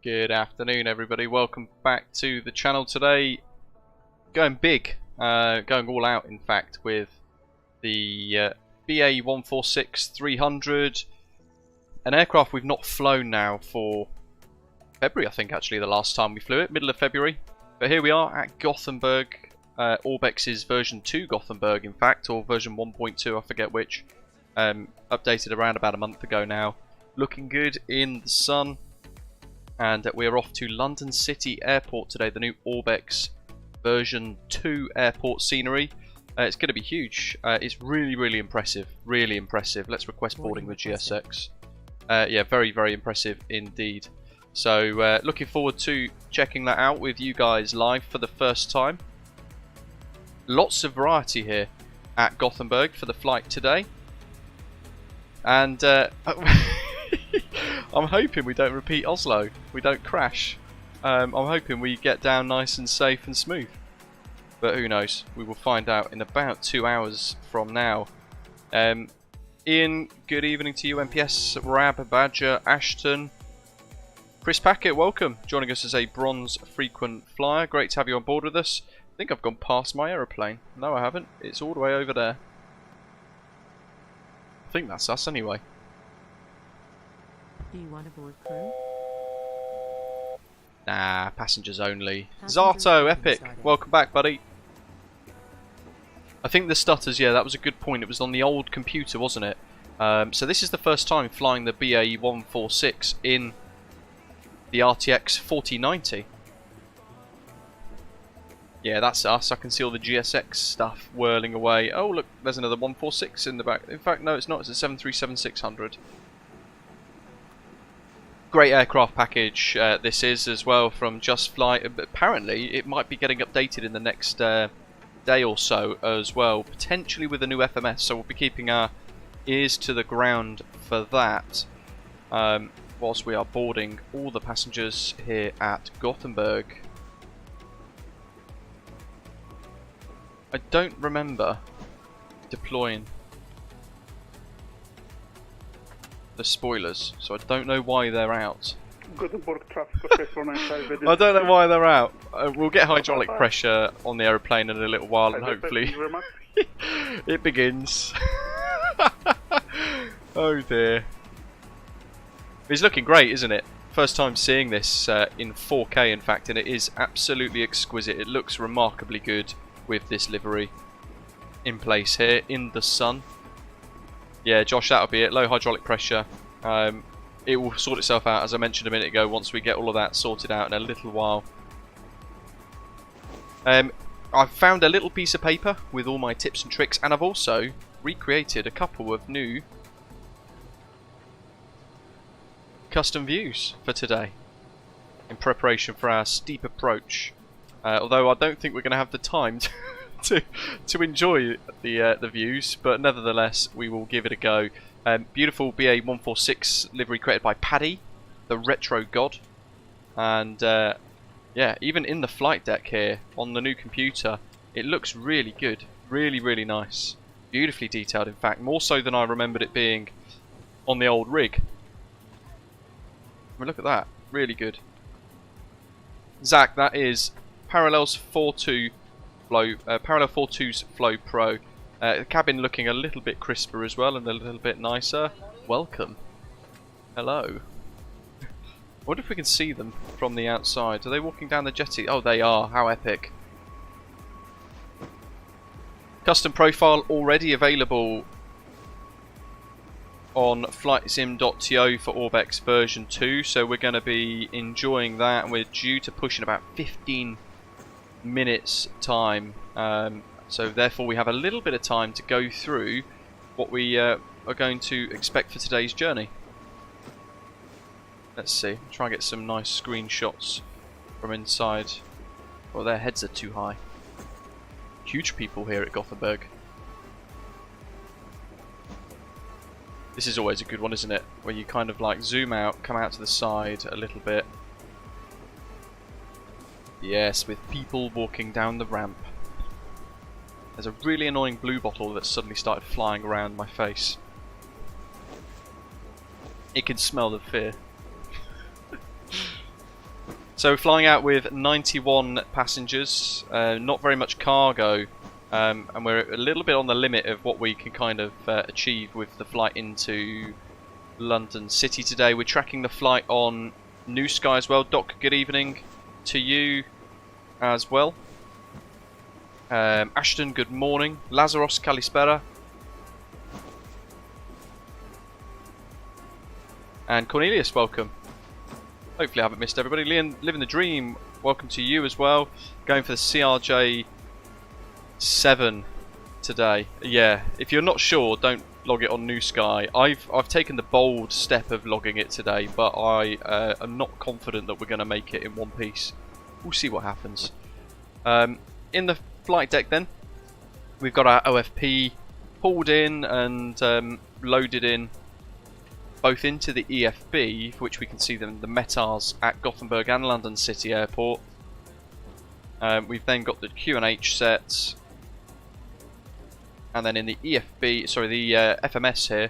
Good afternoon, everybody. Welcome back to the channel today. Going big, going all out, in fact, with the BA-146-300, an aircraft we've not flown now for February, I think, actually, the last time we flew it, middle of February. But here we are at Gothenburg, Orbx's version 2 Gothenburg, in fact, or version 1.2, I forget which. Updated around about a month ago now. Looking good in the sun. And we are off to London City Airport today, the new Orbx version 2 airport scenery. It's going to be huge. It's really impressive. Really impressive. Let's request boarding with GSX. Yeah, very impressive indeed. So looking forward to checking that out with you guys live for the first time. Lots of variety here at Gothenburg for the flight today. And I'm hoping we don't repeat Oslo, we don't crash. I'm hoping we get down nice and safe and smooth. But who knows, we will find out in about 2 hours from now. Ian, good evening to you. MPS, Rab, Badger, Ashton. Chris Packett, welcome. Joining us as a bronze frequent flyer. Great to have you on board with us. I think I've gone past my aeroplane. No, I haven't. It's all the way over there. I think that's us anyway. Do you want to board crew? Nah, passengers only. Zato, Epic, welcome back, buddy. I think the stutters, yeah, that was a good point. It was on the old computer, wasn't it? So this is the first time flying the BA-146 in the RTX 4090. Yeah, that's us. I can see all the GSX stuff whirling away. Oh, look, there's another 146 in the back. In fact, no, it's not. It's a 737-600. Great aircraft package this is as well from JustFlight. Apparently it might be getting updated in the next day or so as well, potentially with a new FMS, so we'll be keeping our ears to the ground for that whilst we are boarding all the passengers here at Gothenburg. I don't remember deploying the spoilers, so I don't know why they're out. Gothenburg traffic of 495. I don't know why they're out. We'll get hydraulic pressure on the aeroplane in a little while, and hopefully it begins. Oh dear. It's looking great, isn't it? First time seeing this in 4K, in fact, and it is absolutely exquisite. It looks remarkably good with this livery in place here in the sun. Yeah, Josh, that'll be it. Low hydraulic pressure. It will sort itself out, as I mentioned a minute ago, once we get all of that sorted out in a little while. I've found a little piece of paper with all my tips and tricks, and I've also recreated a couple of new custom views for today in preparation for our steep approach. Although I don't think we're going to have the time to enjoy the views, but nevertheless we will give it a go. Beautiful BA-146 livery created by Paddy, the retro god, and yeah, even in the flight deck here on the new computer, it looks really good, really nice, beautifully detailed. In fact, more so than I remembered it being on the old rig. I mean, look at that, really good. Zach, that is Parallels 4.2 Flow, Parallel 4.2's Flow Pro. The cabin looking a little bit crisper as well and a little bit nicer. Welcome. Hello. I wonder if we can see them from the outside. Are they walking down the jetty? Oh, they are. How epic. Custom profile already available on flightsim.to for Orbx version 2. So we're going to be enjoying that, and we're due to push in about 15 minutes time. So therefore we have a little bit of time to go through what we are going to expect for today's journey. Let's see, try and get some nice screenshots from inside. Well, their heads are too high. Huge people here at Gothenburg. This is always a good one, isn't it? Where you kind of like zoom out, come out to the side a little bit. Yes, with people walking down the ramp. There's a really annoying blue bottle that suddenly started flying around my face. It can smell the fear. So we're flying out with 91 passengers, not very much cargo, and we're a little bit on the limit of what we can kind of achieve with the flight into London City today. We're tracking the flight on New Sky as well. Doc, good evening to you as well. Ashton, good morning. Lazaros, Kalispera. And Cornelius, welcome. Hopefully I haven't missed everybody. Leon, living the dream, welcome to you as well. Going for the CRJ 7 today. Yeah, if you're not sure, don't log it on New Sky. I've taken the bold step of logging it today, but I am not confident that we're going to make it in one piece. We'll see what happens. In the flight deck then, we've got our OFP pulled in and loaded in both into the EFB, for which we can see the METARs at Gothenburg and London City Airport. We've then got the QNH set, and then in the EFB, sorry, the FMS here,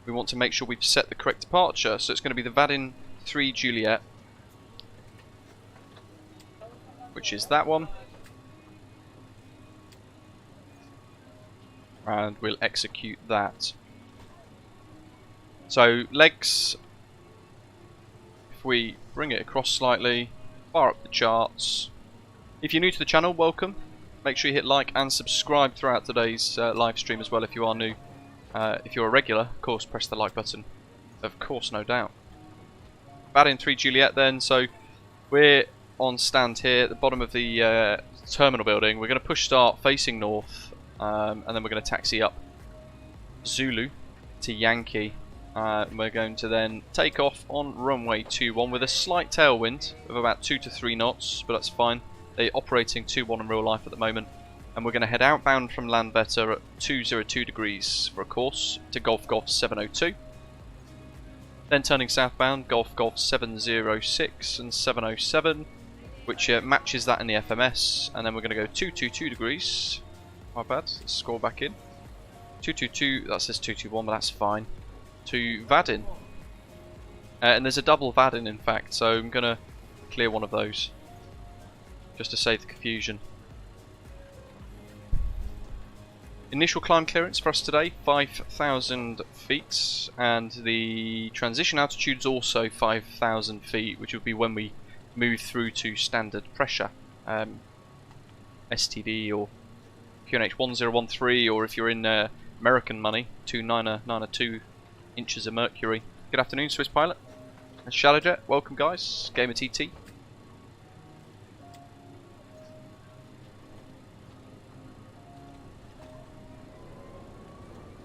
we want to make sure we've set the correct departure. So it's going to be the VATSIM 3 Juliet, which is that one, and we'll execute that. So legs, if we bring it across slightly, fire up the charts. If you're new to the channel, welcome. Make sure you hit like and subscribe throughout today's live stream as well if you are new. If you're a regular, of course, press the like button. Of course, no doubt. VATSIM 3 Juliet then, so we're on stand here at the bottom of the terminal building. We're going to push start facing north, and then we're going to taxi up Zulu to Yankee. We're going to then take off on runway 21 with a slight tailwind of about 2 to 3 knots, but that's fine. They're operating 2-1 in real life at the moment. And we're going to head outbound from Landvetter at 202 degrees for a course to Golf Golf 702. Then turning southbound, Golf Golf 706 and 707, which matches that in the FMS. And then we're going to go 222 degrees. My bad, let's scroll back in. 222, that says 221, but that's fine. To VATSIM. And there's a double VATSIM in fact, so I'm going to clear one of those just to save the confusion. Initial climb clearance for us today, 5,000 feet, and the transition altitude is also 5,000 feet, which will be when we move through to standard pressure. STD or QNH 1013, or if you're in American money, 2992 inches of mercury. Good afternoon, Swiss pilot. And Shadowjet, welcome guys. Gamer TT.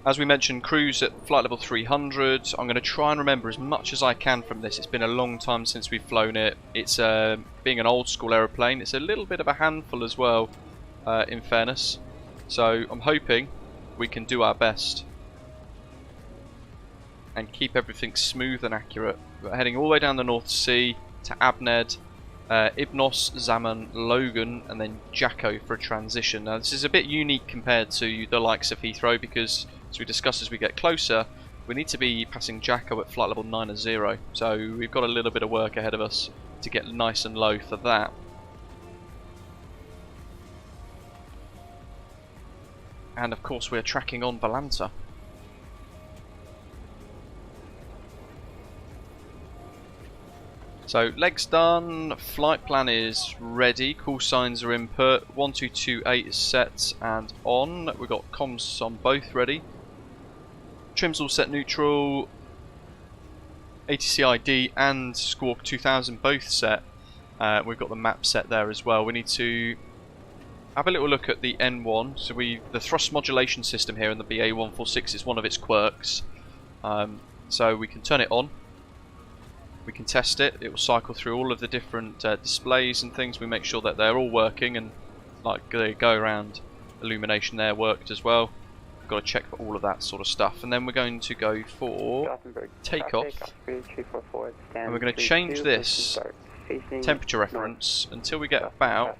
As we mentioned, cruise at flight level 300. I'm going to try and remember as much as I can from this. It's been a long time since we've flown it. It's being an old school aeroplane, it's a little bit of a handful as well, in fairness. So I'm hoping we can do our best and keep everything smooth and accurate. We're heading all the way down the North Sea to Abned, Ibnos, Zaman, Logan, and then Jacko for a transition. Now this is a bit unique compared to the likes of Heathrow because, as we discuss as we get closer, we need to be passing Jacko at flight level 90, so we've got a little bit of work ahead of us to get nice and low for that. And of course we're tracking on Valanta. So legs done, flight plan is ready, call signs are input, 1228 is set and on. We've got comms on both ready. Trims all set neutral, ATC ID and Squawk 2000 both set. We've got the map set there as well. We need to have a little look at the N1. So the thrust modulation system here in the BA146 is one of its quirks. So we can turn it on. We can test it. It will cycle through all of the different displays and things. We make sure that they're all working, and like the go around illumination there worked as well. We've got to check for all of that sort of stuff, and then we're going to go for takeoff, and we're going to change this temperature reference until we get about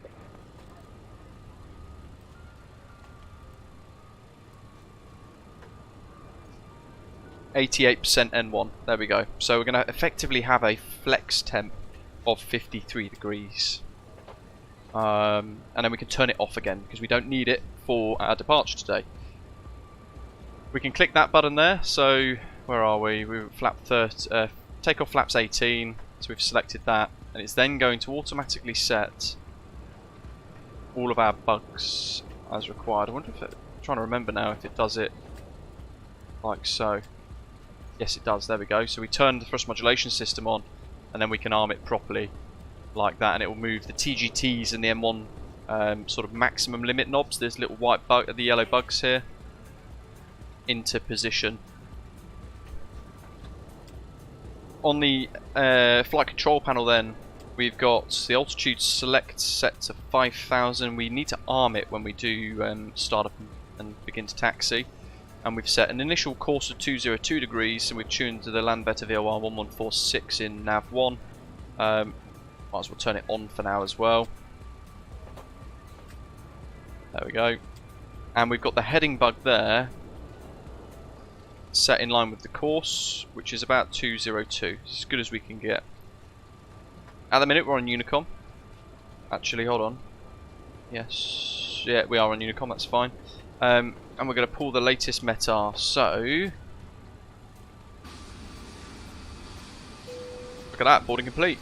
88% N1. There we go. So we're going to effectively have a flex temp of 53 degrees. And then we can turn it off again because we don't need it for our departure today. We can click that button there. So where are we? We're flap 30, takeoff flaps 18. So we've selected that, and it's then going to automatically set all of our bugs as required. I wonder if I'm trying to remember now if it does it like so. Yes, it does. There we go. So we turn the thrust modulation system on, and then we can arm it properly like that, and it will move the TGTs and the M1 sort of maximum limit knobs. There's little white bug, the yellow bugs here, into position. On the flight control panel, then we've got the altitude select set to 5,000. We need to arm it when we do start up and begin to taxi. And we've set an initial course of 202 degrees, and we've tuned to the Landvetter VOR 1146 in nav 1. Might as well turn it on for now as well. There we go. And we've got the heading bug there set in line with the course, which is about 202. It's as good as we can get. At the minute we're on Unicom. Actually, hold on. Yes, yeah, we are on Unicom, that's fine. And we're going to pull the latest METAR. So, look at that, boarding complete.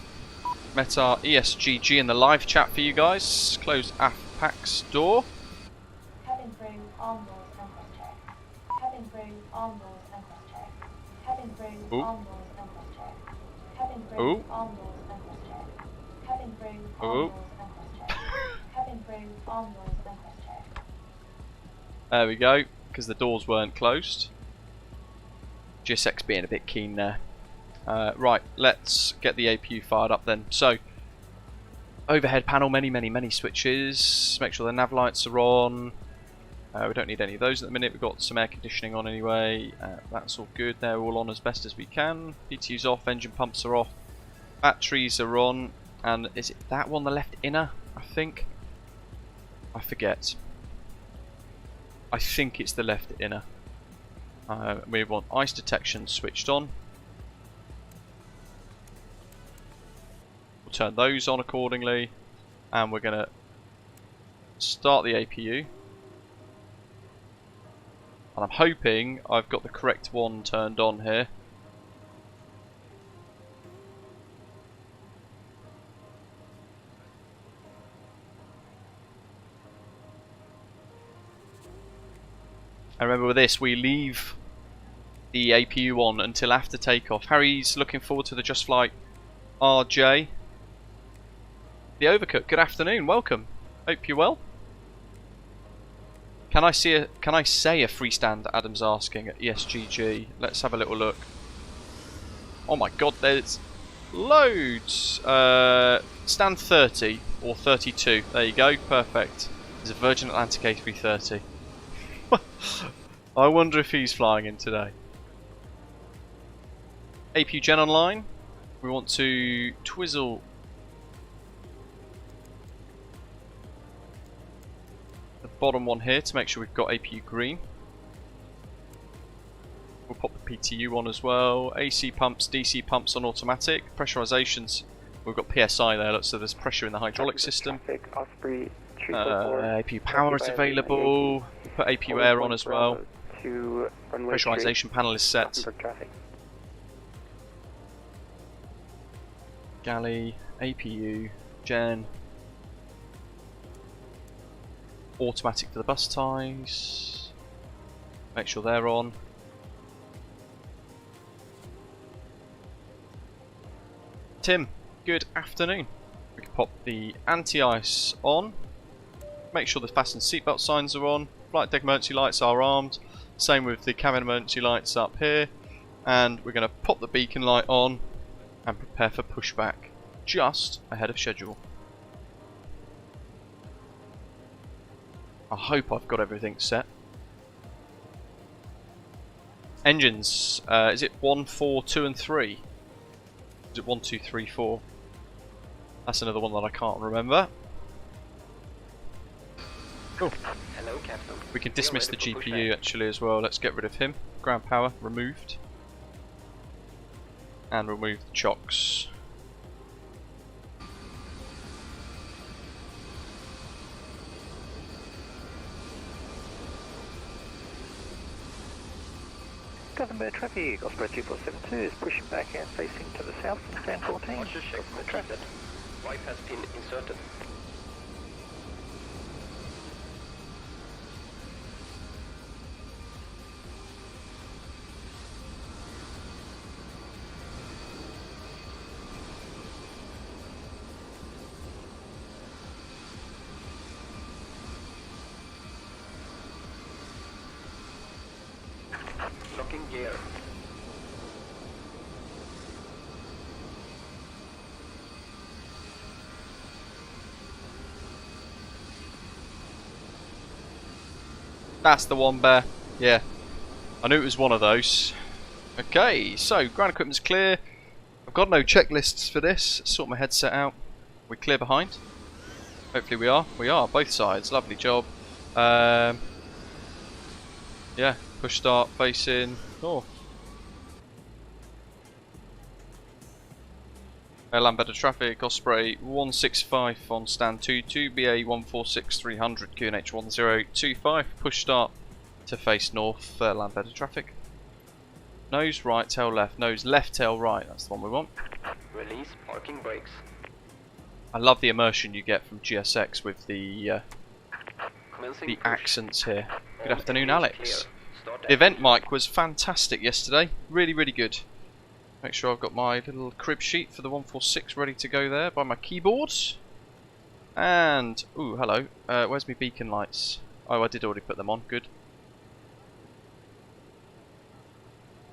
METAR ESGG in the live chat for you guys. Close aft packs door. Cabin crew, arm doors, and cross check. Cabin crew, arm doors, and cross check. Cabin crew, arm doors, and cross check. Cabin crew, arm doors, and cross check. Cabin crew, arm doors, and cross check. Cabin crew, arm doors, and cross check. There we go, because the doors weren't closed. GSX being a bit keen there. Right, let's get the APU fired up then. So, overhead panel, many switches. Make sure the nav lights are on. We don't need any of those at the minute. We've got some air conditioning on anyway. That's all good. They're all on as best as we can. PTU's off, engine pumps are off. Batteries are on. And is it that one, the left inner, I think? I forget. I think it's the left inner. We want ice detection switched on. We'll turn those on accordingly, and we're going to start the APU. And I'm hoping I've got the correct one turned on here. And remember with this, we leave the APU on until after takeoff. Harry's looking forward to the JustFlight RJ. The Overcook, good afternoon, welcome. Hope you're well. Can I say a freestand? Adam's asking at ESGG. Let's have a little look. Oh my god, there's loads. Stand 30 or 32. There you go, perfect. There's a Virgin Atlantic A330. I wonder if he's flying in today. APU Gen online. We want to twizzle the bottom one here to make sure we've got APU green. We'll pop the PTU on as well. AC pumps, DC pumps on automatic. Pressurizations. We've got PSI there, look, so there's pressure in the hydraulic system. APU power is available. Put APU air on as well. Pressurization panel is set. Galley, APU, Gen. Automatic for the bus ties. Make sure they're on. Tim, good afternoon. We can pop the anti-ice on. Make sure the fasten seatbelt signs are on. Flight deck emergency lights are armed. Same with the cabin emergency lights up here. And we're going to pop the beacon light on and prepare for pushback just ahead of schedule. I hope I've got everything set. Engines, is it 1, 4, 2 and 3? Is it 1, 2, 3, 4? That's another one that I can't remember. Cool. Hello, Captain. We can dismiss the GPU actually as well. Let's get rid of him. Ground power removed. And remove the chocks. Gothenburg traffic, Osprey 2472 is pushing back and facing to the south, stand 14. Roger, check the traffic. Wipe has been inserted. Locking gear. That's the one, Bear. Yeah, I knew it was one of those. Okay, so ground equipment's clear. I've got no checklists for this. Sort my headset out. We clear behind. Hopefully we are. We are, both sides. Lovely job. Yeah, push start facing north. Lambetter traffic, Osprey 165 on stand 22, BA 146300, QNH 1025, push start to face north, Lambetter traffic. Nose right, tail left, nose left, tail right, that's the one we want. Release parking brakes. I love the immersion you get from GSX with the Commencing push. accents here. Good All afternoon, engines Alex. clear. Start The event mic was fantastic yesterday, really, really good. Make sure I've got my little crib sheet for the 146 ready to go there by my keyboard. And, ooh, hello. Where's my beacon lights? Oh, I did already put them on. Good.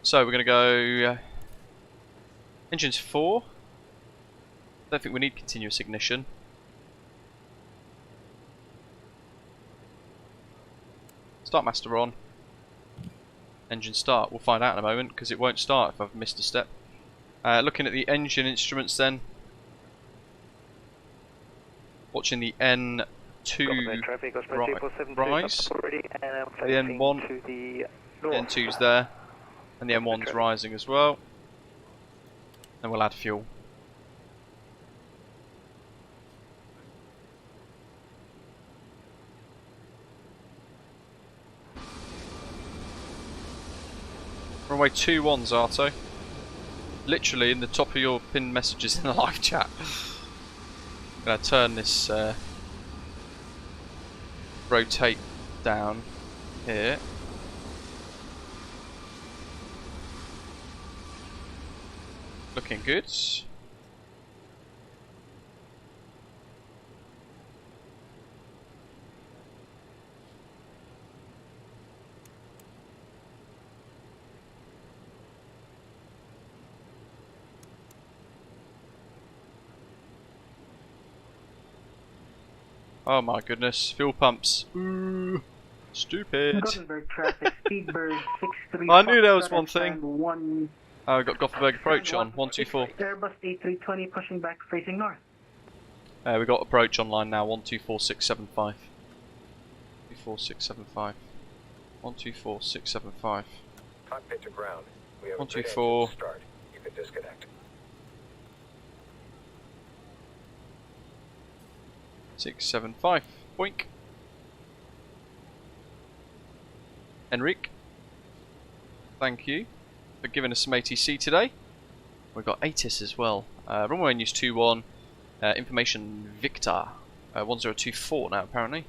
So we're going to go engines 4. Don't think we need continuous ignition. Start master on. Engine start. We'll find out in a moment because it won't start if I've missed a step. Looking at the engine instruments then. Watching the N2 Traffic, Osprey 2472 rise. already, and The N1. to the The north. N2's there. And the M1's rising as well. And we'll add fuel. Runway 21's Arto. Literally in the top of your pinned messages in the live chat. I'm going to turn this rotate down here. Looking good. Oh my goodness, fuel pumps. Ooh, stupid. Gothenburg traffic, Speedbird 63. I knew there was one thing. One, Oh, we've got Gothenburg approach on, 124. Airbus A320 pushing back facing north. We've got approach online now, 124675. 124675. 124675. Cockpit to ground. We have 124. start. You can disconnect. 675. Boink. Enrique. Thank you for giving us some ATC today. We've got ATIS as well. Runway news 21. Information Victor. 1024 now apparently.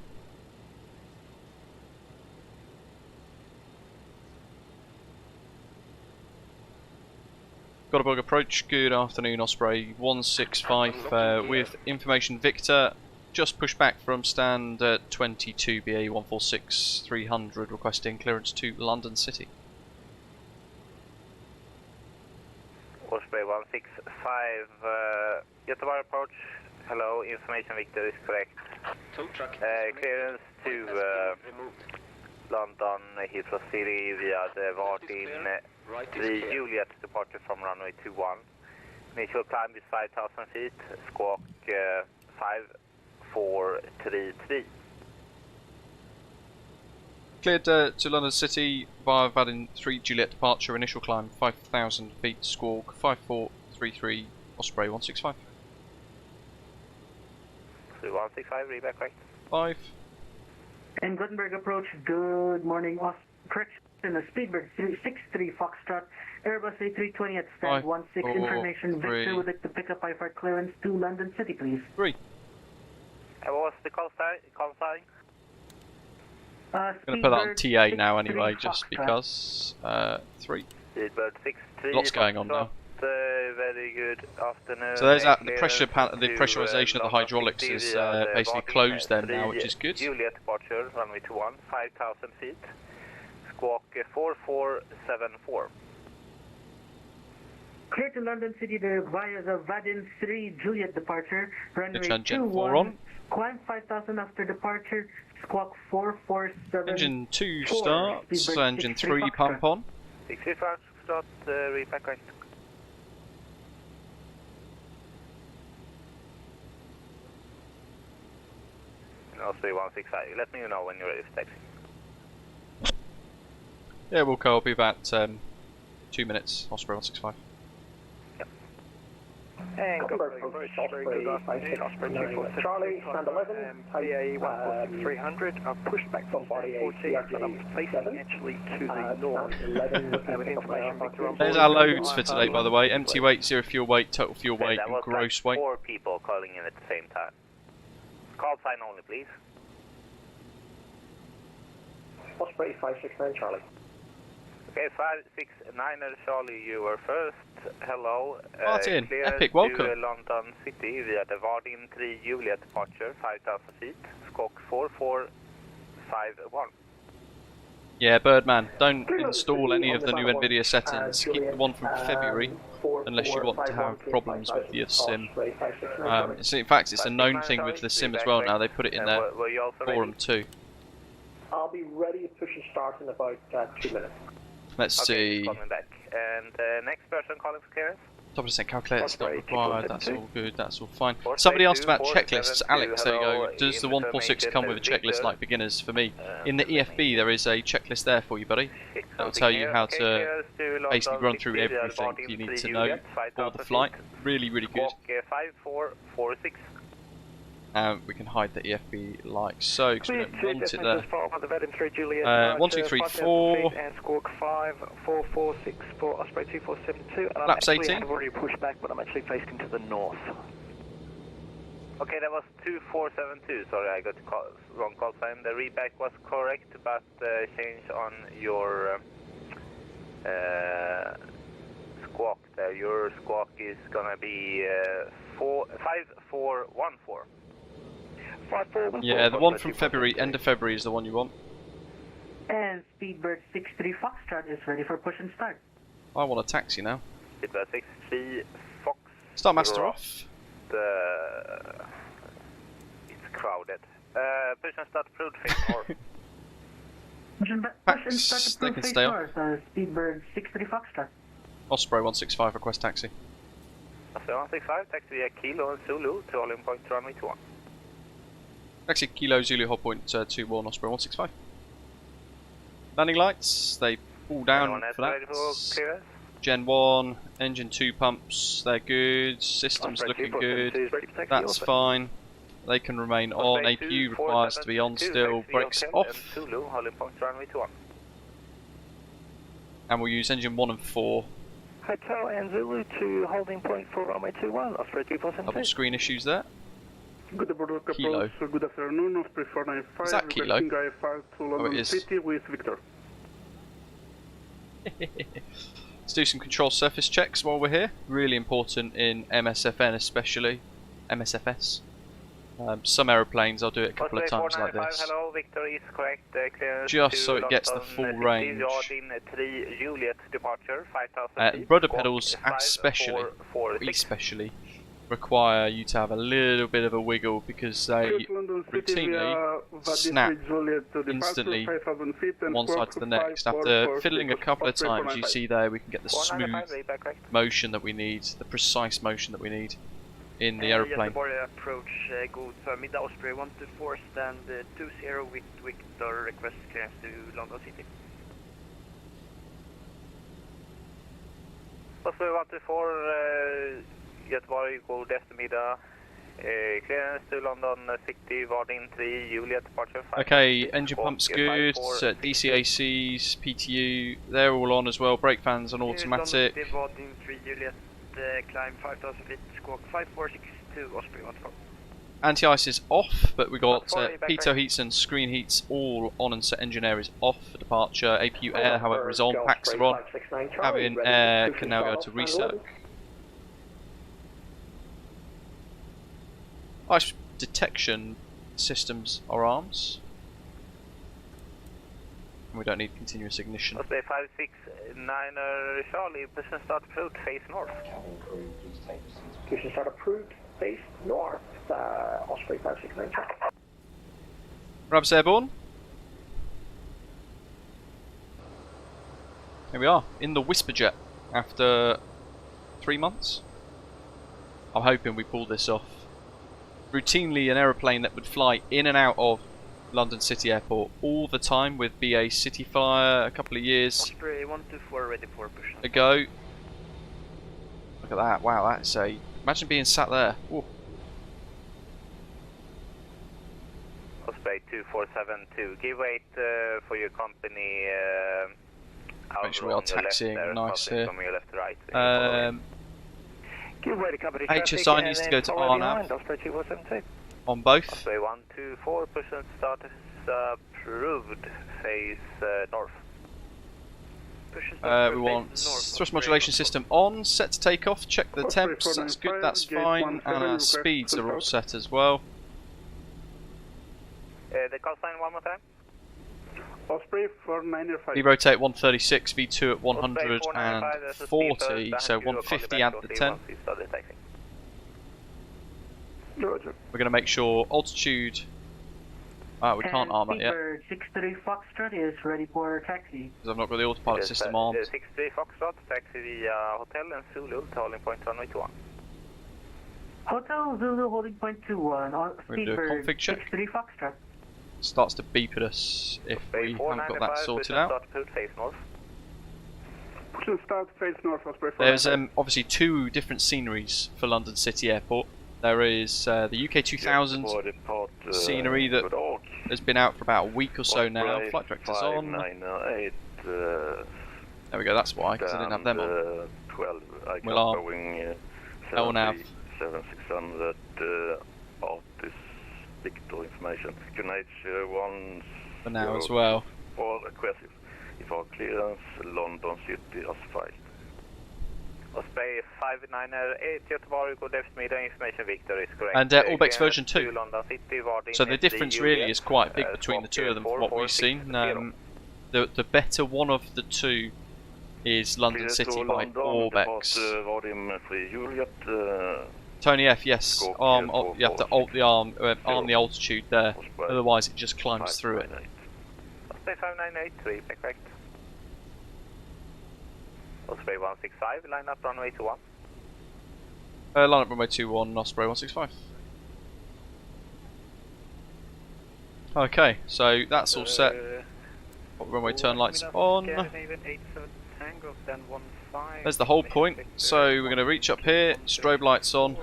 Gothenburg approach. Good afternoon, Osprey 165 with Information Victor. Just push back from stand 22 BA 146 300 requesting clearance to London City. Osprey 165, Gothenburg approach. Hello, information Victor is correct. Tow truck. Clearance to removed. London Heathrow City via the Vartin Right is the clear. Juliet departure from runway 21. Initial climb is 5,000 feet, squawk 5433. Cleared to London City via Vadin 3 Juliet departure. Initial climb 5,000 feet. Squawk 5433. Osprey 165. 165, read back correct. 5. And Gothenburg approach, good morning, correction, a Speedbird 63 Foxtrot, Airbus A320 at stand 5, 16 4, information. 3. Victor would like to pick up IFR clearance to London City, please. 3. What was the call sign? I'm going to put that on Speedbird TA now 63 anyway, just Foxtrot. because. 3. Speedbird 63. Lots going on now. Very good afternoon. So there's that. The pressure the pressurization of the hydraulics is basically closed then now, which is good. Juliet departure, runway 21, 5,000 feet. Squawk 4474. Clear to London City there via the Vadin 3 Juliet departure, runway Gen 4 21, on. climb 5,000 after departure, squawk 447. Engine 2 4, starts, Speedbird engine 63 3 pump on. 65 start, repack right. No, 3165. Let me know when you're ready for taxi. Yeah, we'll go. I'll be about 2 minutes. Osprey 165. And Gothenburg, Osprey 247, Charlie, stand 11, BAE 14300, pushback from 14, and I'm facing actually to the north. With information, Victor on There's our loads for today, by the way. Empty weight, 0 fuel weight, total fuel weight, that and was gross like weight. 4 people calling in at the same time. Call sign only, please. Osprey 569, Charlie. Okay, 569er Charlie, you were first. Hello. Martin, Clear epic, to welcome. London City via the Vardin 3 Juliet departure, 5,000 feet. Squawk 4451. Yeah, Birdman, don't install any of the new NVIDIA settings. Keep the one from February, unless you want to have problems with your sim. In fact, it's a known thing with the sim as well now. They put it in their Were you also forum ready? too. I'll be ready to push and start in about 2 minutes. Let's Okay, see. call me back. And next person calling for clearance? Top percent calculator's not required. That's all good. That's all fine. 432, Somebody asked about 472, checklists. Alex, there you go. hello, Does the 146 come with a checklist like beginners? For me, in the EFB there is a checklist there for you, buddy. That'll tell you how to basically run through everything you need to know for the flight. Really, really good. Squawk 5446. We can hide the EFB like so, because we don't want it there. 1, 2, 3, 4. And squawk 5446 for Osprey 2472. And Laps I'm actually 18. have already pushed back, but I'm actually facing to the north. Okay, that was 2472. Sorry, I got the wrong call sign. The reback was correct, but change on your squawk there. Your squawk is gonna be 5414. 5414. Yeah, the one from February, end of February is the one you want. And Speedbird 63 Foxtrot is ready for push and start. I want a taxi now. Speedbird 63 Fox. Start master off. It's crowded. Push and start approved face north. Push and Pax, start they approved can face stay on. north, Speedbird 63 Foxtrot. Osprey 165, request taxi. Osprey 165, taxi via Kilo and Zulu to holding point runway 21. Taxi Kilo Zulu hot point 21 Osprey 165. Landing lights, they pull down Anyone else for ready for that. clearance? Gen 1, engine 2 pumps, they're good, systems looking good, that's fine. They can remain on, Osprey APU requires to be on still, brakes off, and Zulu holding point runway 21. and we'll use engine 1 and 4. Hotel and Zulu to holding point for runway 21, Osprey Double 2472. screen issues there. Gothenburg Kilo. approach, good afternoon, Osprey 495, Is that Kilo? requesting IFR to it London is. City with Victor. Let's do some control surface checks while we're here. Really important in MSFN especially. MSFS. Some aeroplanes I'll do it a couple of Osprey times like 495, this. hello, Victor is correct. Clearance Just to so it gets the London full City, range. Vardin 3 Juliet departure, 5,000 feet. Rudder Squawk pedals especially, 5446. especially, require you to have a little bit of a wiggle because they Clear to London City routinely via Vadin snap 3 Juliet to departure, instantly 5,000 feet and from one side to the next. After fiddling a couple of times, you see there we can get the 495, smooth reback right. motion that we need, the precise motion that we need in the aeroplane. Göteborg approach, god förmiddag, Osprey 124, stand 20 with Victor, request clearance to London City. Osprey 124, Göteborg, god eftermiddag. Clearance to London City, Vardin 3, Juliet, departure 5. Okay, engine pumps good, DCACs, PTU, they're all on as well, brake fans on automatic. Vardin 3, Juliet, climb 5,000 feet, squawk 5462, Osprey 14. Anti-ice is off, but we got pitot heats and screen heats all on, and set engine air is off for departure. APU air, however, is on, packs are on. Cabin air can now go to recirc. Ice detection systems are arms. And we don't need continuous ignition. Osprey 569 Charlie, position start approved, face north. Position start approved, face north. Osprey 569 Charlie. Rabs airborne. Here we are, in the Whisperjet after 3 months. I'm hoping we pull this off. Routinely an aeroplane that would fly in and out of London City Airport all the time with BA City Flyer a couple of years Osprey 124 ready for push. ago. Look at that, wow, that's a... Imagine being sat there. Ooh. Osprey 2472, give weight for your company. Make sure we are taxiing nice here. From your left to right. Give way to company HSI needs to go to RNAV Osprey 2472. on both. Osprey 124, position start is approved, face north. We want thrust modulation system on, set to take off, check the temps, that's good, that's fine, and our speeds are all set as well. The call sign one more time. Osprey 495. We rotate 136, V2 at 140, so 150 add the 10. We're going to make sure altitude... we can't arm it yet. 63 Foxtrot is ready for taxi. Because I've not got the autopilot system armed. 63 Foxtrot, taxi via Hotel and Zulu, holding point 121. Hotel Zulu holding point 21 on We're going to do a config check. 63 Foxtrot. Starts to beep at us if we haven't got that sorted out. Start face north, Osprey 495. There's obviously 2 different sceneries for London City Airport. There is the UK 2000 scenery that has been out for about a week or so now. Flight director's on. There we go, that's why, because I didn't have them on. We'll arm LNAV. 7600 artist Victor information. H1 For now as well. All aggressive. If our clearance, London City as filed. Osprey 598 Göteborg, good eftermiddag, information Victor is correct. And Orbx version 2. London City, So the difference really is quite big between the two of them from what we've seen. The better one of the two is London City by Orbx. Tony F, yes, you have to alt the arm the altitude there, otherwise it just climbs through it. Osprey 5983, correct. Osprey 165, line up runway 21. Line up runway 21, Osprey 165. Okay, so that's all set. Got runway turn lights on. There's the whole point. So we're going to reach up here, strobe lights on.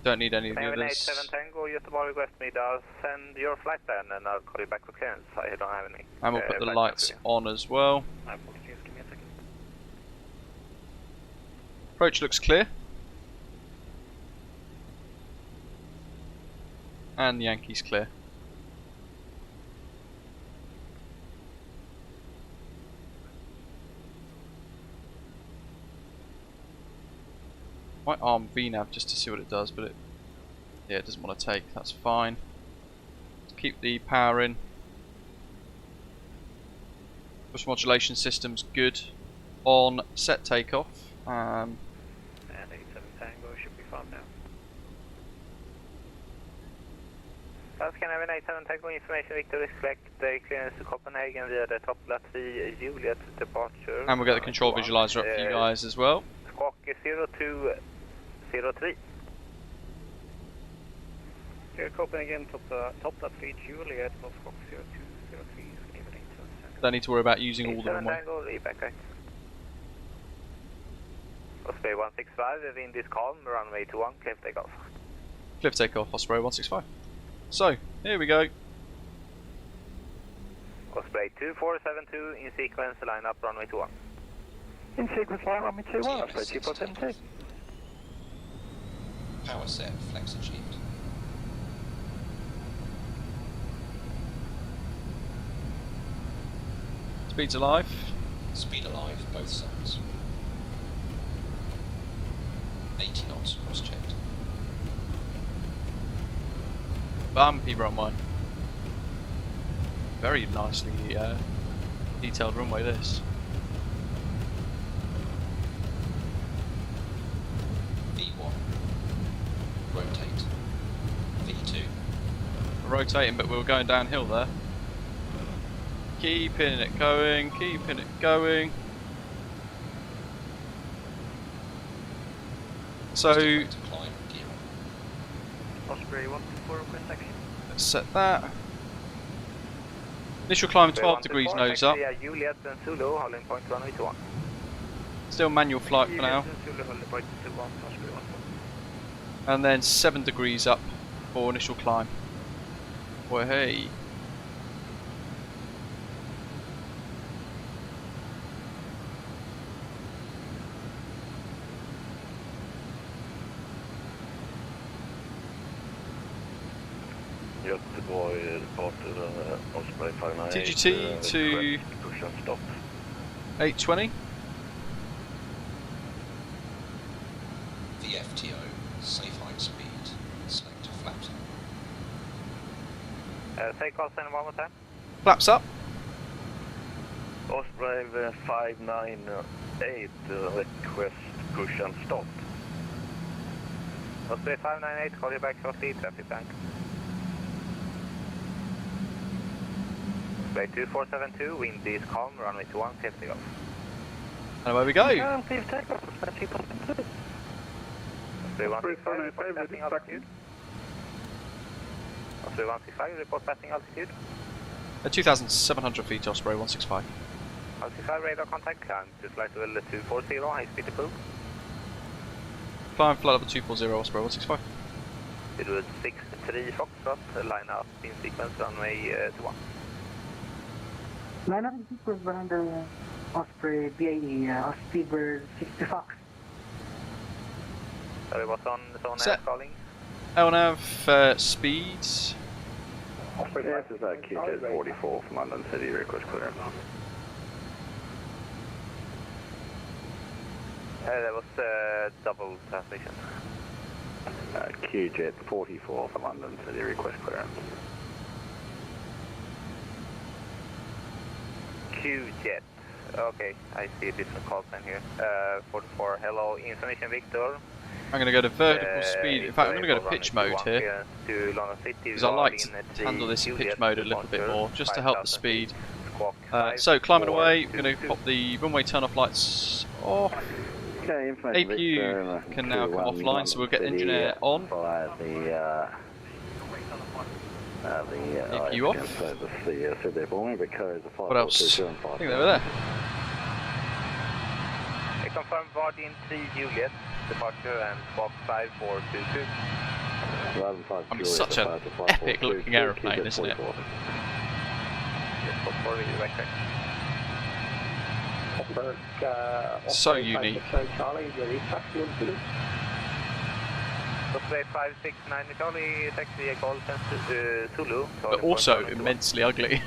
Don't need any of the others. 7 Tango, Göteborg, eftermiddag. Send your flight then and I'll call you back for clearance. I don't have any. And we'll put the lights on as well. Approach looks clear. And the Yankees clear. Might arm VNAV just to see what it does, but it doesn't want to take, that's fine. Let's keep the power in. Push modulation system's good. On set takeoff. And 87 Tango should be fine now. Can have an 87 Tango information, Victor is correct. Clearance to Copenhagen via the top lat 3 Juliet departure. And we'll get the control visualizer up for you guys as well. Squawk 0203. Here Copenhagen, top lat 3 Juliet, Squawk 0203, even 87 Tango. Don't need to worry about using all the runway. Tango, back right. Osprey 165, the wind is calm, runway 21, cliff takeoff. Cliff takeoff, Osprey 165. So, here we go. Osprey 2472, in sequence, line up, runway 21. In sequence, line runway 21, Osprey 2472. Power set, flex achieved. Speed's alive. Speed alive, both sides. 80 knots, cross-checked. Bumpy runway. Very nicely detailed runway this. V1. Rotate. V2. Rotating, but we were going downhill there. Keeping it going, keeping it going. So, To climb, gear on. Osprey 124, request action. let's set that. Initial climb 12 degrees nose up. Juliet and Zulu, holding point runway 21. Still manual flight for now. Zulu, holding point 21, Osprey 124. And then 7 degrees up for initial climb. Well, hey. Göteborg reporter Osprey 598. TGT to Push and stop. 820. VFTO, safe height speed, select flaps. Takeoff, send one more time. Flaps up. Osprey 598 request push and stop. Osprey 598, call you back for speed, traffic bank. Osprey 2472, wind is calm, runway 21, cliff takeoff. And away we go. Clear takeoff, Osprey 2472. Osprey 165, report passing altitude. Osprey 165, report passing altitude. At 2,700 feet, Osprey 165. 165, radar contact, climb to flight level 240, high speed approved. Climb flight level 240, Osprey 165. It was 63 Foxtrot, line up in sequence, runway 21. Line up in sequence behind the Osprey BAE, Speedbird 60 Fox. Sorry, what's on zone Set. F calling? LNAV speeds. Osprey, this is QJ 44 from London City, request clearance. That was double transmission. QJ 44 from London City, request clearance. Q-Jet. Okay, I see a different call sign here. 44, hello, information Victor. I'm going to go to vertical speed. In fact, I'm going to go to pitch mode here. Because I like to handle this in pitch mode a little bit more, just to help the speed. So, climbing away, we're going to pop the runway turn-off lights off. Okay, APU can now come offline, so we'll get engine air on. APU off. What else? I think they were there. I confirm Guardian 3 Juliet, departure and Fox 5422. I mean, such an epic looking aeroplane, isn't it? So unique. Osprey 569 Charlie, taxi call Zulu. But also immensely ugly.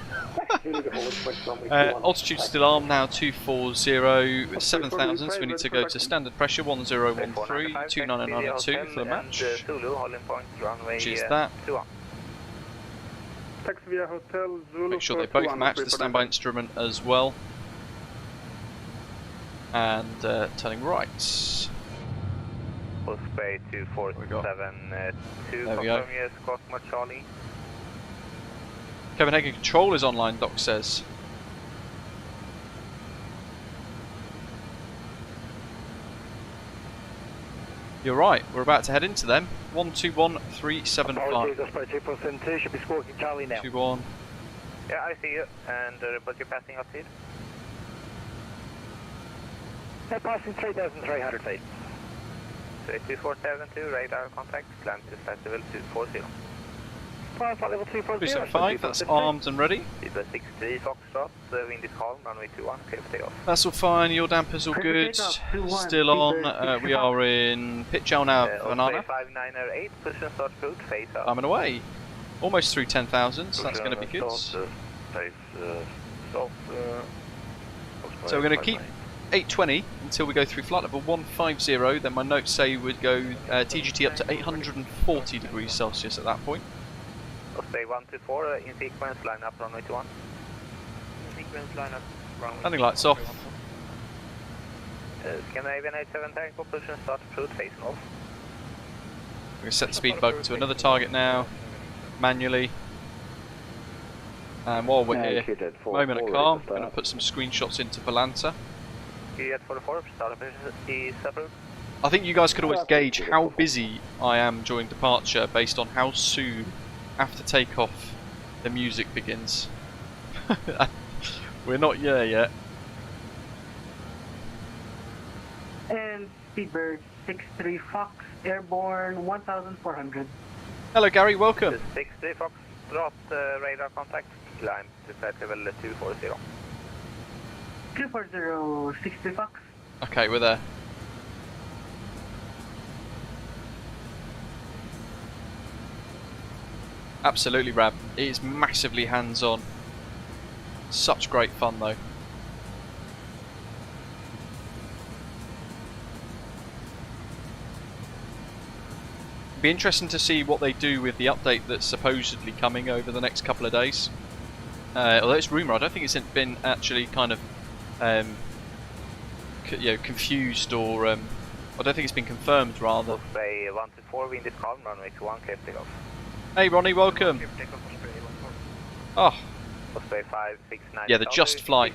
Altitude still armed now 240, 7,000, so we need to go to standard pressure 1013, 29992 for the match. Which is that. Taxi via Hotel Zulu. Make sure they both match the standby instrument as well. And turning right. Osprey 2472, There we go. confirm yes, Cosmo Charlie. Copenhagen Control is online, Doc says. You're right, we're about to head into them. 121375. Osprey 2472, should be squawking Charlie now. 21. Yeah, I see you, and report your passing altitude. Passing 3,300 feet. 2472, radar contact, climb to flight level 240. Flight level 240. 375, that's armed and ready. Zebra 63 Foxtrot, wind is calm, runway 21, clear for takeoff. That's all fine, your dampers all good. Still on, we are in pitch L now, Banana. 5908, push and start route, face up. I'm and away. Almost through 10,000, so that's going to be good. So we're going to keep 820 until we go through flight level 150, then my notes say we'd go TGT up to 840 degrees Celsius at that point. Osprey 124, in sequence, line up runway 21. In sequence, line up runway. Landing lights off. Scandinavian 87 Tango, push and start route, face north. We're going to set the speed bug to another target now, manually. And while we're here, moment of calm, I'm going to put some screenshots into Volanta. I think you guys could always gauge how busy I am during departure based on how soon after takeoff the music begins. We're not there yet. And Speedbird 63 Fox, airborne 1,400. Hello Gary, welcome. 63 Fox, drop radar contact, climb to flight level 240. 240, 60 Fox. Okay, we're there. Absolutely rad. It is massively hands-on. Such great fun though. Be interesting to see what they do with the update that's supposedly coming over the next couple of days. Although it's rumour, I don't think it's been actually kind of confused or I don't think it's been confirmed rather. Osprey 124, wind is calm, runway 21, clear for takeoff. Hey Ronnie, welcome. Oh, Osprey 569. yeah, the JustFlight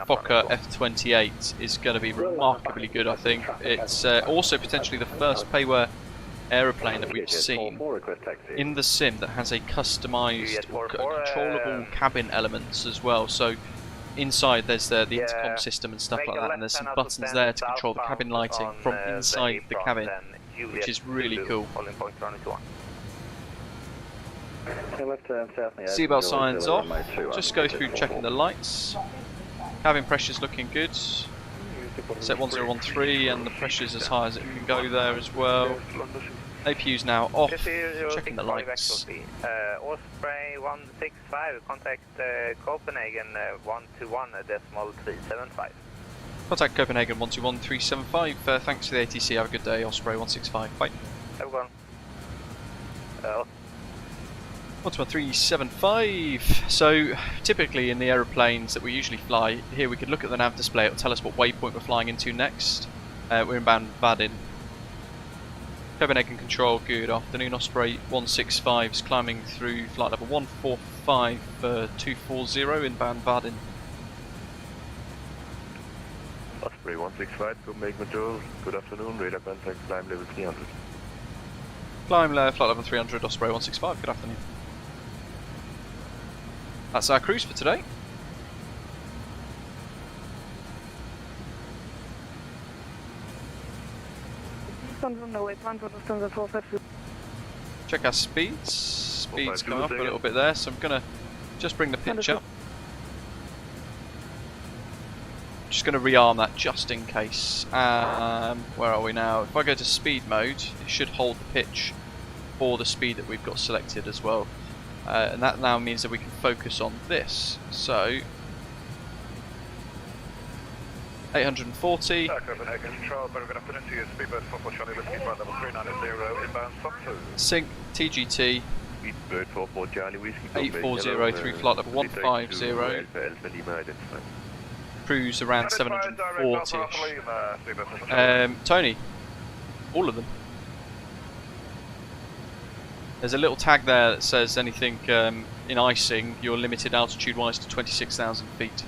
Fokker F28 is going to be remarkably good, I think. It's also potentially the first payware aeroplane that we've seen in the sim that has a customised, controllable cabin elements as well. So inside there's the intercom system and stuff like that, and there's some buttons there to control the cabin lighting from inside the cabin, which is really cool. Seatbelt signs off. Just go through checking the lights. Cabin pressure's looking good. Set 1013 and the pressure's as high as it can go there as well. APU's now off. Checking the lights. Osprey 165, contact Copenhagen 121.375. Contact Copenhagen 121.375. Thanks for the ATC. Have a good day, Osprey 165. Bye. Have a good one. 12375. So typically in the aeroplanes that we usually fly, here we could look at the nav display, it'll tell us what waypoint we're flying into next. We're in Baden. Copenhagen control, good afternoon. Osprey 165's climbing through flight level 145 for 240 in Baden. Osprey 165, Copenhagen control, good afternoon, radar contact, climb level 300. Climb flight level 300, Osprey 165, good afternoon. That's our cruise for today. Check our speeds. Speeds come up a little bit there, so I'm going to just bring the pitch up. Just going to rearm that just in case. Where are we now? If I go to speed mode, it should hold the pitch for the speed that we've got selected as well. And that now means that we can focus on this. So 840. Sync TGT. 840 through flight level 150. Cruise around 740-ish. Tony, all of them. There's a little tag there that says anything in icing, you're limited altitude-wise to 26,000 feet.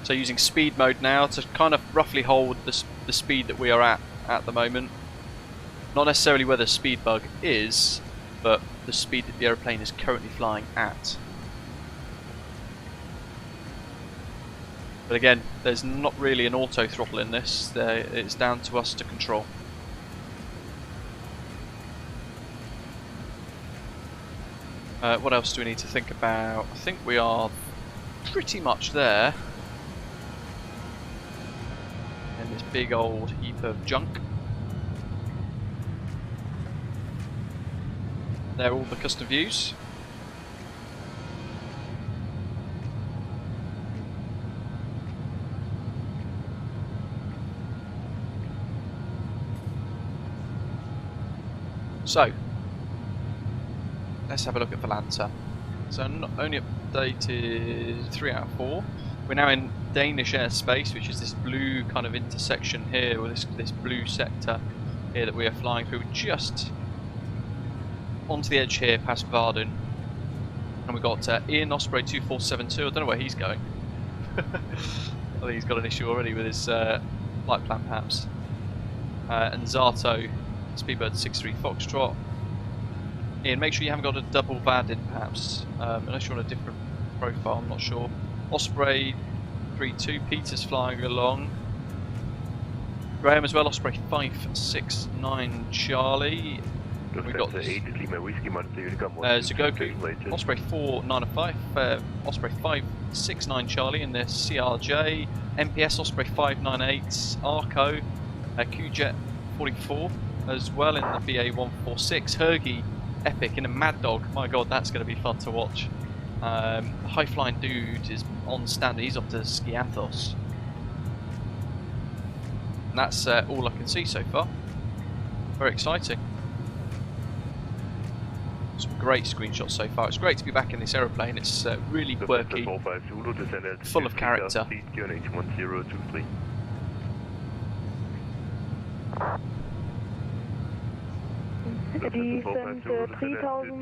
So using speed mode now to kind of roughly hold the speed that we are at the moment. Not necessarily where the speed bug is, but the speed that the aeroplane is currently flying at. But again, there's not really an auto throttle in this. It's down to us to control. What else do we need to think about? I think we are pretty much there. And this big old heap of junk. There are all the custom views. So, let's have a look at Volanta. So, not only updated 3 out of 4. We're now in Danish airspace, which is this blue kind of intersection here, or this blue sector here that we are flying through, just onto the edge here past Varden. And we've got Ian Osprey 2472. I don't know where he's going. I think he's got an issue already with his flight plan, perhaps. And Zato Speedbird 63 Foxtrot. Ian, make sure you haven't got a double VAD in, perhaps, unless you're on a different profile, I'm not sure. Osprey 32, Peter's flying along. Graham as well, Osprey 569 Charlie. We got Zugoku, Osprey 4905, Osprey 569 Charlie in the CRJ, MPS Osprey 598, Arco, QJet 44 as well in the BA 146, Hergy Epic in a Mad Dog. My god, that's going to be fun to watch. High flying dude is on standard, he's off to Skiathos. And that's all I can see so far. Very exciting. Some great screenshots so far. It's great to be back in this aeroplane. It's really quirky, full of character.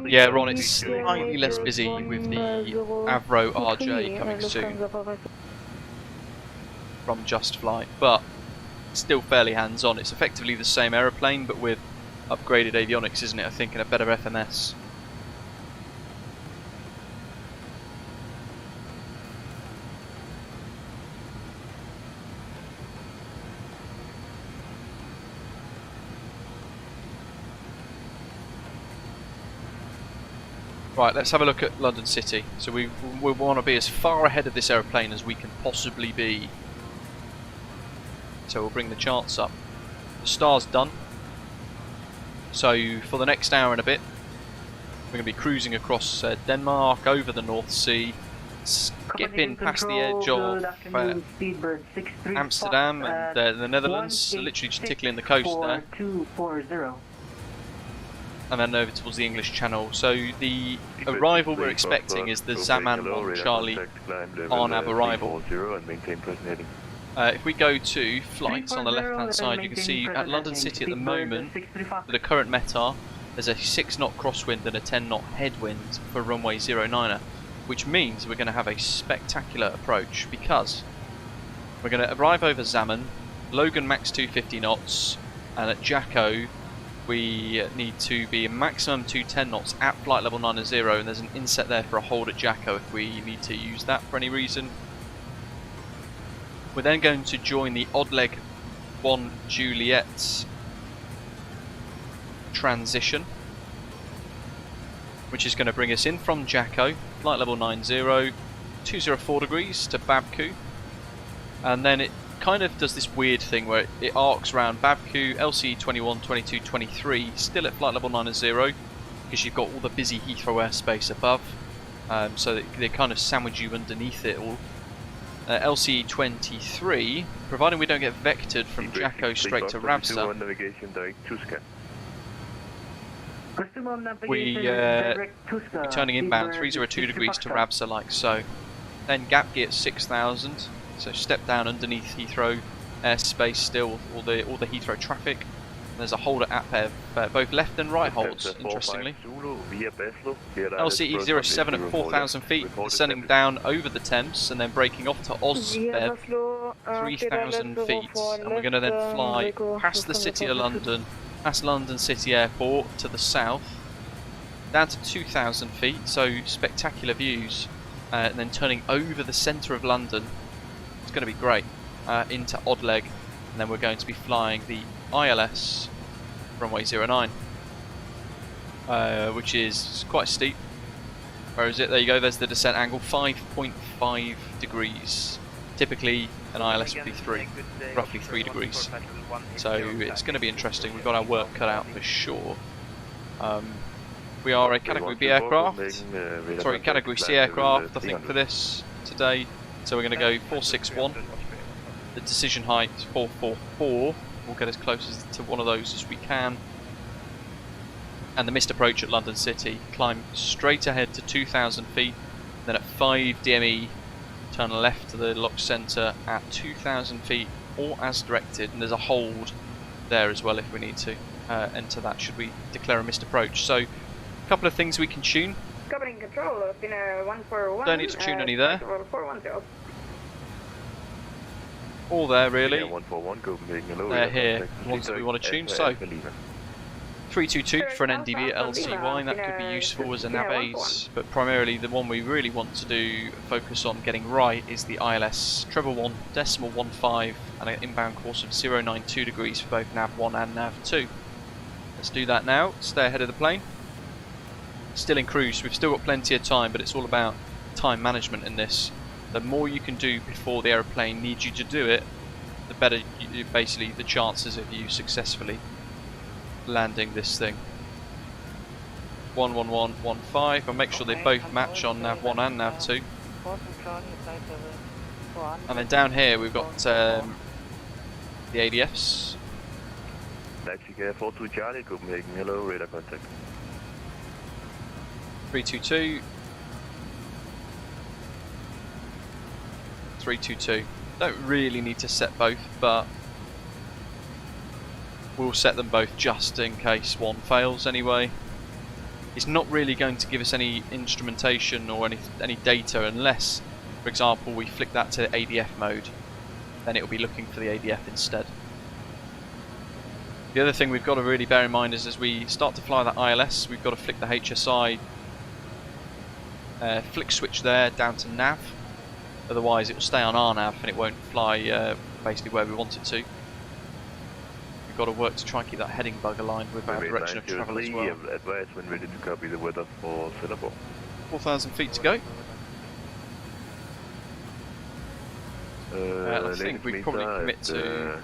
Yeah, Ron, it's slightly less busy with the Avro RJ coming soon from JustFlight, but still fairly hands-on. It's effectively the same aeroplane, but with upgraded avionics, isn't it? I think, and a better FMS. Right, let's have a look at London City. So we want to be as far ahead of this aeroplane as we can possibly be. So we'll bring the charts up. The star's done. So for the next hour and a bit, we're going to be cruising across Denmark, over the North Sea, skipping past the edge of Amsterdam and the Netherlands, literally just tickling the coast there. And then over towards the English Channel. So the arrival we're expecting is the Zaman 1 Charlie RNAV arrival. If we go to flights on the left hand side, you can see at London City at the moment, with the current METAR, there's a 6 knot crosswind and a 10 knot headwind for runway 09er, which means we're going to have a spectacular approach because we're going to arrive over Zaman, Logan max 250 knots, and at Jacko we need to be a maximum 210 knots at flight level 90, and there's an inset there for a hold at Jacko if we need to use that for any reason. We're then going to join the Oddleg 1 Juliet transition, which is going to bring us in from Jacko, flight level 90, 204 degrees to Babku, and then it kind of does this weird thing where it arcs around Babku, LCE 21, 22, 23, still at flight level 90, because you've got all the busy Heathrow airspace above, so they kind of sandwich you underneath it all. LCE 23, providing we don't get vectored from Jacko straight to Ravsa, we're turning inbound 302 degrees to Ravsa like so. Then gap gear at 6,000. So step down underneath Heathrow airspace still, all the Heathrow traffic. And there's a hold at Apev, both left and right holds, interestingly. LCE 07 at 4,000 feet, descending down over the Thames and then breaking off to Ozbev, 3,000 feet. And we're going to then fly past the City of London, past London City Airport to the south, down to 2,000 feet, so spectacular views. And then turning over the centre of London It's going to be great. Into odd leg, and then we're going to be flying the ILS runway 09, which is quite steep. Where is it? There you go, there's the descent angle, 5.5 degrees. Typically an ILS would be roughly 3 degrees. So it's going to be interesting. We've got our work cut out for sure. We are a Category B aircraft, sorry, Category C aircraft I think for this today. So we're going to go 461. The decision height 444. We'll get as close to one of those as we can. And the missed approach at London City. Climb straight ahead to 2,000 feet. Then at 5 DME, turn left to the lock centre at 2,000 feet, or as directed. And there's a hold there as well if we need to enter that should we declare a missed approach. So a couple of things we can tune. Covering control, Finnair 141. Don't need to tune any there. 410. All there really. They're They're here, the ones that we want to tune. So 322 for an NDV at LCY, that could be useful as a nav aid, but primarily the one we really want to do, focus on getting right, is the ILS 111.15 and an inbound course of 092 degrees for both nav 1 and nav 2. Let's do that now, stay ahead of the plane. Still in cruise, we've still got plenty of time, but it's all about time management in this. The more you can do before the aeroplane needs you to do it, the better basically the chances of you successfully landing this thing. 111.15. I'll make sure they both match on nav 1 and nav 2. And then down here we've got the ADFs. Taxi 42 Charlie, Copenhagen, hello, radar contact. 322. 322. Don't really need to set both, but we'll set them both just in case one fails anyway. It's not really going to give us any instrumentation or any data unless, for example, we flick that to ADF mode. Then it'll be looking for the ADF instead. The other thing we've got to really bear in mind is as we start to fly that ILS, we've got to flick the HSI flick switch there down to nav. Otherwise it will stay on our nav and it won't fly basically where we want it to. We've got to work to try and keep that heading bug aligned with our direction of travel as well. Advise when ready to copy the weather for Singapore. 4,000 feet to go. I think we probably commit to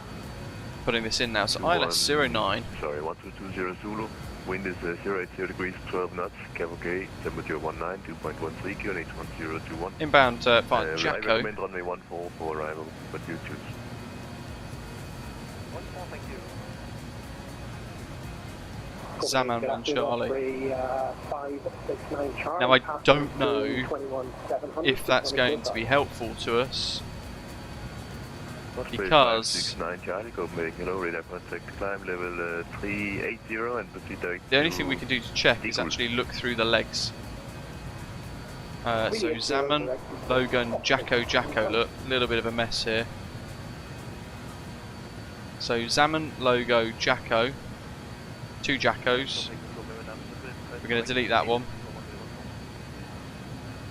putting this in now. So ILS 09. Sorry, 1220 Zulu. Wind is 080 degrees, 12 knots. Cavalcade, temperature 19, 2.13, QNH 1021. Inbound via I Jacko. recommend runway 14 for arrival, but you choose. 14, thank you. Zaman 1 Charlie. Now I don't know if that's going to be helpful to us, because 69 Charlie, Copenhagen, hello, radar contact, climb level 380 and proceed direct. the only thing we can do to check is actually look through the legs. So Zaman, Logan, Jacko, look, a little bit of a mess here. So Zaman, Logo, Jacko, 2 Jackos. We're going to delete that one.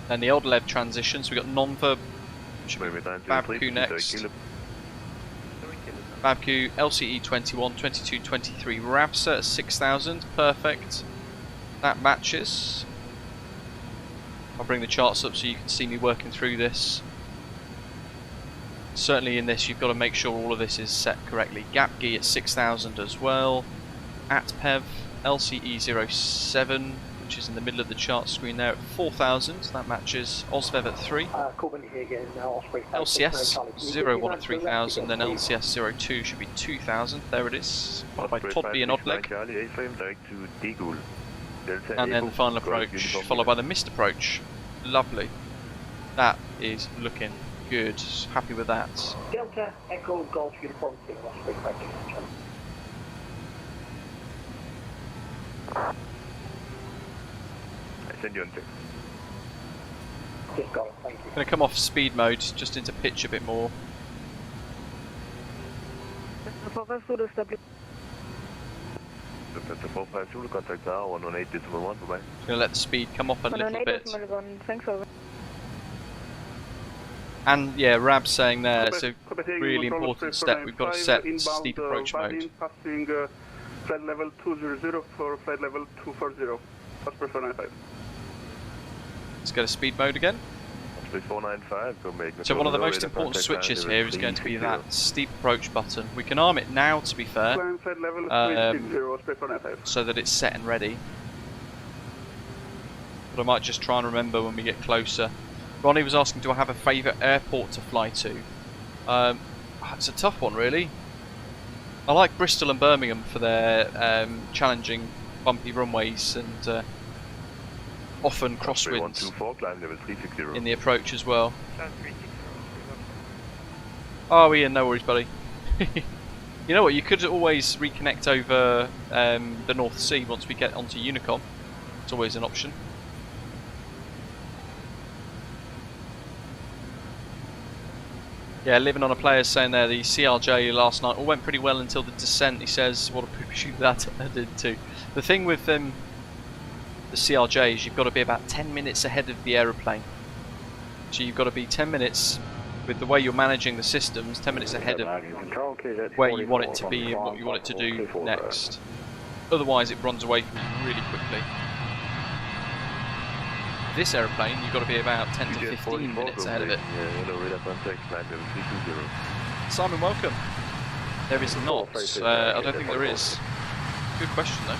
Then the odd lev transition, so we've got non-verb Babku next. Babku, LCE 21, 22, 23, Ravsa at 6,000, perfect. That matches. I'll bring the charts up so you can see me working through this. Certainly in this you've got to make sure all of this is set correctly. Gapgi at 6,000 as well. ATPEV, LCE 07, which is in the middle of the chart screen there at 4,000, that matches. OSVEV at 3. LCS 01 at 3,000, then LCS 02 should be 2,000, there it is. Followed by Todd B and Oddleg. And then the final approach, followed by the missed approach. Lovely. That is looking good. Happy with that. Delta Echo Golf Uniform Team, Osprey, thank you. I send you on text. Just got it, thank you. Going to come off speed mode, just into pitch a bit more. The 450 Zulu contact now, 118.1 for me. Just going to let the speed come off a little bit. Thanks over. And yeah, Rab's saying there, it's a really important step. We've got to set steep approach mode. Passing flight level 200 for flight level 240. Osprey 495. Let's go to speed mode again. Osprey 495, go make So one of the most important switches here is going to be that steep approach button. We can arm it now, to be fair, so that it's set and ready. But I might just try and remember when we get closer. Ronnie was asking, do I have a favourite airport to fly to? It's a tough one, really. I like Bristol and Birmingham for their challenging, bumpy runways and often crosswinds in the approach as well. Oh, Ian, no worries, buddy. You know what? You could always reconnect over the North Sea once we get onto Unicom. It's always an option. Yeah, living on a player saying there the CRJ last night all went pretty well until the descent. He says, what a poop shoot that did too. The thing with the CRJ is you've got to be about 10 minutes ahead of the aeroplane. So you've got to be 10 minutes with the way you're managing the systems, 10 minutes ahead of where you want it to be and what you want it to do next. Otherwise it runs away from you really quickly. This aeroplane, you've got to be about 10 to 15 minutes ahead of it. Simon, welcome. There is not. I don't think there is. Good question though.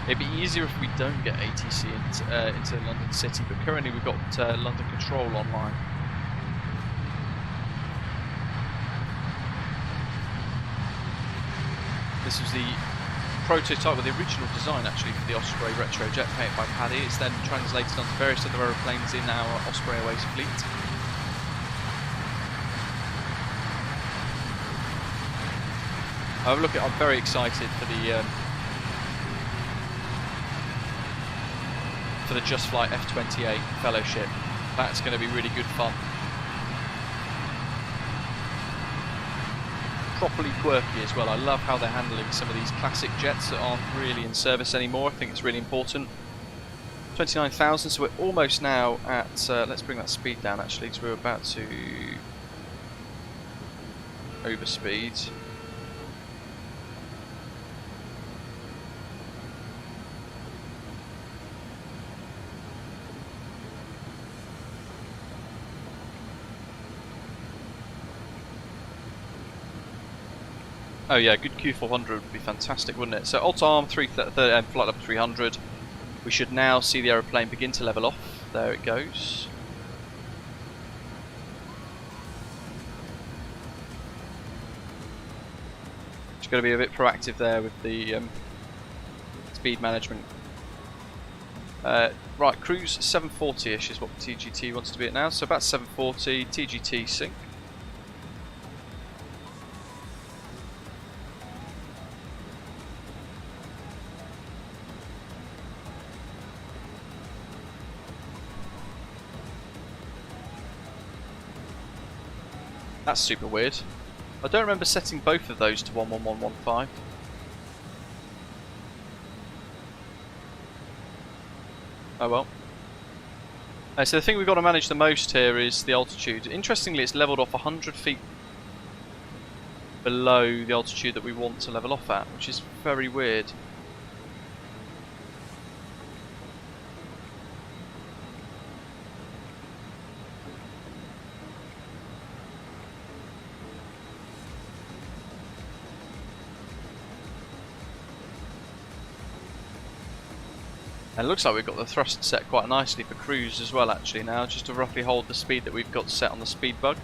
It'd be easier if we don't get ATC into London City, but currently we've got London Control online. This was the prototype, or the original design actually, for the Osprey Retro jet painted by Paddy. It's then translated onto various other aeroplanes in our Osprey Airways fleet. Look, I'm very excited for the JustFlight F28 Fellowship. That's going to be really good fun. Properly quirky as well. I love how they're handling some of these classic jets that aren't really in service anymore. I think it's really important. 29,000, so we're almost now at, let's bring that speed down actually, because we're about to overspeed. Oh yeah, good Q400 would be fantastic, wouldn't it? So alt arm, flight level 300. We should now see the aeroplane begin to level off. There it goes. Just got to be a bit proactive there with the speed management. Right, cruise 740-ish is what TGT wants to be at now. So about 740, TGT sync. That's super weird. I don't remember setting both of those to 11115. Oh well. So the thing we've got to manage the most here is the altitude. Interestingly, it's levelled off 100 feet below the altitude that we want to level off at, which is very weird. And it looks like we've got the thrust set quite nicely for cruise as well actually now, just to roughly hold the speed that we've got set on the speed bug.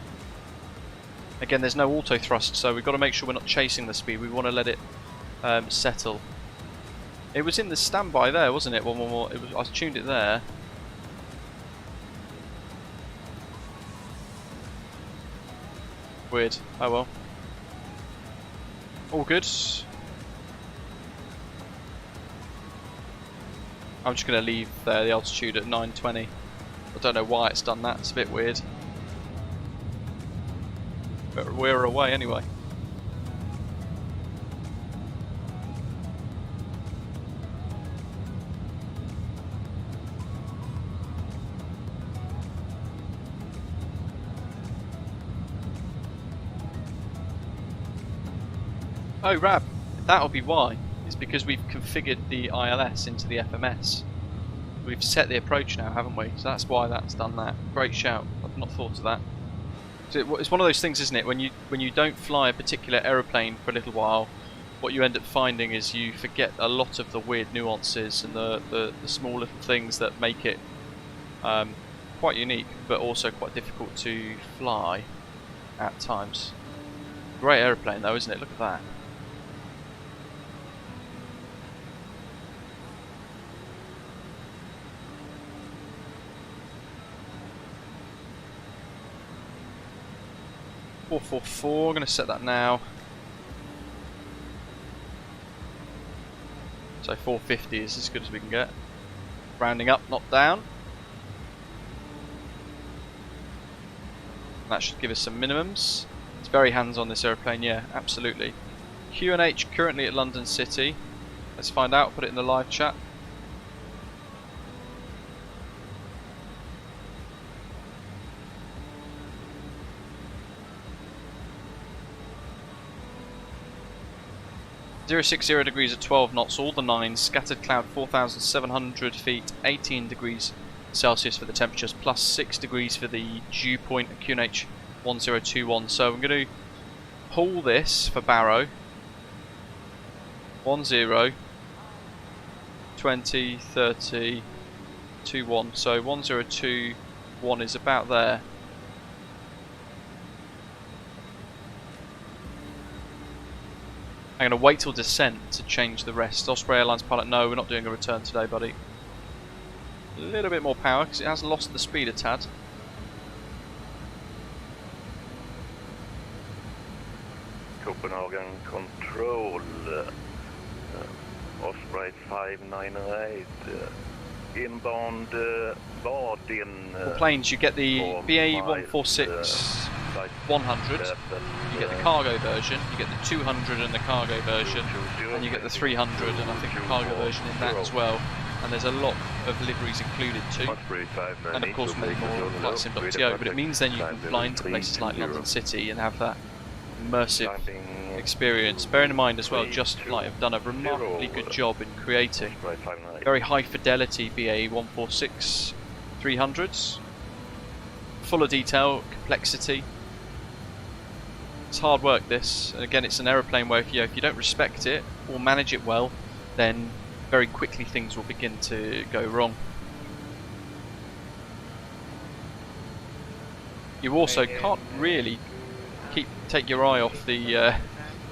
Again, there's no auto thrust, so we've got to make sure we're not chasing the speed. We want to let it settle. It was in the standby there, wasn't it? One more. It was. I tuned it there. Weird. Oh well. All good. I'm just going to leave the altitude at 920. I don't know why it's done that. It's a bit weird. but we're away anyway. Oh, Rab, that'll be why. It's because we've configured the ILS into the FMS. We've set the approach now, haven't we? So that's why that's done that. Great shout. I've not thought of that. So it's one of those things, isn't it? When you don't fly a particular aeroplane for a little while, what you end up finding is you forget a lot of the weird nuances and the small little things that make it quite unique, but also quite difficult to fly at times. Great aeroplane though, isn't it? Look at that. I'm going to set that now. So 450 is as good as we can get. Rounding up, not down. That should give us some minimums. It's very hands-on, this aeroplane, yeah, absolutely. QNH currently at London City. Let's find out, put it in the live chat. .060 degrees at 12 knots, all the 9s, scattered cloud 4,700 feet, 18 degrees Celsius for the temperatures, plus 6 degrees for the dew point at QNH 1021. So I'm going to pull this for Barrow. 10, 20, 30, 21. So 1021 is about there. I'm going to wait till descent to change the rest. Osprey Airlines pilot, no, we're not doing a return today, buddy. A little bit more power because it has lost the speed a tad. Copenhagen control. Osprey 598. Inbound Vardin. For planes, you get the BAE 146 100, you get the cargo version, you get the 200 and the cargo version, and you get the 300 and I think the cargo version in that as well. And there's a lot of liveries included too, and of course more VATSIM.to, but it means then you can fly into places like London City and have that immersive experience. Bearing in mind as well, JustFlight have done a remarkably good job in creating very high fidelity BAE 146 300s, full of detail, complexity. It's hard work this, and again it's an aeroplane where if you don't respect it or manage it well, then very quickly things will begin to go wrong. You also can't really take your eye off the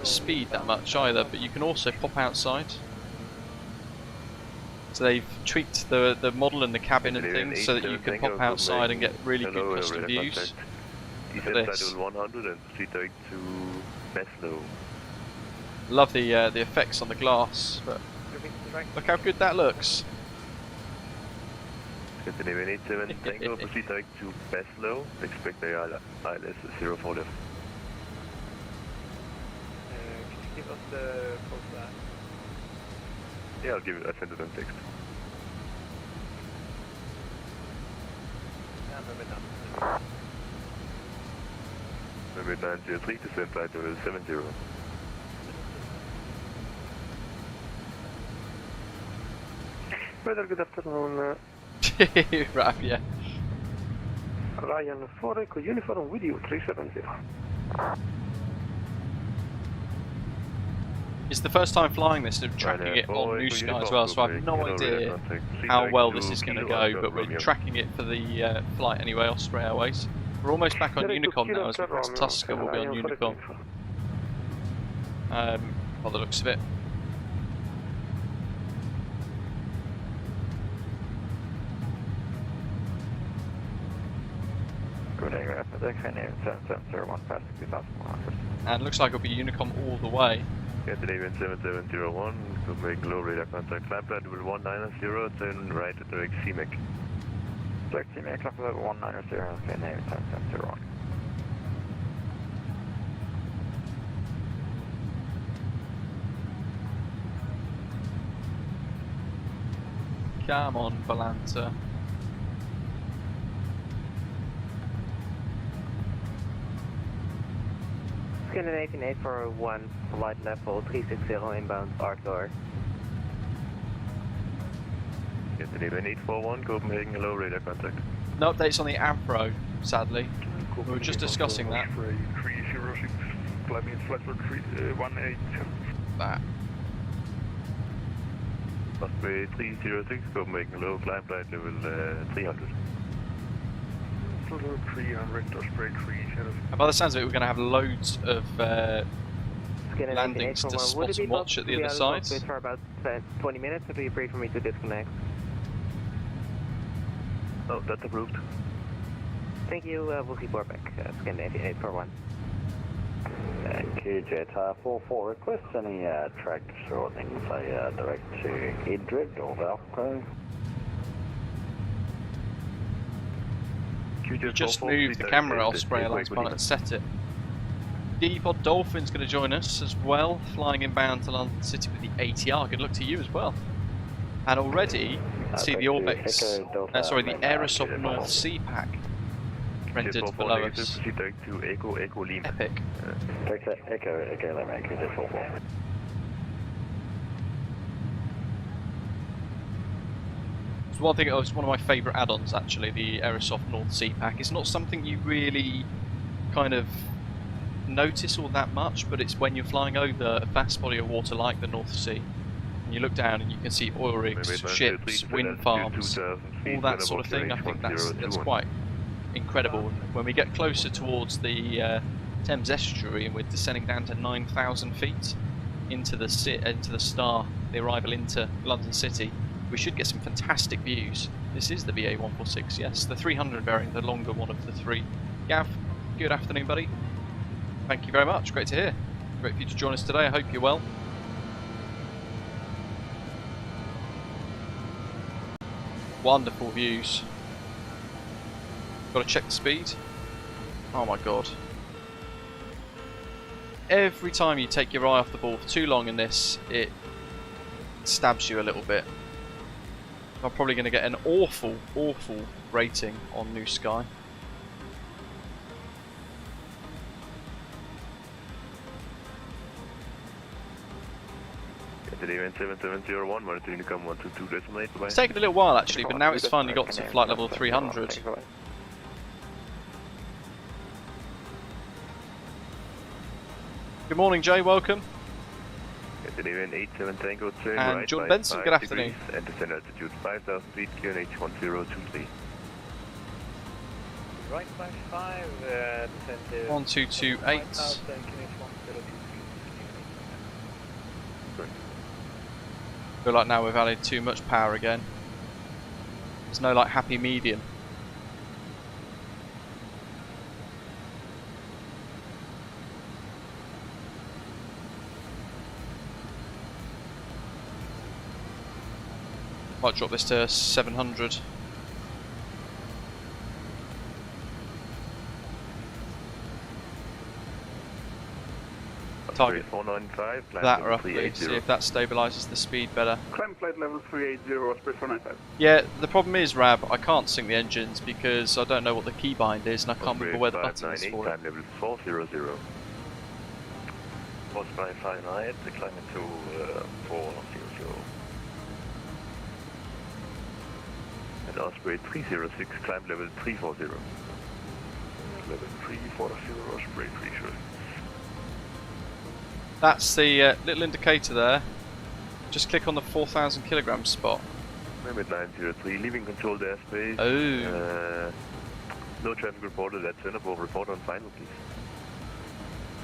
speed that much either, but you can also pop outside. So they've tweaked the model and the cabin and things so that you can pop outside and get really good custom views. Look at this. Love the effects on the glass, but look how good that looks. Continue 7 Tango, proceed direct to Baslow, expect the ILS 04 left. Could you give us the post? Yeah, I'll give it, I sent it on text. Number 903, descent flight level 70. Weather, good afternoon. Right, yeah. Ryan 4 Echo Uniform with you, 370. It's the first time flying this and tracking it on New Sky as well, so I have no idea how well this is going to go, but we're tracking it for the flight anyway, Osprey Airways. We're almost back on Unicom now, as we pass Tusker, we'll be on Unicom. By the looks of it. And looks like it'll be Unicom all the way. Canadian 7701, to make low radar contact. Climb flight level 190, turn right to direct CMEC. Direct CMEC, climb flight 190, Canadian 7701. Come on, Valanta. Scandinavian 8401, flight level 360 inbound, Arthur. Scandinavian 841, Copenhagen, hello, radar contact. No updates on the Avro, sadly. We were just discussing that. 306, climbing flight for 18. That. Osprey 306, Copenhagen, hello, climb flight level 300. 300, Osprey 300. And by the sounds of it, we're going to have loads of Scandinavian landings to 841, spot would it be and watch at the other side. For about 20 minutes, it'll be free for me to disconnect. Oh, that's approved. Thank you, we'll see Pushback, Scandinavian 841. Thank you, Jet 44. Request any track shortening, say direct to Idrid or Valco. You just moved the camera off Spray Alliance pilot and set it. D-Pod Dolphin's going to join us as well, flying inbound to London City with the ATR. Good luck to you as well. And already, you can see the Orbx, the Aerosoft North Sea pack rendered below us. Epic. Echo, let me make it 44. It's one thing. It's one of my favourite add-ons actually. The Aerosoft North Sea pack. It's not something you really kind of notice all that much, but it's when you're flying over a vast body of water like the North Sea, and you look down and you can see oil rigs, ships, wind farms, all that sort of thing. I think that's quite incredible. And when we get closer towards the Thames estuary and we're descending down to 9,000 feet into the star, the arrival into London City, we should get some fantastic views. This is the VA146, yes, the 300 variant, the longer one of the three. Gav, good afternoon, buddy. Thank you very much, great to hear. Great for you to join us today, I hope you're well. Wonderful views. Got to check the speed. Oh my god. Every time you take your eye off the ball for too long in this, it stabs you a little bit. I'm probably going to get an awful rating on New Sky. It's taken a little while actually, but now it's finally got to flight level 300. Good morning, Jay, welcome. And Jordan Benson, good afternoon. And descend altitude 5,000 feet, QNH 1023. Right, 5, descend 1228. Feel like now we've added too much power again. There's no like happy medium. Might drop this to 700. Target 495, that roughly, see if that stabilises the speed better. Climb flight level 380, Osprey 495. Yeah, the problem is, Rab, I can't sync the engines because I don't know what the keybind is and I can't remember where the button is for it. Climb level 400. Osprey 59, climb into 400. And Osprey 306, climb level 340. Level 340, Osprey 306. That's the little indicator there. Just click on the 4,000 kilogram spot. Limit 903, leaving controlled airspace. Oh. No traffic reported at Singapore. Report on final, please.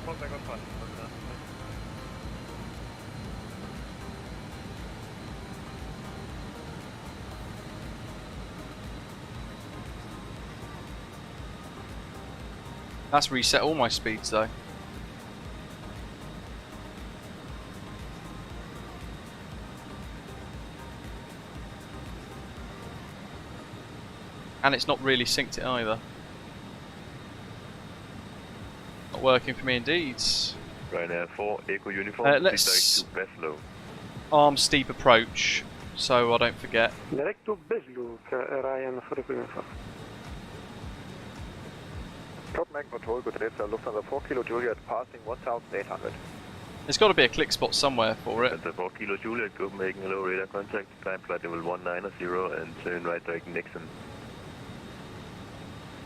Contact on final. That's reset all my speeds though. And it's not really synced it either. Not working for me indeed. Ryanair 4, Echo Uniform, let's to Buffalo. arm steep approach. so I don't forget. Direct to Bezlu, Ryan for the info. Copenhagen Control, good day, sir. Lufthansa 4 Kilo Juliet passing 1,800. There's got to be a click spot somewhere for it. Delta 4 Kilo Juliet, Copenhagen, hello, radar contact, climb flight level 190 and turn right direct Nixon.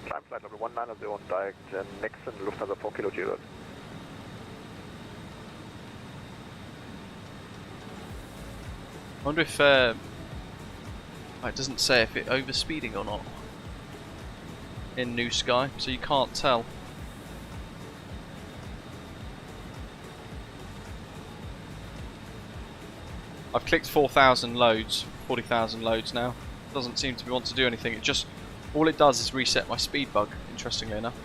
Climb flight level 190 direct Nixon, Lufthansa 4 Kilo Juliet. I wonder if it doesn't say if it's overspeeding or not in New Sky, so you can't tell. I've clicked 4,000 loads, 40,000 loads now. Doesn't seem to want to do anything. It just, all it does is reset my speed bug, interestingly enough.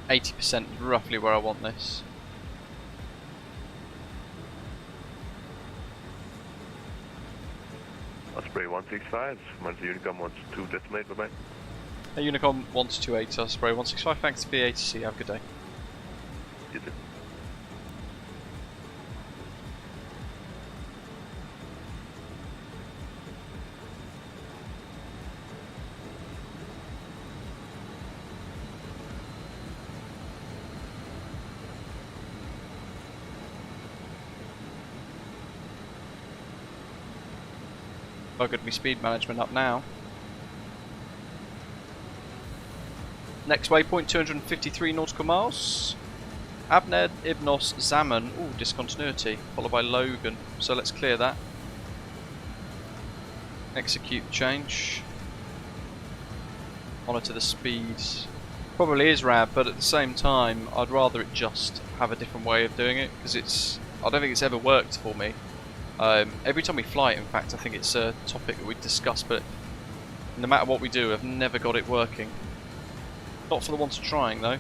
%, is roughly where I want this. Osprey 165, Monster Unicom 122, decimate, bye-bye. Hey, Unicom 128, Osprey 165, thanks to VATC, have a good day. You too. Buggered me speed management up now. Next waypoint 253 nautical miles. Abned, Ibnos, Zaman. Ooh, discontinuity. Followed by Logan. So let's clear that. Execute the change. Monitor the speeds. Probably is rad, but at the same time, I'd rather it just have a different way of doing it because I don't think it's ever worked for me. Every time we fly it, in fact, I think it's a topic that we discuss, but no matter what we do, I've never got it working. Not for the want of trying, though.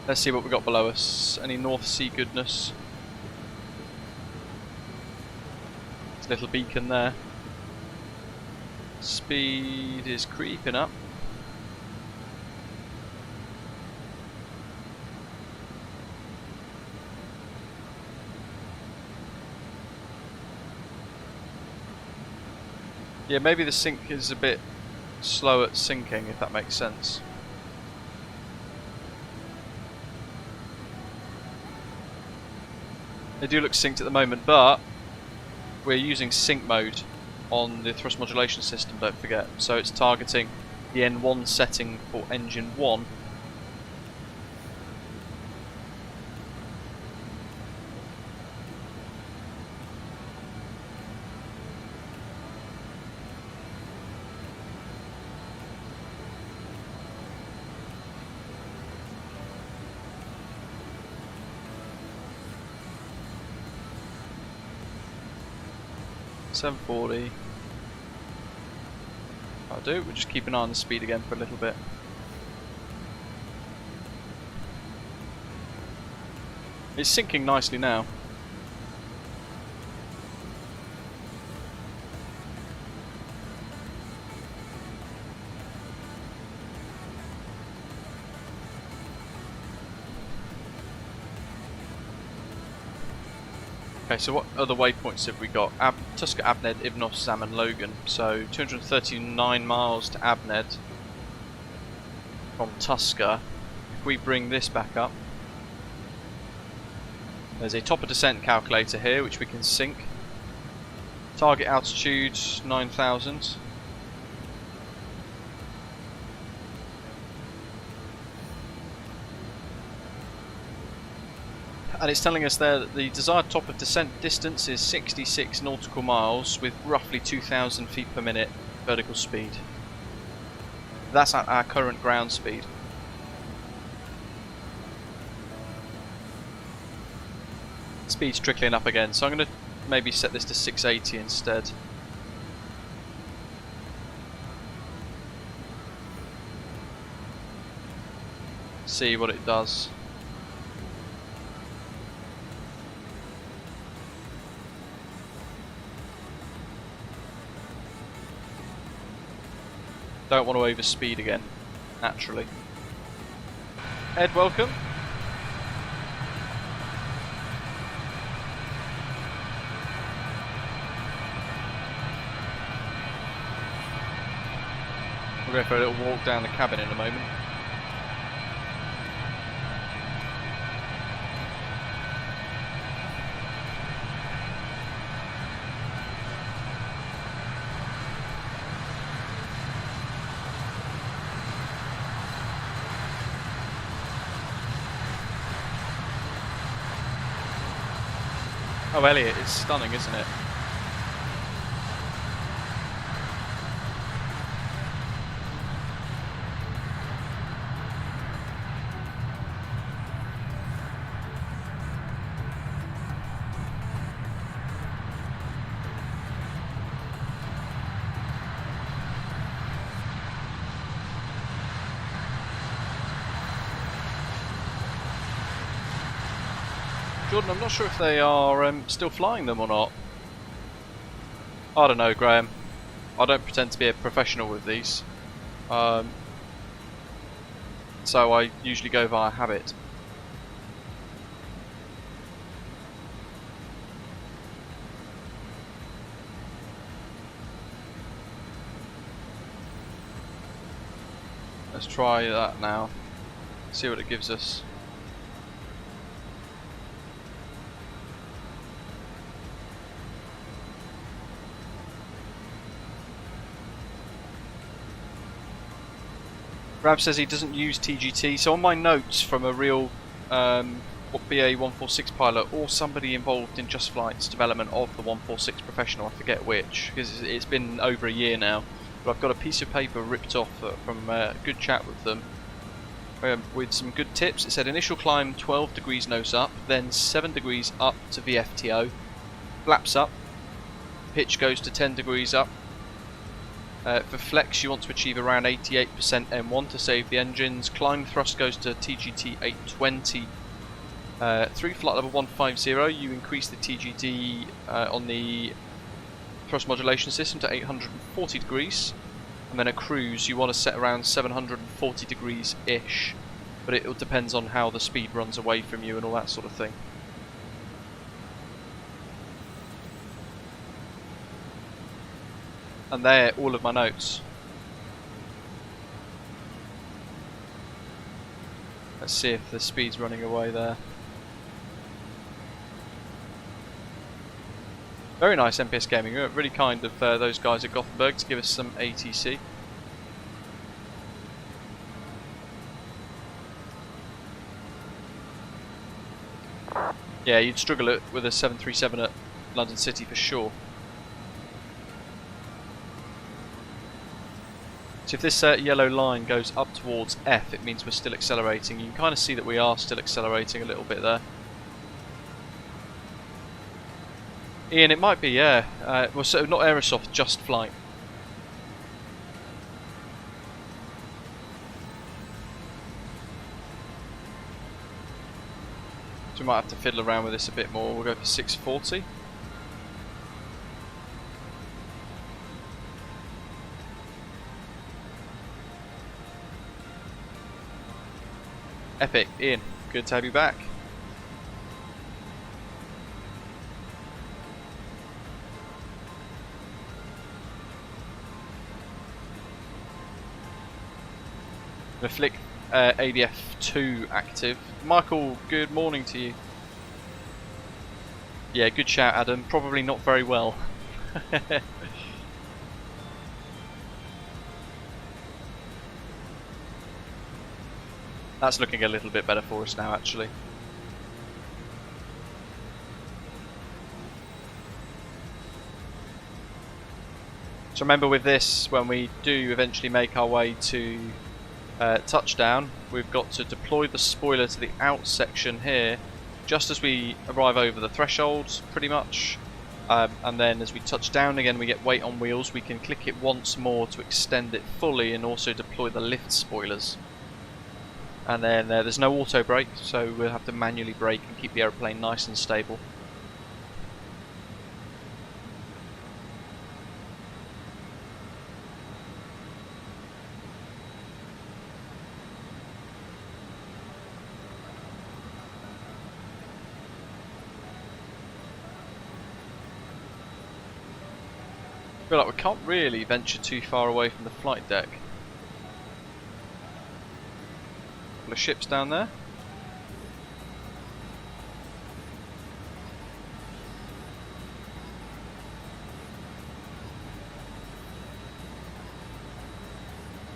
Let's see what we've got below us. Any North Sea goodness? There's a little beacon there. Speed is creeping up. Yeah, maybe the sync is a bit slow at syncing, if that makes sense. They do look synced at the moment, but we're using sync mode on the thrust modulation system, don't forget. So it's targeting the N1 setting for engine 1. $740. I'll do. We'll just keep an eye on the speed again for a little bit. It's syncing nicely now. Okay, so what other waypoints have we got? Tuska, Abned, Ibnos, Zaman, Logan. So 239 miles to Abned from Tuska. If we bring this back up, there's a top of descent calculator here which we can sync. Target altitude 9,000. And it's telling us there that the desired top of descent distance is 66 nautical miles with roughly 2,000 feet per minute vertical speed. That's at our current ground speed. Speed's trickling up again, so I'm going to maybe set this to 680 instead. see what it does. Don't want to overspeed again, naturally. Ed, welcome. We'll go for a little walk down the cabin in a moment. Oh, Elliot, it's stunning, isn't it? Jordan, I'm not sure if they are still flying them or not. I don't know, Graham. I don't pretend to be a professional with these. So I usually go via habit. Let's try that now. See what it gives us. Rab says he doesn't use TGT, so on my notes from a real BA 146 pilot or somebody involved in JustFlight's development of the 146 professional, I forget which, because it's been over a year now, but I've got a piece of paper ripped off from a good chat with them with some good tips. It said initial climb 12 degrees nose up, then 7 degrees up to VFTO, flaps up, pitch goes to 10 degrees up. For flex you want to achieve around 88% M1 to save the engines. Climb thrust goes to TGT 820. Through flight level 150 you increase the TGT on the thrust modulation system to 840 degrees. And then a cruise you want to set around 740 degrees ish. But it all depends on how the speed runs away from you and all that sort of thing. And there, all of my notes. Let's see if the speed's running away there. Very nice MPS Gaming, really kind of those guys at Gothenburg to give us some ATC. Yeah, you'd struggle with a 737 at London City for sure. So if this yellow line goes up towards F, it means we're still accelerating. You can kind of see that we are still accelerating a little bit there. Ian, it might be, yeah. Well, so not Aerosoft, JustFlight. So we might have to fiddle around with this a bit more. We'll go for 640. Epic, Ian, good to have you back. The flick ADF 2 active. Michael, good morning to you. Yeah, good shout, Adam. Probably not very well. That's looking a little bit better for us now, actually. So remember with this, when we do eventually make our way to touchdown, we've got to deploy the spoiler to the out section here, just as we arrive over the threshold, pretty much. And then as we touch down again, we get weight on wheels. We can click it once more to extend it fully and also deploy the lift spoilers. And then there's no auto brake, so we'll have to manually brake and keep the aeroplane nice and stable. I feel like we can't really venture too far away from the flight deck. Couple of ships down there.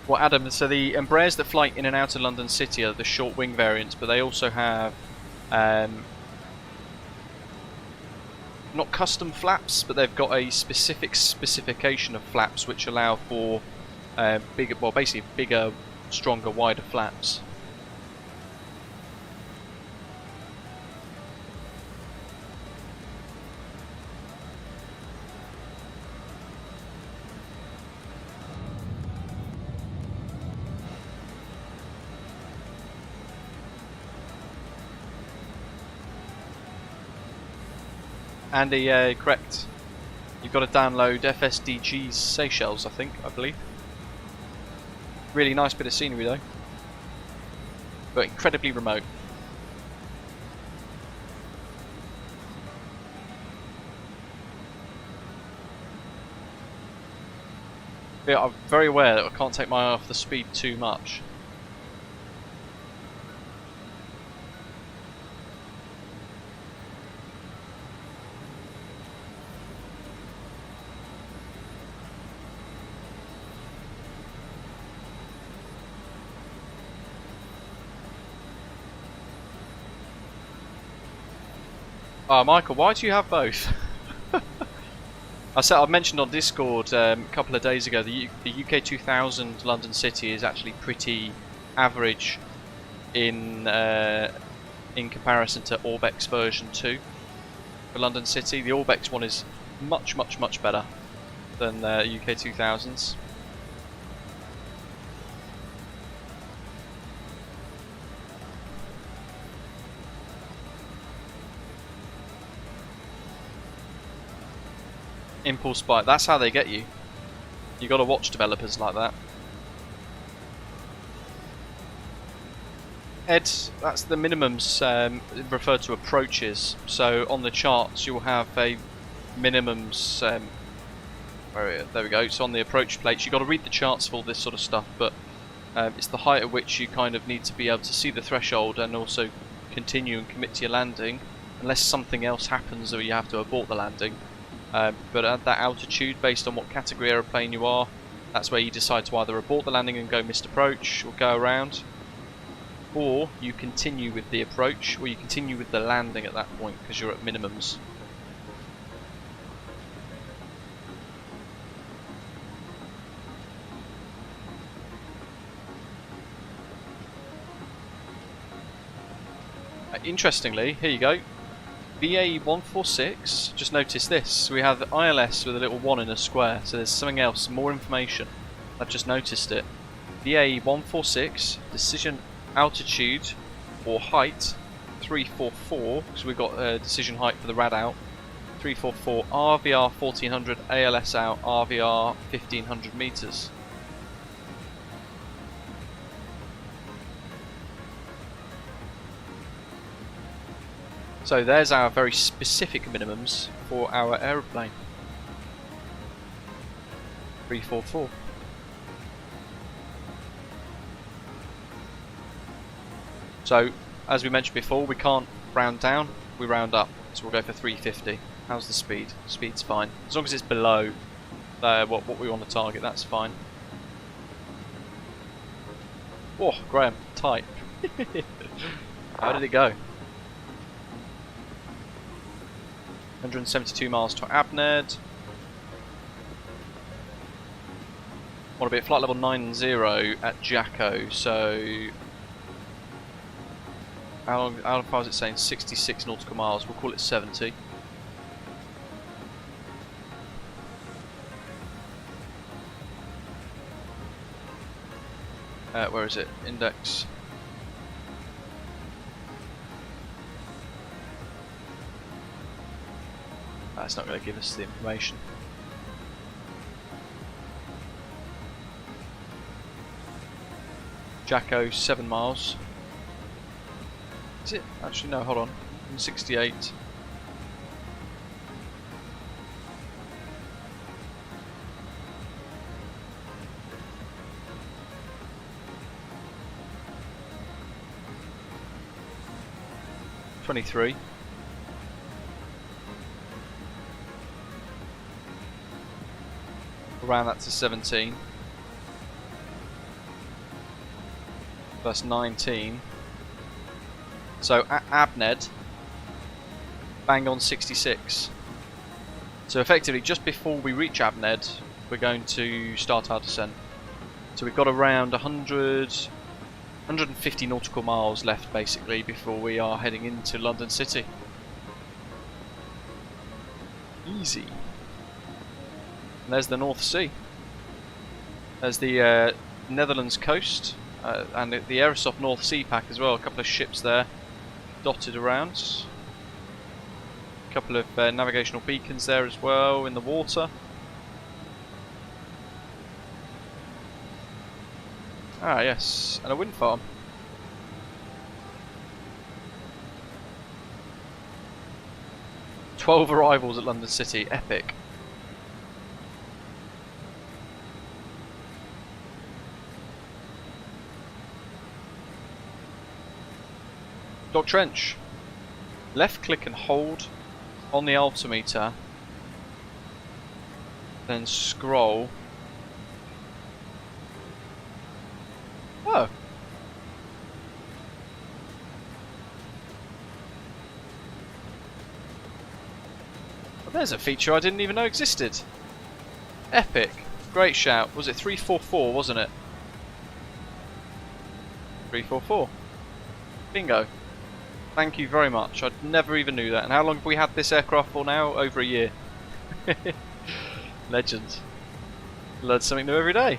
Well, Adam, so the Embraers that fly in and out of London City are the short wing variants, but they also have not custom flaps, but they've got a specific specification of flaps which allow for bigger, well, basically bigger, stronger, wider flaps. Andy, correct. You've got to download FSDG's Seychelles, I believe. Really nice bit of scenery though, but incredibly remote. Yeah, I'm very aware that I can't take my eye off the speed too much. Michael, why do you have both? I mentioned on Discord a couple of days ago the UK 2000 London City is actually pretty average in comparison to Orbx version 2 for London City. The Orbx one is much better than UK 2000s. Impulse bite, that's how they get you. You got to watch developers like that. Ed, that's the minimums referred to approaches. So on the charts you'll have a minimums. There we go. So on the approach plates, you've got to read the charts for all this sort of stuff, but it's the height at which you kind of need to be able to see the threshold and also continue and commit to your landing, unless something else happens or you have to abort the landing. But at that altitude, based on what category aeroplane you are, that's where you decide to either abort the landing and go missed approach, or go around, or you continue with the approach, or you continue with the landing at that point because you're at minimums. Interestingly, here you go. VA146, just notice this, we have ILS with a little 1 in a square, so there's something else, more information. I've just noticed it. VA146, decision altitude or height 344, because we've got decision height for the rad out, 344, RVR 1400, ALS out, RVR 1500 meters. So there's our very specific minimums for our aeroplane. 344. So, as we mentioned before, we can't round down, we round up. So we'll go for 350. How's the speed? Speed's fine. As long as it's below what we want to target, that's fine. Oh, Graham, tight. How did it go? 172 miles to Abned. Want to be at flight level 90 at Jacko, so how far is it saying? 66 nautical miles, we'll call it 70. Where is it? Index. That's not going to give us the information. Jacko, 7 miles. Is it? Actually, no, hold on. 168. $23. Around that to 17. That's 19. So at Abned, bang on 66. So effectively, just before we reach Abned, we're going to start our descent. So we've got around 150 nautical miles left, basically, before we are heading into London City. Easy. And there's the North Sea. There's the Netherlands coast, and the Aerosoft North Sea pack as well. A couple of ships there dotted around. A couple of navigational beacons there as well in the water. Ah yes, and a wind farm. "12 arrivals at London City, epic." Dock Trench. Left click and hold on the altimeter, then scroll. Oh. Well, there's a feature I didn't even know existed. Epic. Great shout. Was it 344, wasn't it? 344. Bingo. Thank you very much. I never even knew that. And how long have we had this aircraft for now? Over a year. Legend. Learn something new every day.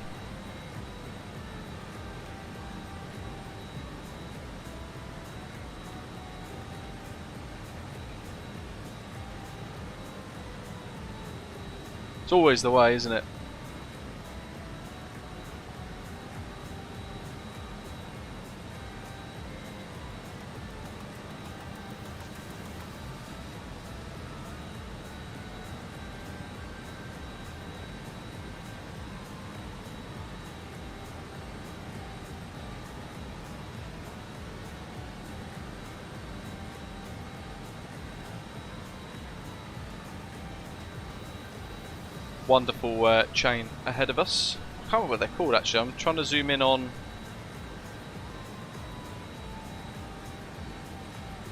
It's always the way, isn't it? Wonderful chain ahead of us. I can't remember what they're called actually. I'm trying to zoom in on...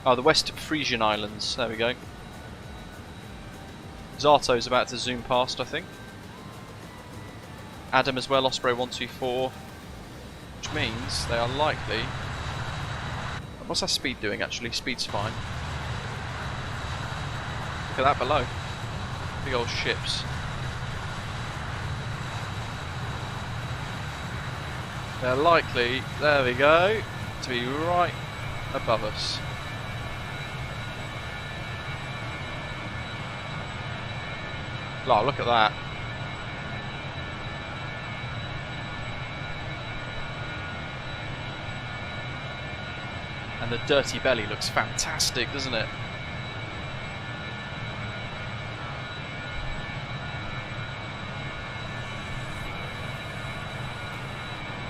Oh, the West Frisian Islands. There we go. Zato's about to zoom past, I think. Adam as well, Osprey 124. Which means they are likely... What's that speed doing actually? Speed's fine. Look at that below. Big old ships. They're likely, there we go, to be right above us. Oh, look at that. And the dirty belly looks fantastic, doesn't it?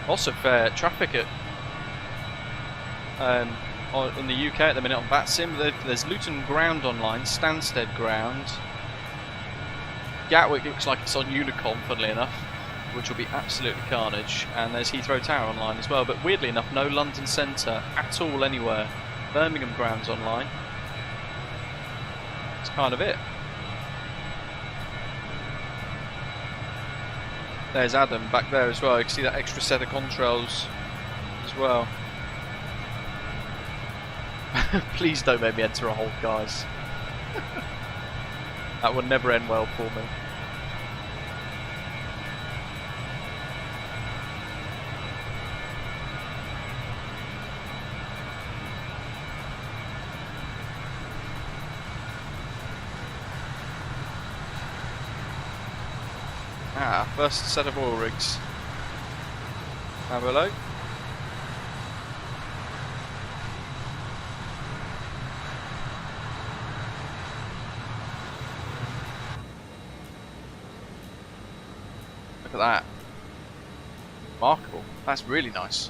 Lots of traffic at, in the UK at the minute on VATSIM. There's Luton Ground online, Stansted Ground. Gatwick looks like it's on Unicom, funnily enough, which will be absolutely carnage. And there's Heathrow Tower online as well, but weirdly enough, no London Centre at all anywhere. Birmingham Ground's online. That's kind of it. There's Adam back there as well. You can see that extra set of contrails as well. Please don't make me enter a hold, guys. That would never end well for me. Ah, first set of oil rigs. Have a look. Look at that. Remarkable. That's really nice.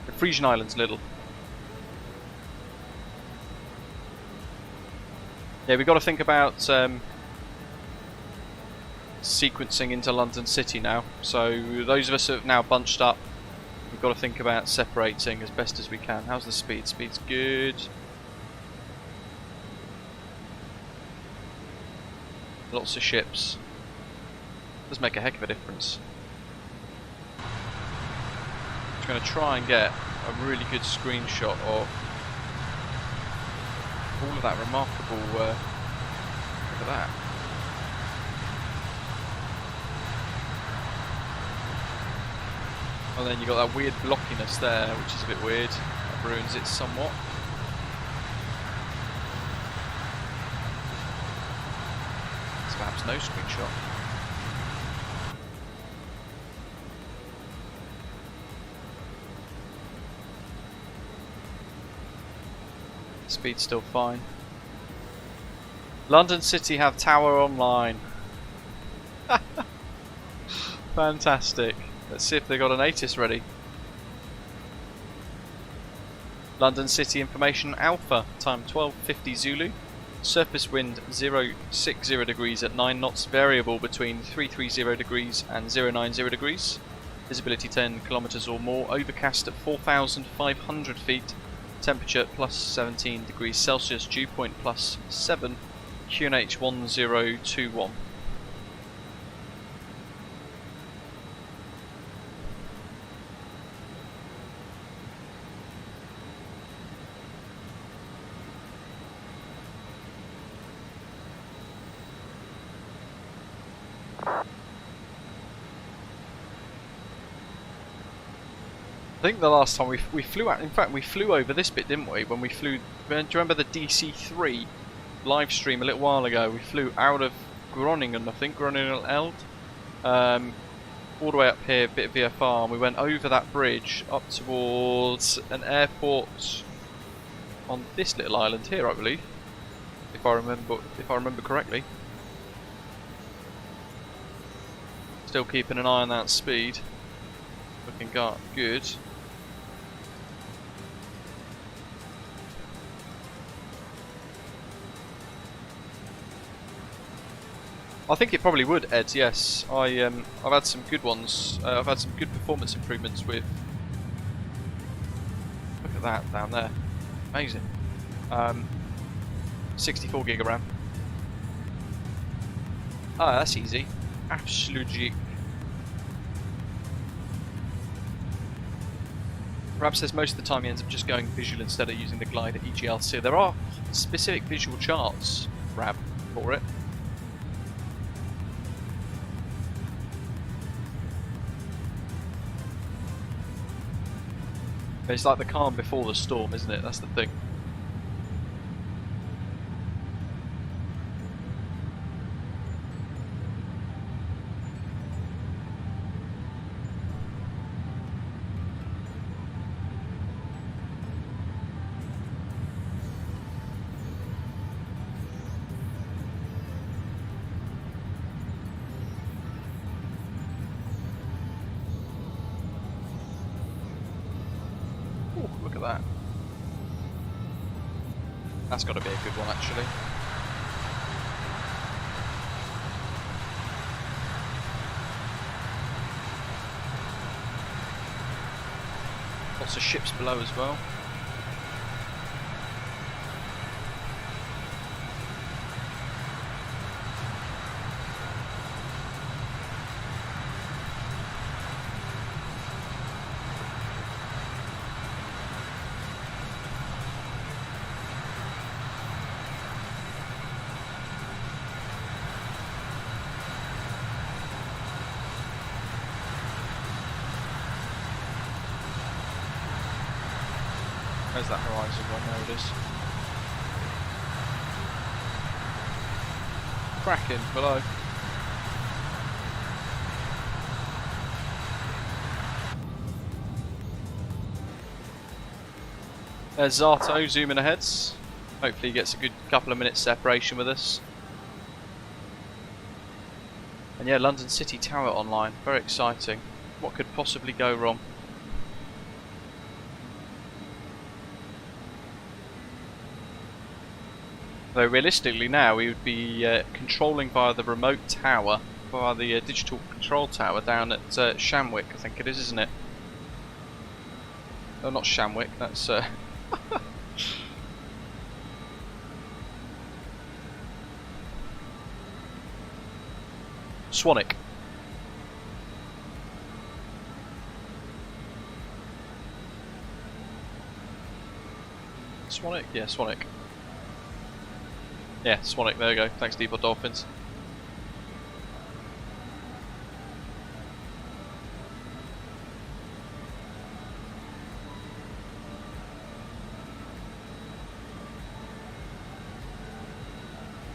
The Frisian Islands little. Yeah, we've got to think about sequencing into London City now. So those of us who have now bunched up, we've got to think about separating as best as we can. How's the speed? Speed's good. Lots of ships. Does make a heck of a difference. I'm going to try and get a really good screenshot of all of that remarkable. Look at that. And then you got that weird blockiness there, which is a bit weird. That ruins it somewhat. It's perhaps no screenshot. Speed's still fine. London City have tower online. Fantastic. Let's see if they got an ATIS ready. London City information alpha, time 12:50 Zulu. Surface wind 060 degrees at 9 knots, variable between 330 degrees and 090 degrees. Visibility 10 kilometers or more, overcast at 4,500 feet. Temperature plus 17 degrees Celsius, dew point plus 7, QNH 1021. I think the last time we flew out, in fact we flew over this bit, didn't we, when we flew, do you remember the DC-3 live stream a little while ago? We flew out of Groningen, I think, Groningen-Eld, all the way up here, a bit of VFR, and we went over that bridge up towards an airport on this little island here, I believe, if I remember correctly. Still keeping an eye on that speed, looking good. I think it probably would, Ed. Yes, I've had some good ones. I've had some good performance improvements with. Look at that down there, amazing. 64 gig of RAM. Ah, that's easy. Absolutely. Perhaps there's most of the time he ends up just going visual instead of using the glider EGLC. There are specific visual charts, Rab, for it. It's like the calm before the storm, isn't it? That's the thing. Look at that. That's got to be a good one, actually. Lots of ships below as well. Where's that horizon one? There it is. Cracking below. There's Zato zooming ahead. Hopefully he gets a good couple of minutes separation with us. And yeah, London City Tower online. Very exciting. What could possibly go wrong? Though realistically now we would be controlling via the remote tower, via the digital control tower down at Shamwick, I think it is, isn't it? Oh, not Shamwick, that's... Swanwick. Swanwick? Yeah, Swanwick. Yeah, Swanwick, there we go. Thanks, Depot Dolphins.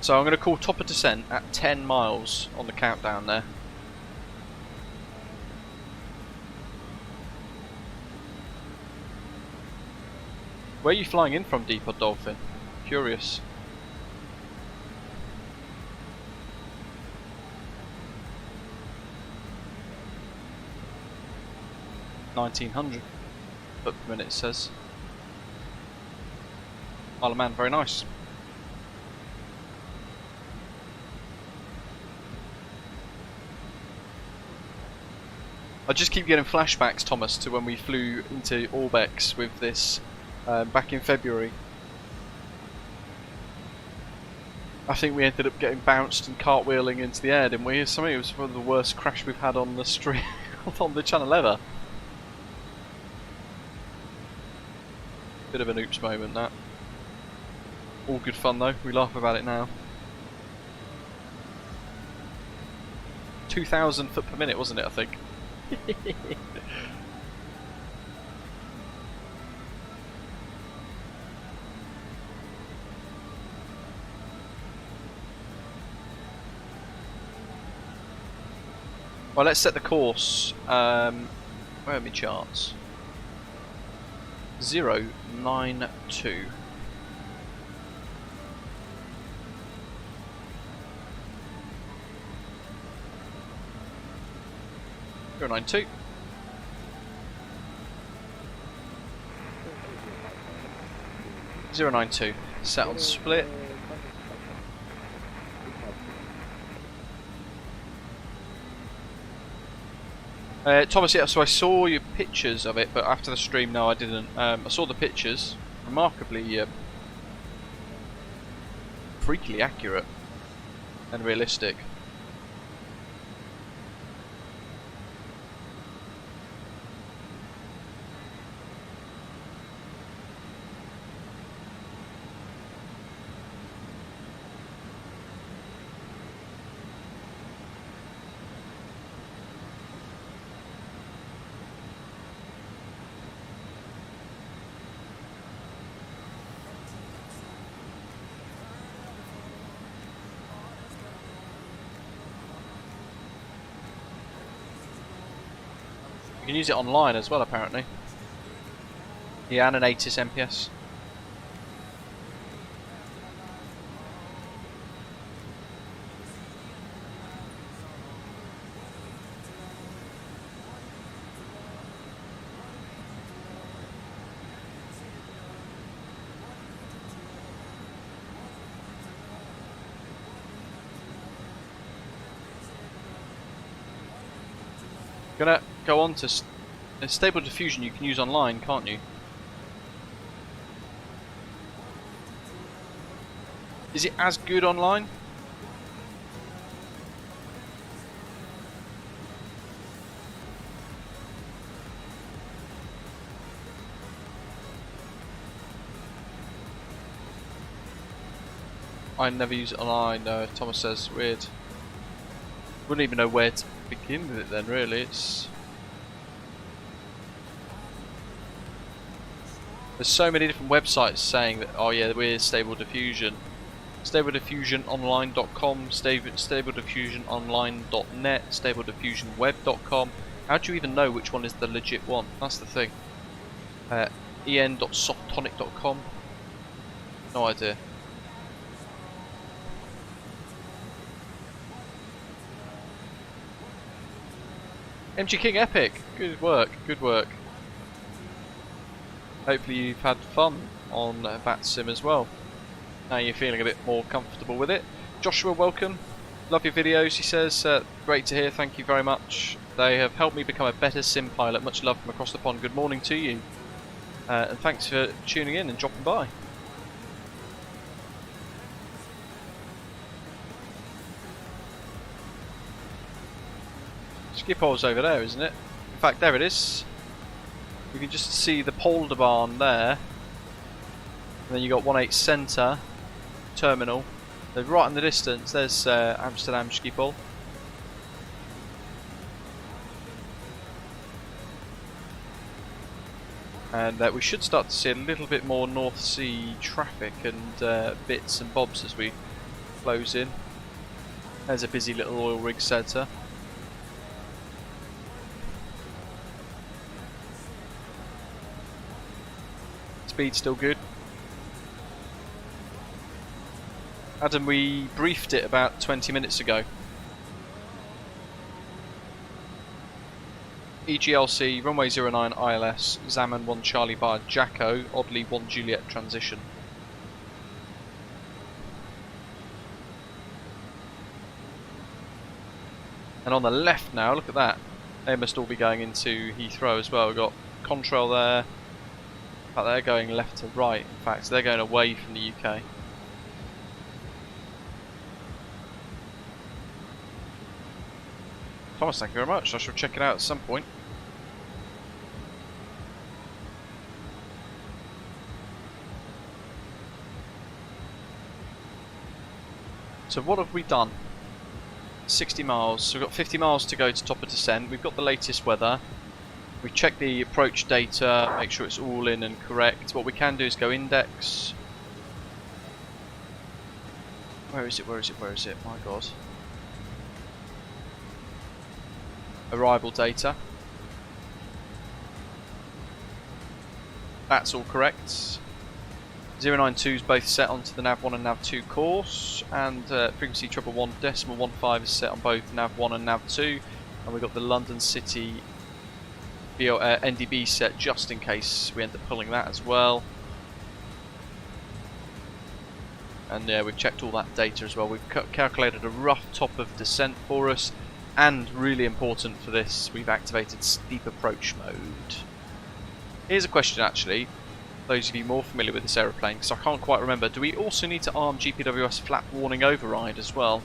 So I'm going to call top of descent at 10 miles on the countdown there. Where are you flying in from, Depot Dolphin? Curious. $1900 foot per minute, it says. Isle of Man, very nice. I just keep getting flashbacks, Thomas, to when we flew into Orbx with this back in February. I think we ended up getting bounced and cartwheeling into the air, didn't we? It was one of the worst crash we've had on the street on the channel ever. Bit of an oops moment, that. All good fun though, we laugh about it now. 2,000 foot per minute, wasn't it, I think? Well, let's set the course. Where are my charts? 092. Zero 92. Zero 92. Set on split. Thomas, yeah, so I saw your pictures of it, but after the stream, no, I didn't. I saw the pictures, remarkably freakily accurate and realistic. You can use it online as well, apparently. Yeah, and an ATIS MPS. Gonna go on to stable diffusion. You can use online, can't you? Is it as good online? I never use it online. Thomas says weird. Wouldn't even know where to begin with it then, really. It's There's so many different websites saying that, oh yeah, we're Stable Diffusion. StableDiffusionOnline.com, StableDiffusionOnline.net, StableDiffusionWeb.com. How do you even know which one is the legit one? That's the thing. En.softtonic.com. No idea. MG King Epic, good work, good work. Hopefully you've had fun on VATSIM as well. Now you're feeling a bit more comfortable with it. Joshua, welcome. Love your videos, he says. Great to hear, thank you very much. They have helped me become a better sim pilot. Much love from across the pond. Good morning to you. And thanks for tuning in and dropping by. Skiphole's over there, isn't it? In fact, there it is. You can just see the polder barn there. And then you got 18 Centre Terminal. They're right in the distance. There's Amsterdam Schiphol. And we should start to see a little bit more North Sea traffic and bits and bobs as we close in. There's a busy little oil rig centre. Speed still good. Adam, we briefed it about 20 minutes ago. EGLC, runway 09 ILS, Zaman 1 Charlie Bar Jacko, oddly 1 Juliet transition. And on the left now, look at that. They must all be going into Heathrow as well. We've got Contrail there. But they're going left to right, in fact, so they're going away from the UK. Thomas, thank you very much. I shall check it out at some point. So what have we done? 60 miles. So we've got 50 miles to go to top of descent. We've got the latest weather. We check the approach data, make sure it's all in and correct. What we can do is go index. Where is it? Where is it? Where is it? My God. Arrival data. That's all correct. 092 is both set onto the nav1 and nav2 course, and frequency 111.15 is set on both nav1 and nav2, and we've got the London City NDB set just in case we end up pulling that as well. And yeah, we've checked all that data as well. We've calculated a rough top of descent for us, and really important for this, we've activated steep approach mode. Here's a question actually, those of you more familiar with this aeroplane, because I can't quite remember, do we also need to arm GPWS flap warning override as well?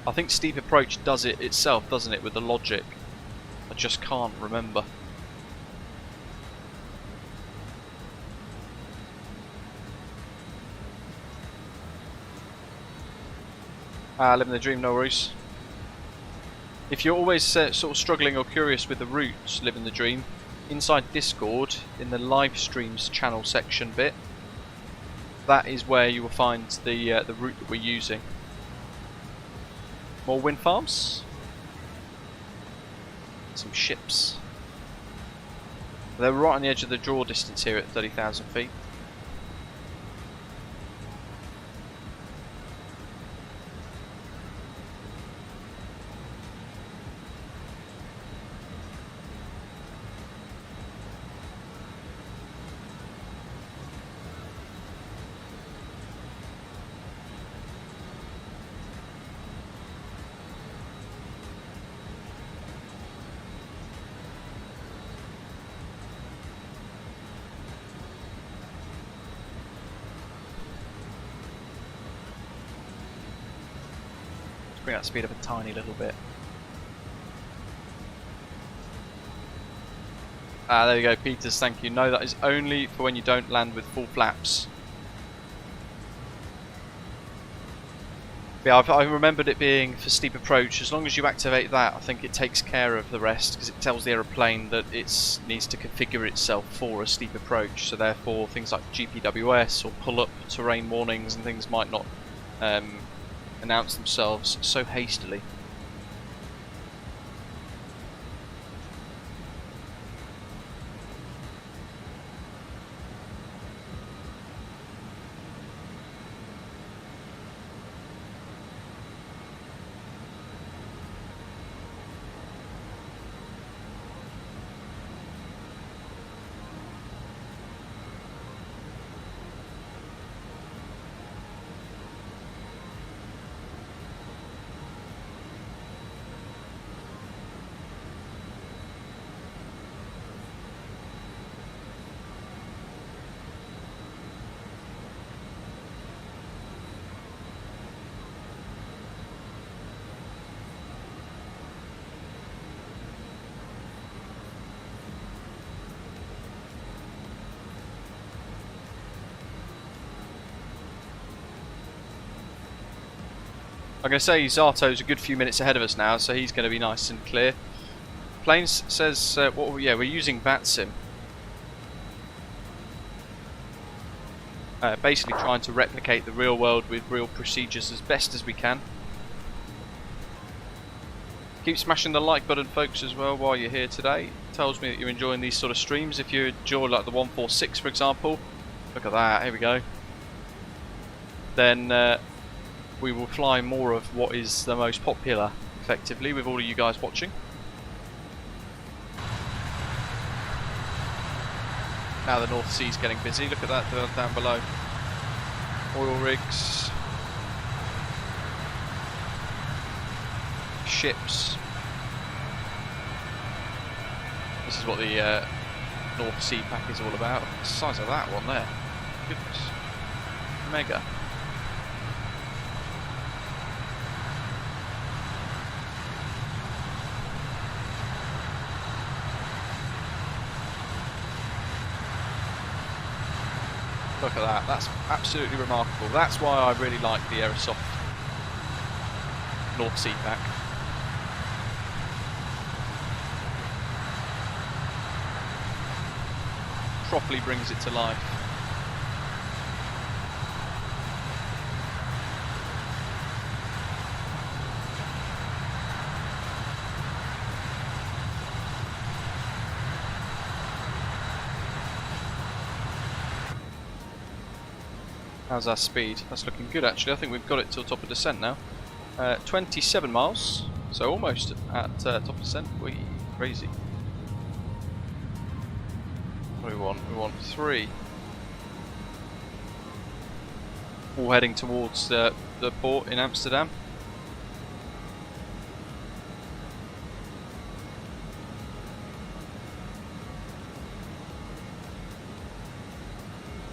I think steep approach does it itself, doesn't it, with the logic? I just can't remember. Living the dream, no worries. If you're always sort of struggling or curious with the routes, living the dream, inside Discord, in the live streams channel section bit, that is where you will find the route that we're using. More wind farms. Some ships. They're right on the edge of the draw distance here at 30,000 feet. Bring that speed up a tiny little bit. There we go, Peters, thank you. No, that is only for when you don't land with full flaps. Yeah, I remembered it being for steep approach. As long as you activate that, I think it takes care of the rest, because it tells the aeroplane that it needs to configure itself for a steep approach. So therefore, things like GPWS or pull-up terrain warnings and things might not announce themselves so hastily. I'm going to say Zato's a good few minutes ahead of us now, so he's going to be nice and clear. Planes says, yeah, we're using VATSIM. Basically trying to replicate the real world with real procedures as best as we can. Keep smashing the like button, folks, as well while you're here today. It tells me that you're enjoying these sort of streams. If you enjoy like the 146, for example, look at that, here we go. Then we will fly more of what is the most popular, effectively, with all of you guys watching. Now the North Sea's getting busy. Look at that down below. Oil rigs, ships. This is what the North Sea pack is all about. The size of that one there. Goodness. Mega. Look at that, that's absolutely remarkable. That's why I really like the Aerosoft North Sea pack. Properly brings it to life. How's our speed? That's looking good actually. I think we've got it till top of descent now. 27 miles, so almost at top of descent. Whee, crazy. What do we want? We want 3. All heading towards the port in Amsterdam.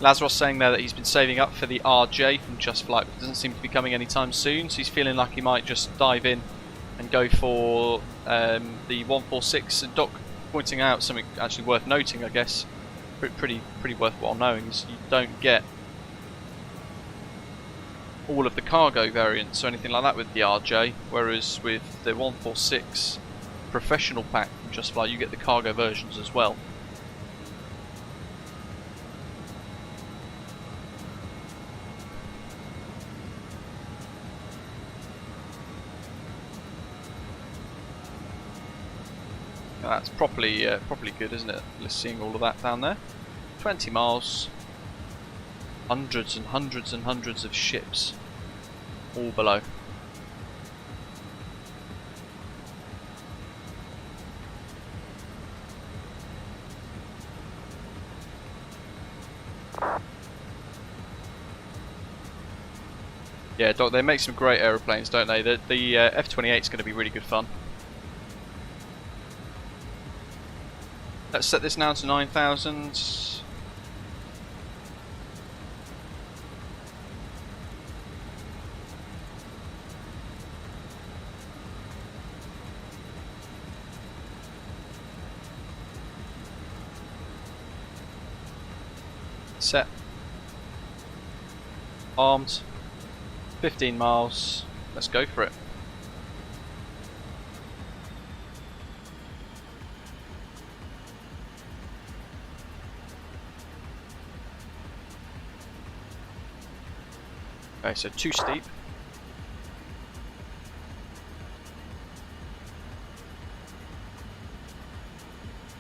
Lazarus saying there that he's been saving up for the RJ from JustFlight, but it doesn't seem to be coming anytime soon, so he's feeling like he might just dive in and go for the 146. And Doc pointing out something actually worth noting, I guess, pretty worthwhile knowing, is you don't get all of the cargo variants or anything like that with the RJ, whereas with the 146 professional pack from JustFlight you get the cargo versions as well. That's properly good, isn't it? Let's seeing all of that down there. 20 miles, hundreds and hundreds and hundreds of ships, all below. Yeah, Doc, they make some great aeroplanes, don't they? The F-28 is going to be really good fun. Let's set this now to 9,000. Set. Armed. 15 miles. let's go for it. Okay, so too steep.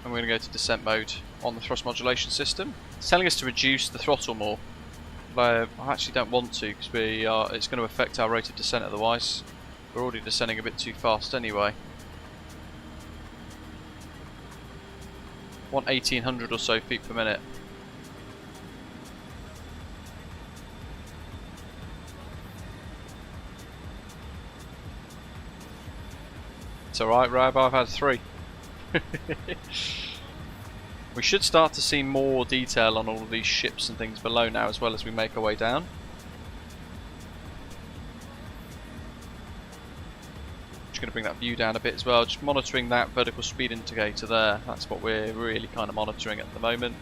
And we're going to go to descent mode on the thrust modulation system. It's telling us to reduce the throttle more. But I actually don't want to because it's going to affect our rate of descent otherwise. We're already descending a bit too fast anyway. Want 1800 or so feet per minute. It's alright, Rab, I've had 3. We should start to see more detail on all of these ships and things below now as well as we make our way down. Just going to bring that view down a bit as well, just monitoring that vertical speed indicator there. That's what we're really kind of monitoring at the moment.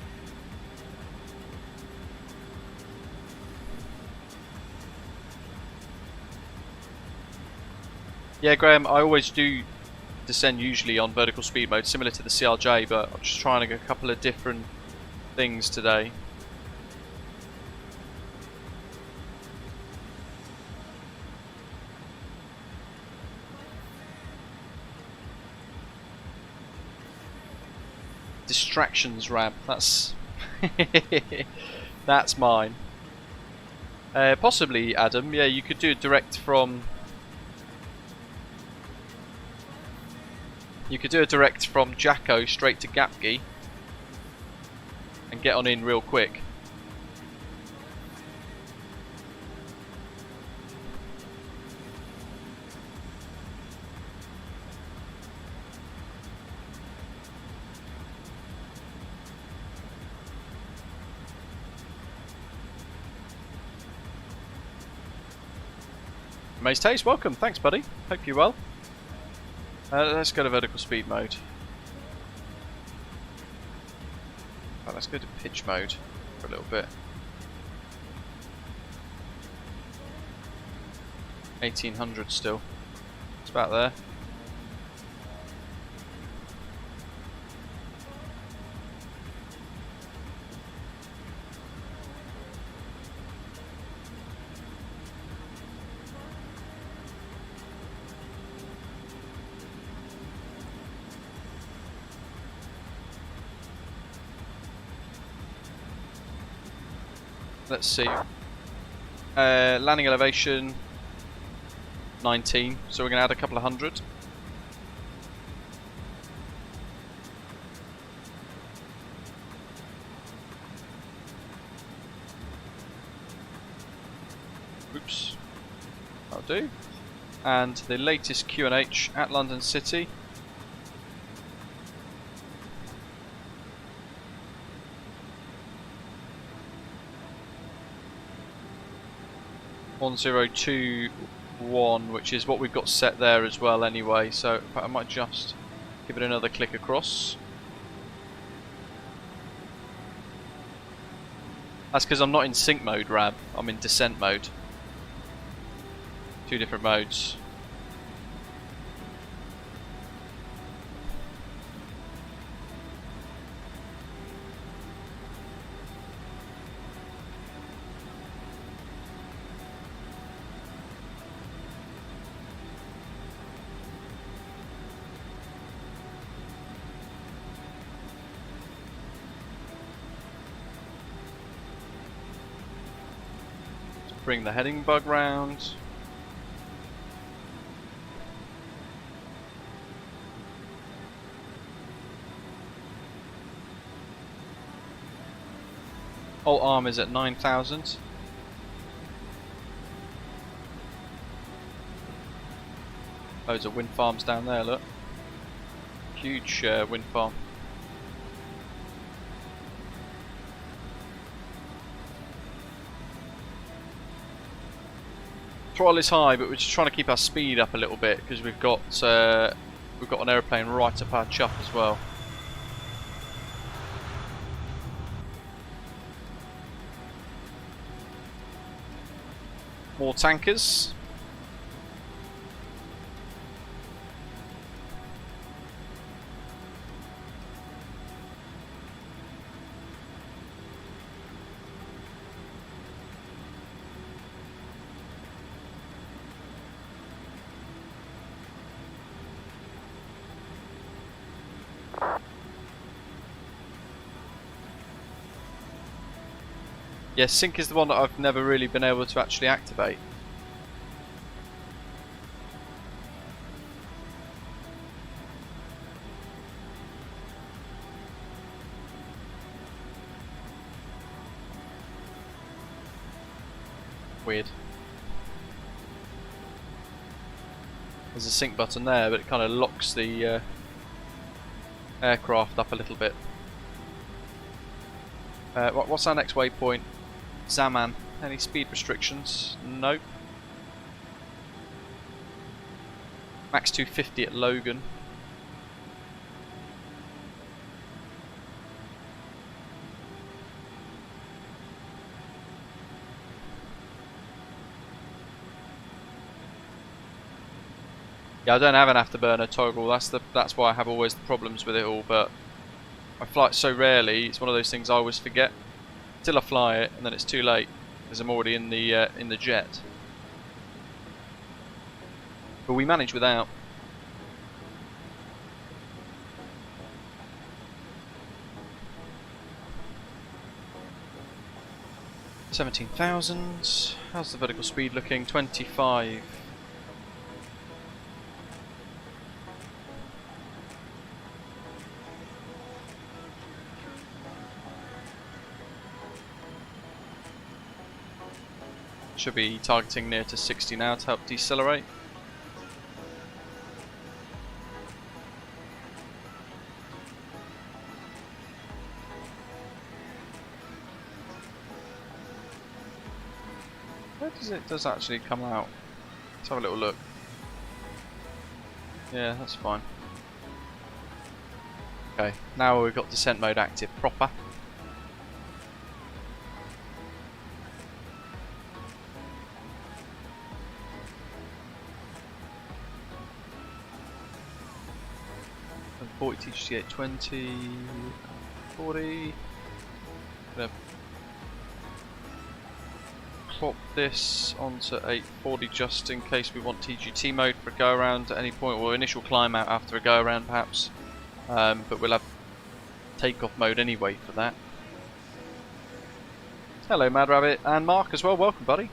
Yeah, Graham, I always do descend usually on vertical speed mode, similar to the CRJ, but I'm just trying a couple of different things today. Distractions, Rab. That's that's mine. Possibly, Adam. Yeah, you could do it direct from. You could do a direct from Jacko straight to Gapgi and get on in real quick. Maze Taste, welcome. Thanks, buddy. Hope you're well. Let's go to vertical speed mode. Right, let's go to pitch mode for a little bit. 1800 still. It's about there. Let's see. Landing elevation 19, so we're going to add a couple of hundred. Oops, that'll do. And the latest QNH at London City. .1021, which is what we've got set there as well anyway, so I might just give it another click across. That's because I'm not in sync mode, Rab, I'm in descent mode. 2 different modes. Bring the heading bug round. Alt arm is at 9,000. Loads of wind farms down there, look. Huge wind farm. Throttle is high, but we're just trying to keep our speed up a little bit because we've got an aeroplane right up our chuck as well. More tankers. Yeah, sync is the one that I've never really been able to actually activate. Weird. There's a sync button there, but it kind of locks the aircraft up a little bit. What's our next waypoint? Zaman. Any speed restrictions? Nope. Max 250 at Logan. Yeah, I don't have an afterburner toggle. That's why I have always the problems with it all. But I fly it so rarely. It's one of those things I always forget till I fly it, and then it's too late because I'm already in the jet. But we manage without. $17,000. How's the vertical speed looking? 25. Should be targeting near to 60 now to help decelerate. Where does it actually come out? Let's have a little look. Yeah, that's fine. Okay, now we've got descent mode active proper. And 40 TGT 820, 40. Gonna plop this onto 840 just in case we want TGT mode for a go around at any point, or initial climb out after a go around perhaps. But we'll have takeoff mode anyway for that. Hello Mad Rabbit, and Mark as well, welcome buddy.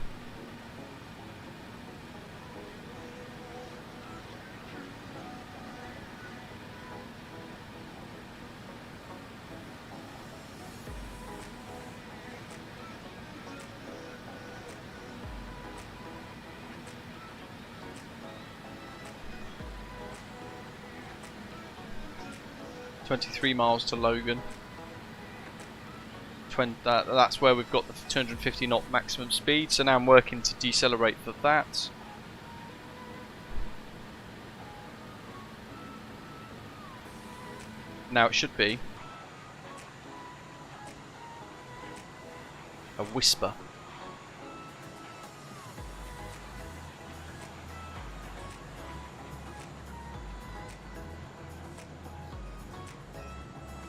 $23 miles to Logan. That's where we've got the 250 knot maximum speed, so now I'm working to decelerate for that. Now it should be a whisper.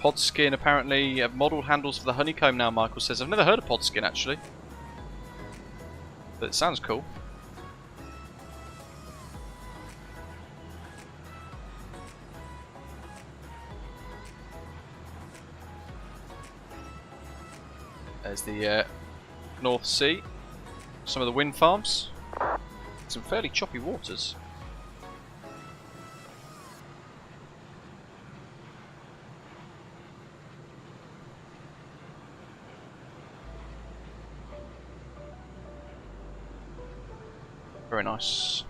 Pod skin apparently modelled handles for the honeycomb now, Michael says. I've never heard of pod skin actually, but it sounds cool. There's the North Sea, some of the wind farms, some fairly choppy waters. Very nice.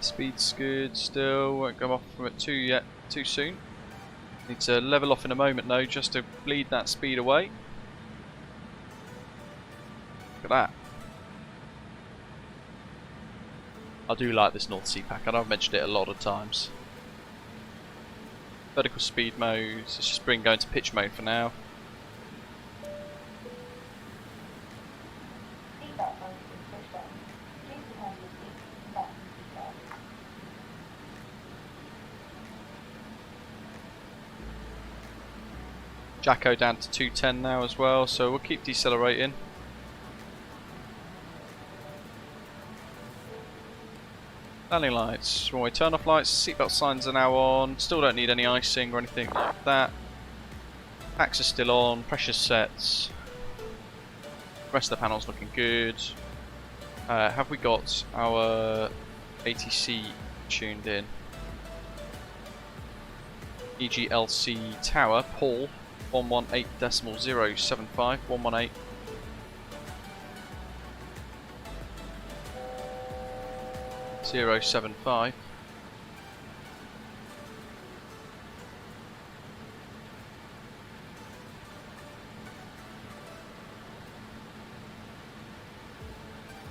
Speed's good still, won't go off from it too soon. Need to level off in a moment though, just to bleed that speed away. Look at that. I do like this North Sea pack, and I've mentioned it a lot of times. Vertical speed mode, let's just going to pitch mode for now. Jacko down to 210 now as well, so we'll keep decelerating. Landing lights, runway turn off lights, seatbelt signs are now on, still don't need any icing or anything like that. Packs are still on, pressure sets. Rest of the panel's looking good. Have we got our ATC tuned in? EGLC tower, Paul, 118.075, 118. Zero 75.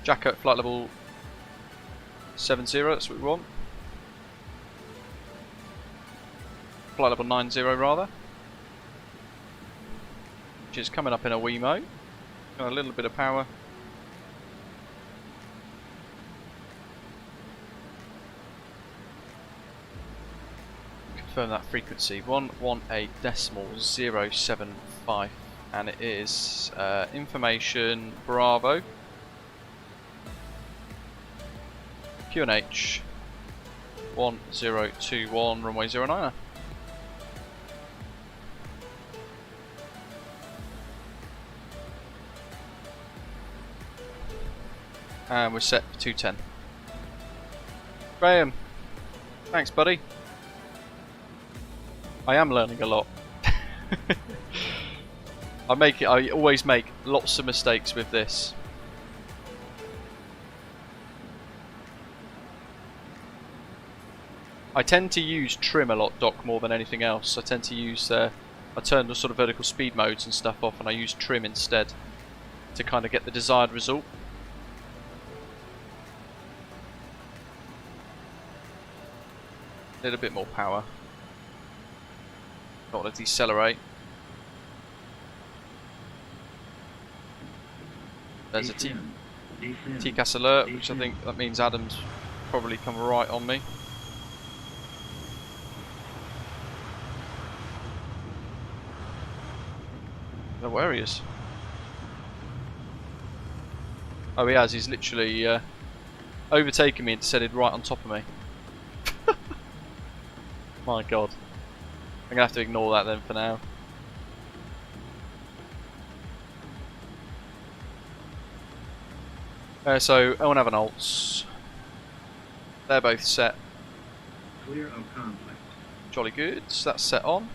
Jacko at flight level 70, that's what we want. Flight level 90 rather. Which is coming up in a Wemo. Got a little bit of power. Confirm that frequency, 118.075, and it is information Bravo QNH 1021 runway 09er. And we're set for 210. Graham, thanks buddy. I am learning a lot. I always make lots of mistakes with this. I tend to use trim a lot, Doc, more than anything else. I tend to use, I turn the sort of vertical speed modes and stuff off, and I use trim instead to kind of get the desired result. A little bit more power. Not to decelerate. There's a TCAS alert, which I think that means Adam's probably come right on me. I don't know where he is. Oh, he has. He's literally overtaken me and descended right on top of me. My god. I'm going to have to ignore that then for now. So, L1 have an alts. They're both set. Clear of conflict. Jolly good. So that's set on.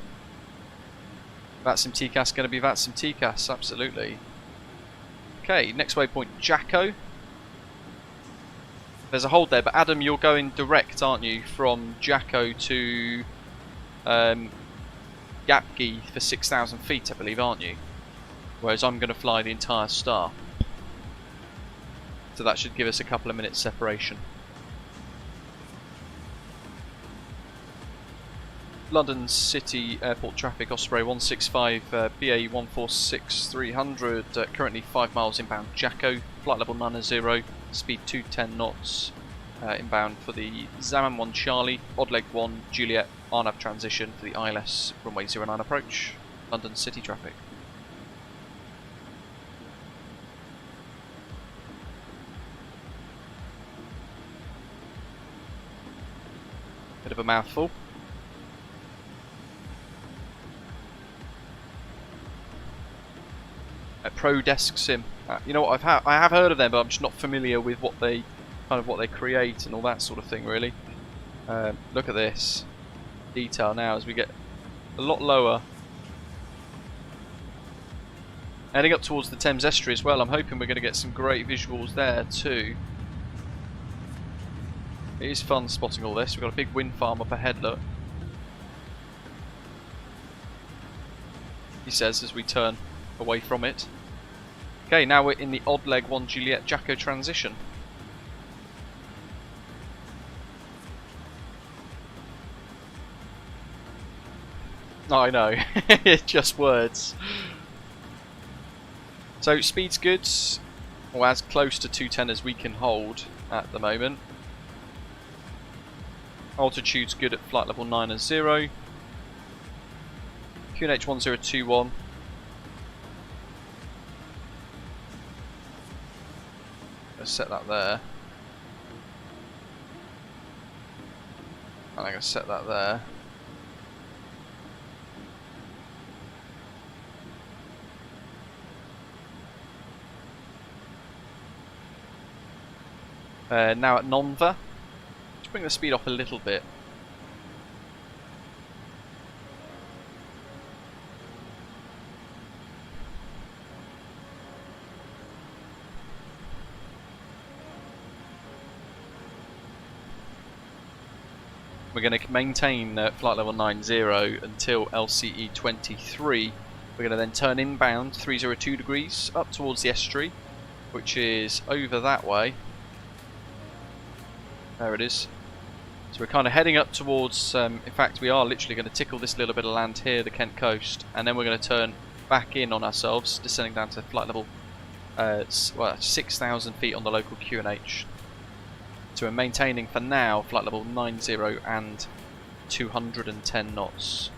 VATSIM TCAS going to be VATSIM TCAS, absolutely. Okay, next waypoint, Jacko. There's a hold there, but Adam, you're going direct, aren't you, from Jacko to Gapgi for 6,000 feet, I believe, aren't you? Whereas I'm going to fly the entire star. So that should give us a couple of minutes separation. London City Airport traffic, Osprey 165, BA 146-300, currently 5 miles inbound Jacko, flight level 90, speed 210 knots, inbound for the Zaman 1 Charlie, odd leg 1 Juliet, RNAV transition for the ILS runway 09 approach, London City traffic. Bit of a mouthful. Pro Desk Sim. You know what? I have heard of them, but I'm just not familiar with what they create and all that sort of thing. Really. Look at this detail now as we get a lot lower, heading up towards the Thames Estuary as well. I'm hoping we're going to get some great visuals there too. It is fun spotting all this. We've got a big wind farm up ahead. Look. He says as we turn away from it. Okay, now we're in the odd leg 1 Juliet Jacko transition. Oh, I know, just words. So speed's good, or as close to 210 as we can hold at the moment. Altitude's good at flight level 90. QNH 1021. Let's set that there. And I'm going to set that there. Now at Nonva. Let's bring the speed off a little bit. We're going to maintain flight level 90 until LCE 23. We're going to then turn inbound 302 degrees up towards the estuary, which is over that way. There it is. So we're kind of heading up towards, in fact we are literally going to tickle this little bit of land here, the Kent coast, and then we're going to turn back in on ourselves, descending down to flight level 6,000 feet on the local QNH. So we're maintaining for now flight level 90 and 210 knots.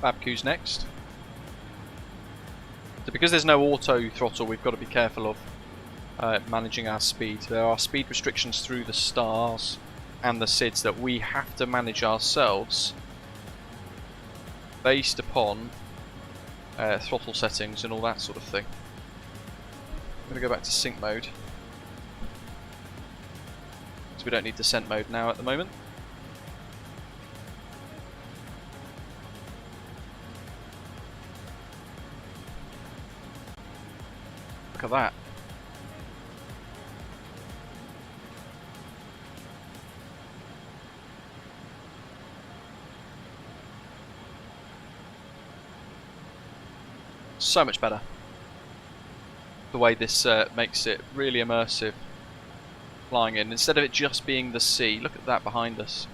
Babku's next. So because there's no auto throttle, we've got to be careful of managing our speed. There are speed restrictions through the stars and the SIDS that we have to manage ourselves based upon throttle settings and all that sort of thing. I'm going to go back to sync mode. So we don't need descent mode now at the moment. Look at that. So much better. The way this makes it really immersive flying in. Instead of it just being the sea, look at that behind us.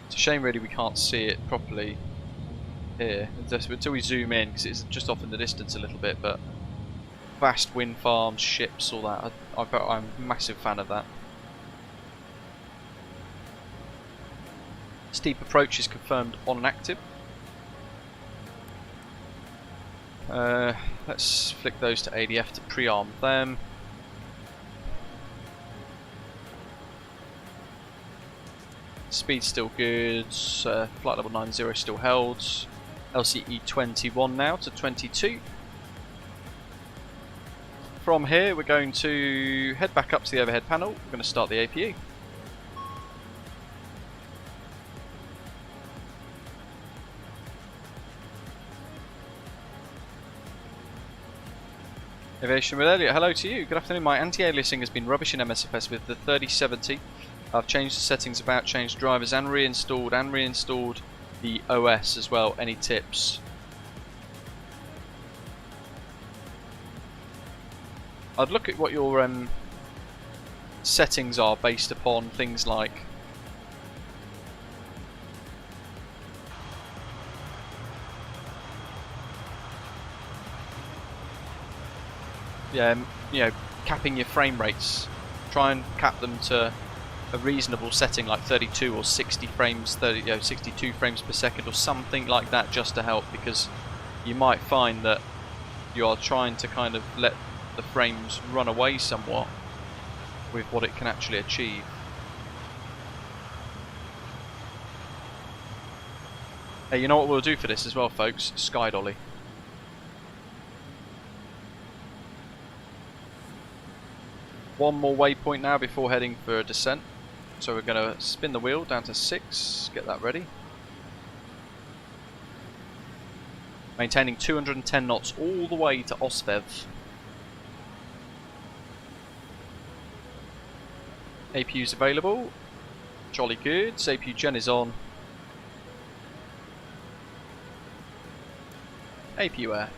It's a shame really we can't see it properly here until we zoom in, because it's just off in the distance a little bit, but vast wind farms, ships, all that. I'm a massive fan of that. Steep approach is confirmed on and active. Let's flick those to ADF to pre-arm them. Speed's still good, flight level 90 still held. LCE 21 now to 22. From here we're going to head back up to the overhead panel. We're going to start the APU. Aviation with Elliot, hello to you. Good afternoon. My anti-aliasing has been rubbish in MSFS with the 3070. I've changed the settings about, changed drivers and reinstalled the OS as well. Any tips? I'd look at what your settings are based upon things like capping your frame rates. Try and cap them to a reasonable setting like 32 or 60 frames, 62 frames per second or something like that, just to help, because you might find that you are trying to kind of let the frames run away somewhat with what it can actually achieve. Hey, you know what we'll do for this as well, folks? Sky dolly. One more waypoint now before heading for a descent. So we're going to spin the wheel down to 6, get that ready. Maintaining 210 knots all the way to Osvev. APU's available. Jolly good. APU gen is on. APU air.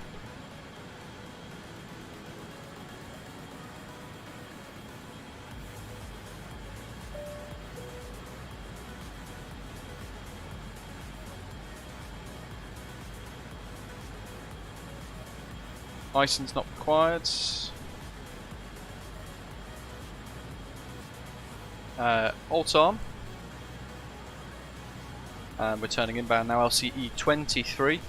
License not required. Alt arm. And we're turning inbound now, LCE 23.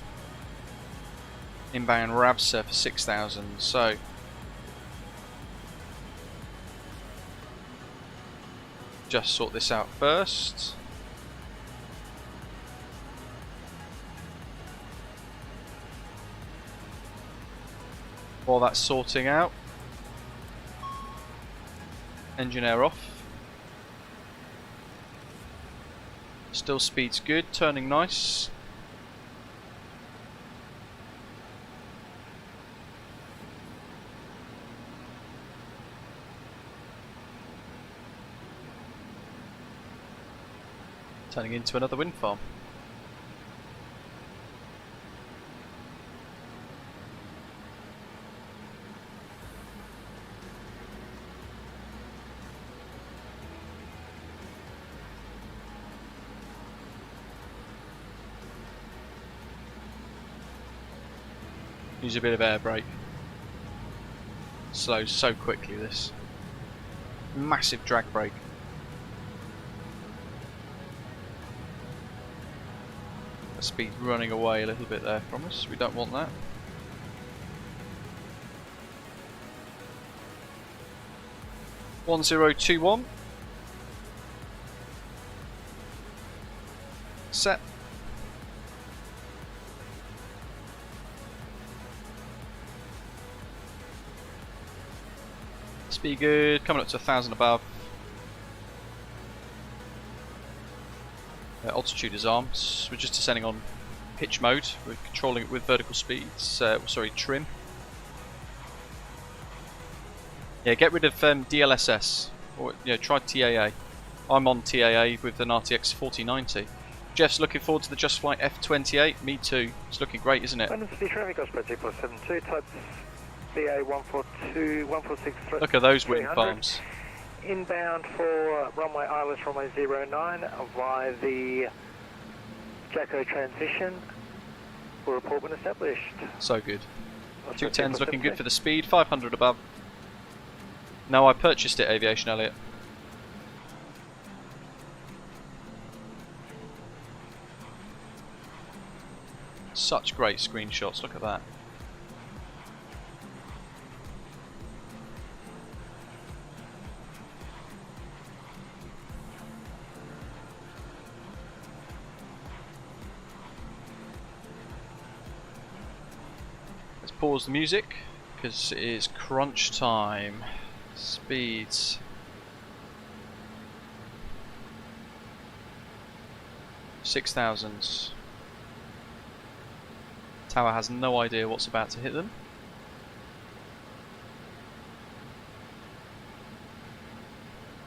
Inbound RABSA for 6,000. So just sort this out first. While that's sorting out, engine air off. Still speed's good, turning nice. Turning into another wind farm. Use a bit of air brake. Slows so quickly, this. Massive drag brake. The speed running away a little bit there from us. We don't want that. One 1021. Set. Speed good, coming up to 1,000 above. Altitude is armed. We're just descending on pitch mode. We're controlling it with vertical speeds. Sorry, trim. Yeah, get rid of DLSS. Or try TAA. I'm on TAA with an RTX 4090. Jeff's looking forward to the JustFlight F28. Me too. It's looking great, isn't it? BA 142, 146. Look at those wind farms. Inbound for runway ILS runway 09 via the Jacko transition. For report when established. So good. 210's looking good for the speed, 500 above. No, I purchased it, Aviation Elliot. Such great screenshots, look at that. Pause the music because it is crunch time. Speeds 6,000. Tower has no idea what's about to hit them.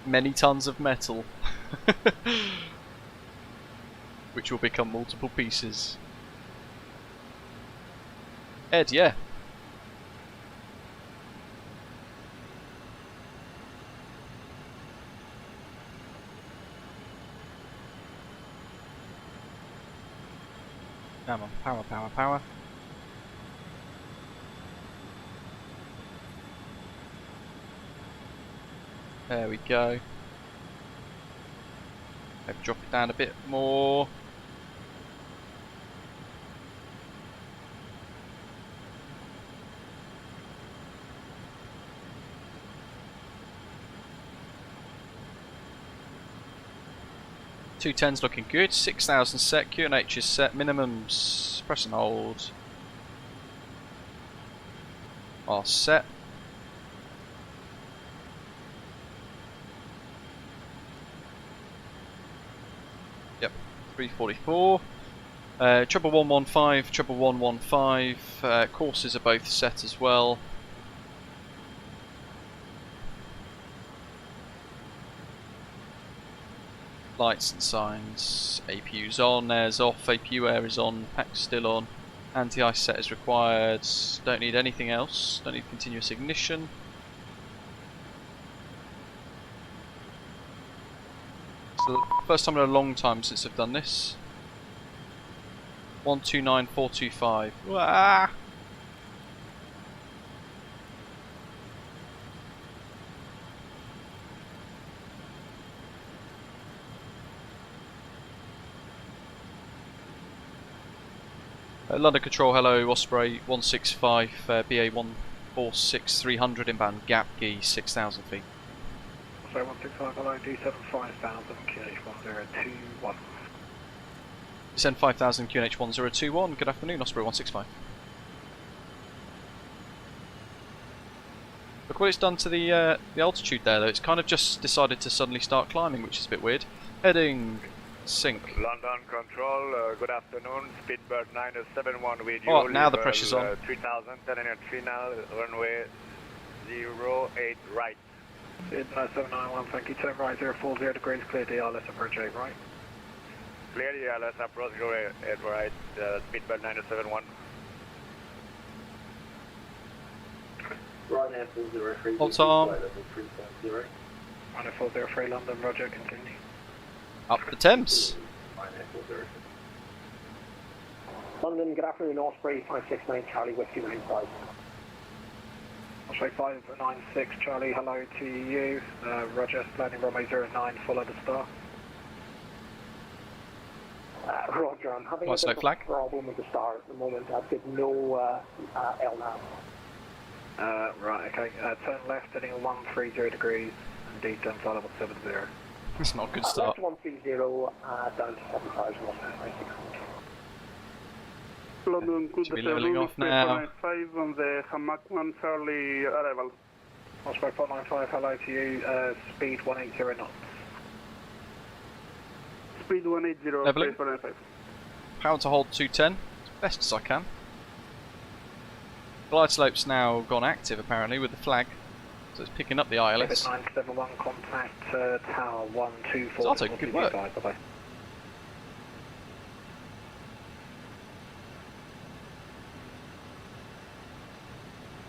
Many tons of metal, which will become multiple pieces. Ed, yeah. Come on, power, power, power. There we go. Maybe drop it down a bit more. .210's looking good, 6,000 set, QNH is set, minimums, press and hold, are set. Yep, 344. 11115, 11115, courses are both set as well. Lights and signs, APU's on, air's off, APU air is on, pack's still on, anti-ice set is required, don't need anything else, don't need continuous ignition. So first time in a long time since I've done this. 129425. Wah! London Control, hello, Osprey 165, BA 146-300 inbound, gap gee 6,000 feet. Osprey 165, hello, D7 5000, QNH 1021. Descend 5000, QNH 1021, good afternoon, Osprey 165. Look what it's done to the altitude there though, it's kind of just decided to suddenly start climbing, which is a bit weird. Heading sync. London Control, good afternoon, Speedbird 971 with you. Oh, now the pressure's on. 3000, 10 now, runway 08 right. Speed 9791, thank you, turn right 040 degrees, clear DLS approach 8 right. Clear DLS approach 8 right, Speedbird 971. Right now 403. Hold Tom. Right now 403, London, roger, continue. Up the Thames. London, good afternoon, Osprey 569, Charlie, Whiskey 95. Osprey 596, Charlie, hello to you. Roger, landing runway 09, follow the star. Roger, I'm having a bit of a problem with the star at the moment. I've got no L now. Right, okay. Turn left, heading 130 degrees, and D10 flight level 70. It's not a good start. Left 130, down to 7,000, London, good Should be leveling off now. 5 on the Hammock 1 Charlie arrival. Osprey 495, hello to you, speed 180 knots. Speed 180, Leveling. 495. Power to hold 210, as best as I can. Glide slope's now gone active apparently with the flag, so it's picking up the ILS. 971, contact tower 124. Zato, good work. Bye-bye.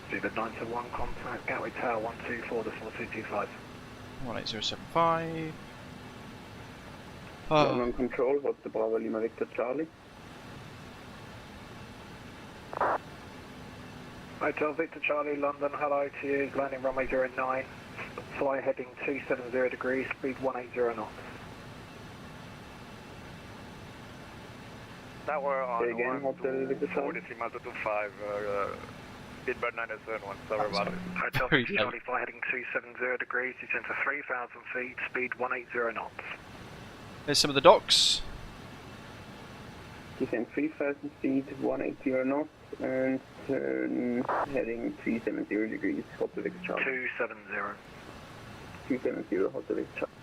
David 971, contact Gateway Tower 124 to 4225. 18075. London Control, what's the Bravo Lima Victor Charlie? Hotel Victor Charlie, London, hello to you, landing runway 09, fly heading 270 degrees, speed 180 knots. Tower on again, Hotel Victor Charlie. 43 miles to 5, Speedbird 971, sorry about it. Hotel Victor Charlie, fly heading 270 degrees, descend to 3,000 feet, speed 180 knots. There's some of the docks. Descend 3,000 feet, 180 knots, and turn heading 370 degrees, Hotel Victor Charlie. 270. 270, Hotel Victor Charlie.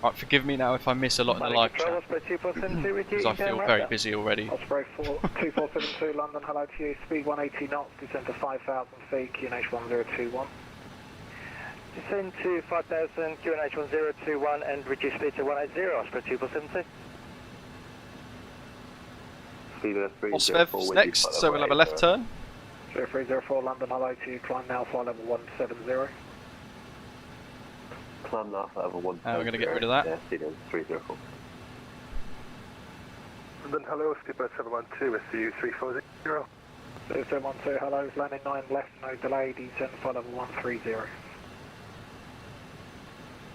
Right, forgive me now if I miss a lot in the live chat, because I feel very busy already. Osprey 2472, London, hello to you, speed 180 knots, descend to 5,000 feet, QNH 1021. Descend to 5,000, QNH 1021, and reduce speed to 180, Osprey 2472. Osvev's next, so we'll have a left turn. 0304, London, hello to you, climb now, flight level 170. Climb now, flight level 170. We're going to get rid of that. Yeah, Stadium 304. London, hello, Speedbird 712, SCU 340. 0712, hello, landing 9 left, no delay, descend flight level 130.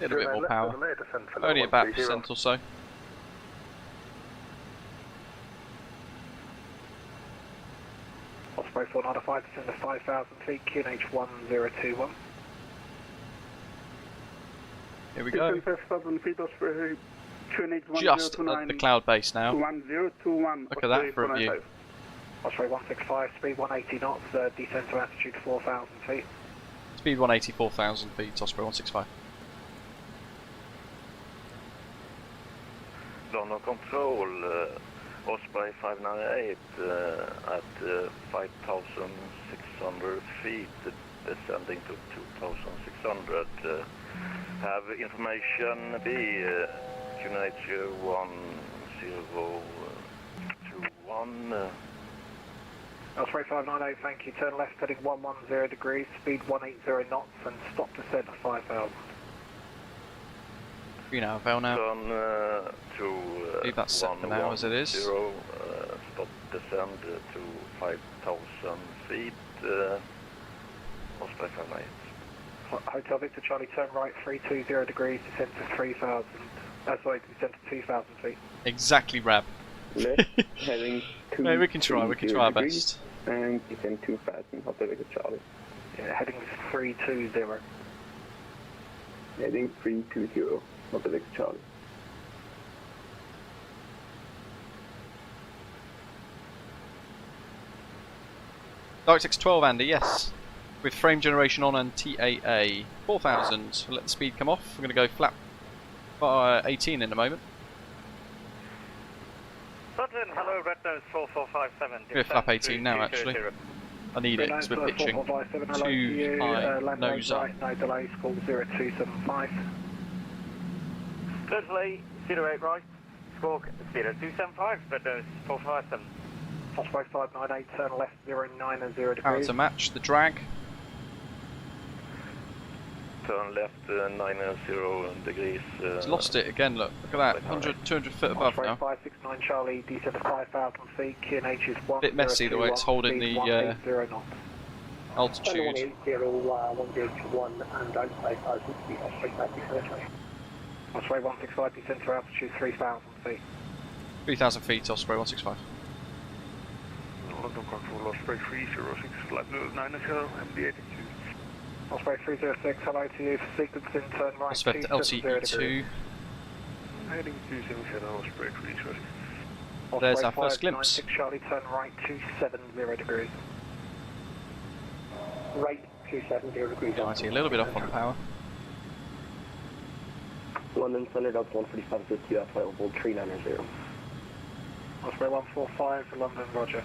A little bit more power. Only about % or so. Osprey 495, descend to 5,000 feet, QNH 1021. Here we go. 5,000 feet, Osprey QNH Just at the cloud base now. 1021. Look at that for a view. Osprey 165, speed 180 knots, descend to altitude 4,000 feet. Speed 180, 4,000 feet, Osprey 165. London Control, Osprey 598 at 5,600 feet, descending to 2,600. Have information B, QNH 1021. Osprey 598, thank you. Turn left heading 110 degrees, speed 180 knots, and stop descent at 5,000. You know, Val now. Turn to leave that set for now as it is. Stop descend to 5,000 feet. Osprey 598. Hotel Victor Charlie, turn right 320 degrees, descend to 3,000. Sorry, descend to 2,000 feet. Exactly, Rab. left, heading 2. Hey, we can try our best. And descend 2 fast and Hotel Victor Charlie. Yeah, heading 320. Heading 320, Hotel Victor Charlie. DirectX 12, Andy, yes. With frame generation on and TAA 4000. We'll let the speed come off. We're going to go flap 18 in a moment. Sutton, hello, Red Nose 4457. We're at flap 18 now, actually. I need it because we're pitching too high nose up. Right, no delay, score 0275. No delay, 08 right, score 0275, Red Nose 457. Osprey 598, turn left 090 Power degrees. to match the drag. Turn left 90 degrees. It's lost it again, look at that, 100, 200 foot above Osprey now. 569 Charlie, descend to 5,000 feet, QNH is 1. Bit messy the way it's holding the altitude. 1081 and outside 5,000 feet, Osprey 563. Osprey 165, descend to altitude 3,000 feet. 3,000 feet, Osprey 165. London Control, Osprey 306, flight 90, MD 82. Osprey 306, hello to you, sequence in, turn right, Osprey to LCE2. Heading 277, Osprey 306. There's our first glimpse. Charlie, turn right 270 degrees. Right 270 degrees. Mighty, a little bit off on the power. London Thunder Dogs 145 50, flight level 390. Osprey 145 for London, roger.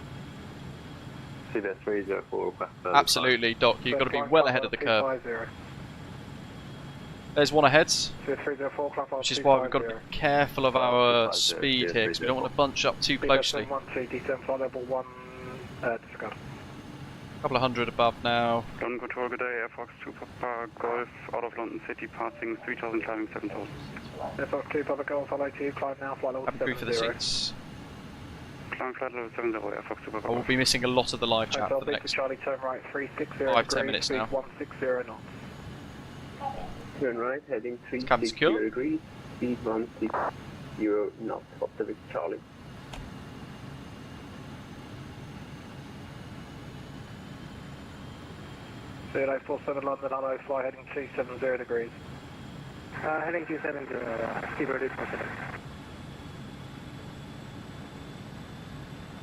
CBS 304 request. Absolutely, Doc, you've got to be well ahead of the curve. There's one ahead, which is why we've got to be careful of our speed here, because we don't want to bunch up too closely. Couple of hundred above now. London Control, good day, Air Fox 2 Papa Golf, out of London City, passing 3,000, climbing 7,000. Air Fox 2 Papa Golf, hello to you, climb now, flight level 70. Happy for the seats. Climb flight level 70, Air Fox 2 Papa Golf. I will be missing a lot of the live chat for the next Charlie, turn right 360 5-10 minutes now. 160 knots. Turn right, heading Cabin secure. 360 degrees, speed 160 knots, Hotel Victor Charlie. CLA 47 London, hello, fly heading 270 degrees. Heading 270, speed reduced for 7.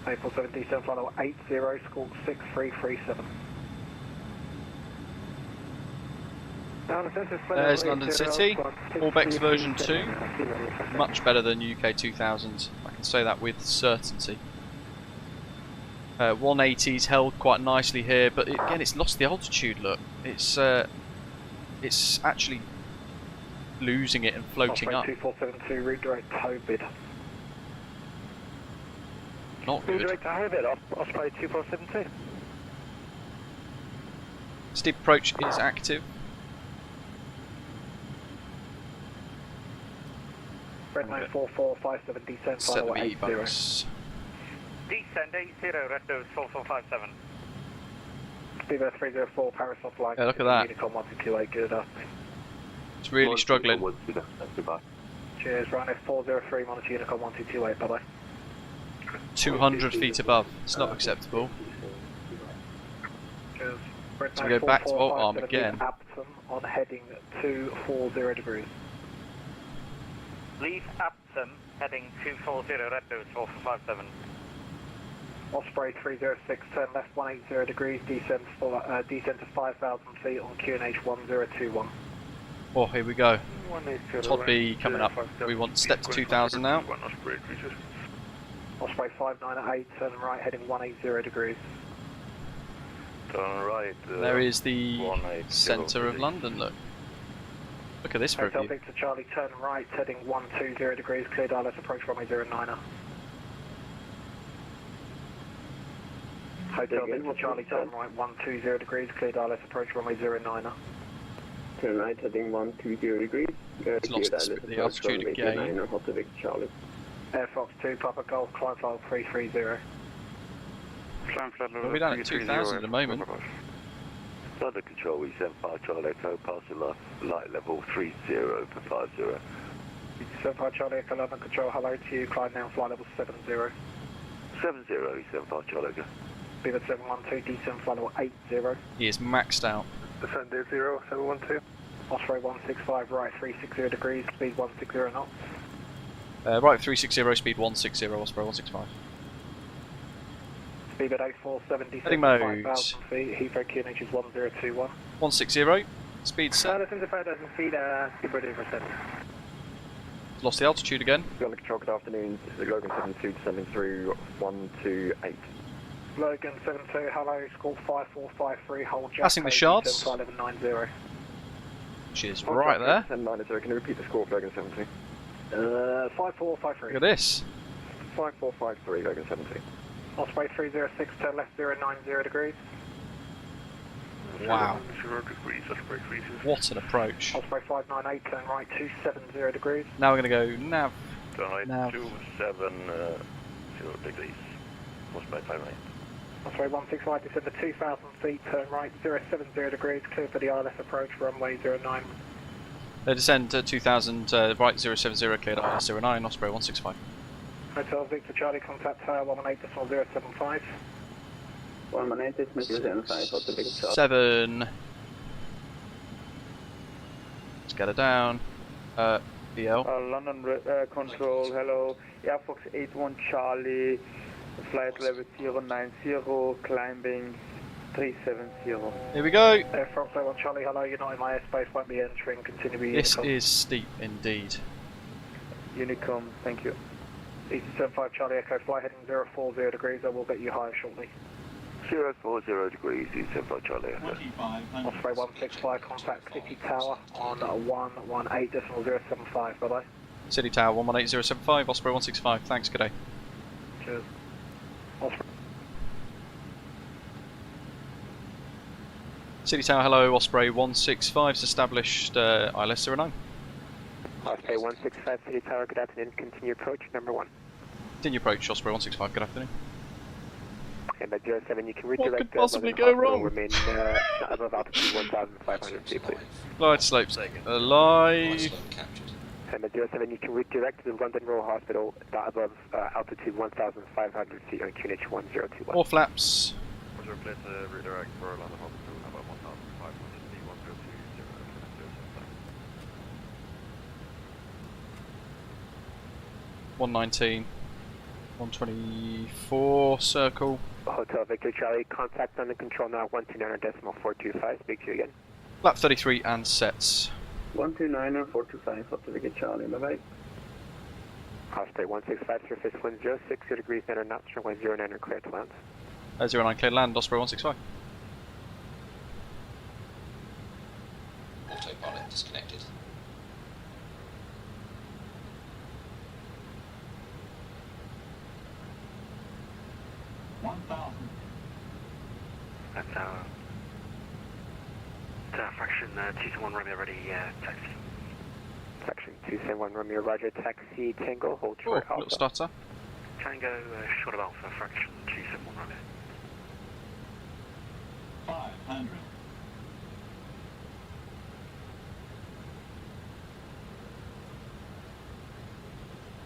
847 descent flight level 80, score 6337. There's London City, Orbx version 2, much better than UK 2000, I can say that with certainty. 180's held quite nicely here, but again it's lost the altitude, look. It's actually losing it and floating up. 2472, redirect tow bid. Not good. Redirect tow bid, Osprey 2472. Steep approach is active. Red 94457, descent Set flight the level 80. E-bucks. Descend 80, Red Nose 4457. Steve 304, Paris offline. Yeah, look at that. Unicom 1228, good afternoon. It's really struggling. Cheers, Rhino 403, monitor Unicom 1228, bye bye. 200 feet above, it's not acceptable. Cheers. So we go back to alt arm again. Apton on heading 240 degrees. Leave Apton, heading 240, Red Nose 4457. Osprey 306, turn left 180 degrees, descend to 5,000 feet on QNH 1021. Oh, here we go. Todd B coming up. We want step to 2000 now. Osprey 598, turn right heading 180 degrees. Turn right. There is the centre of London, look. Look at this for a Hotel view. Victor Charlie, turn right heading 120 degrees, clear ILS approach runway 09er. Hotel Victor Charlie, turn right 120 degrees, clear ILS approach runway 09er. Turn right heading 120 degrees. It's lost the altitude again. Hotel Victor Charlie. Air Fox 2, Papa Golf, climb flight 330. We're down at 2000 at the moment. London Control, we 75 Charlie Echo, passing light level 30 for 50. 75 Charlie Echo London Control, hello to you, Clyde now, flight level 70. 70, 75 Charlie Echo. Beaver 712, D7 flight level 80. He is maxed out. Descend 0, 712. Osprey 165, right 360 degrees, speed 160 knots. Right 360, speed 160, Osprey 165. Speed at 8470, Heading mode. 5,000 feet, Heathrow QNH is 1021. 160, speed set. Listen to 5,000 feet, speed ready for set. Lost the altitude again. Logan Control, good afternoon. This is Logan 72 descending through 128. Logan 72, hello, score 5453, hold Jack. Passing the shards. 1190. Which is right there. 1090, can you repeat the score for Logan 72? 5453. Look at this. 5453, Logan 72. Osprey 306, turn left 090 degrees. Wow. 0 degrees, Osprey 306. What an approach. Osprey 598, turn right 270 degrees. Now we're going to go nav. Turn right Nav. 270 degrees. Osprey 598. Osprey 165, descend to 2,000 feet, turn right 070 degrees, clear for the ILS approach, runway 09. Descend to 2000, right 070, cleared ILS 09, Osprey 165. Hotel Victor Charlie, contact tower 118.075. 118.075, Hotel Victor Charlie. 7. Let's get her down. BL. London Control, hello. Air Fox 81 Charlie, flight level 090, climbing 370. Here we go. Air Fox 81 Charlie, hello, you're not in my airspace, won't be entering, continue be This Unicom. is steep indeed. Unicom, thank you. East 75 Charlie Echo, fly heading 040 degrees, I will get you higher shortly. 040 degrees, East 75 Charlie Echo. Osprey 165, contact City Tower on 118.075, bye bye. City Tower 118075, Osprey 165. Thanks, good day. Cheers. Osprey. City Tower, hello, Osprey 165's established ILS 09. Osprey 165, City Tower, good afternoon, continue approach, number 1. Continue approach, Osprey 165, good afternoon. And at 07, you can redirect. What could possibly go wrong? Remain above altitude 1,500 feet, please. Glide slopes alive. And at 07, you can redirect to the London Royal Hospital above altitude 1,500 feet on QNH 1021. More flaps. Was there a place to redirect for London Hospital above 1,500 feet 1020? 119. 124 circle. Hotel Victor Charlie, contact on the control now 129.425. Speak to you again. Lap 33 and sets. 129.425, Hotel Victor Charlie, bye bye. Osprey 165, surface wind 060 degrees, 9 knots, runway 09 clear to land. 09 cleared land, Osprey 165. Autopilot disconnected. That's fraction 221 Romeo ready, taxi. Fraction 271 Romeo, roger, taxi, Tango, hold Oh, short little Alpha. stutter. Tango, short of Alpha, fraction 271 Romeo. 500.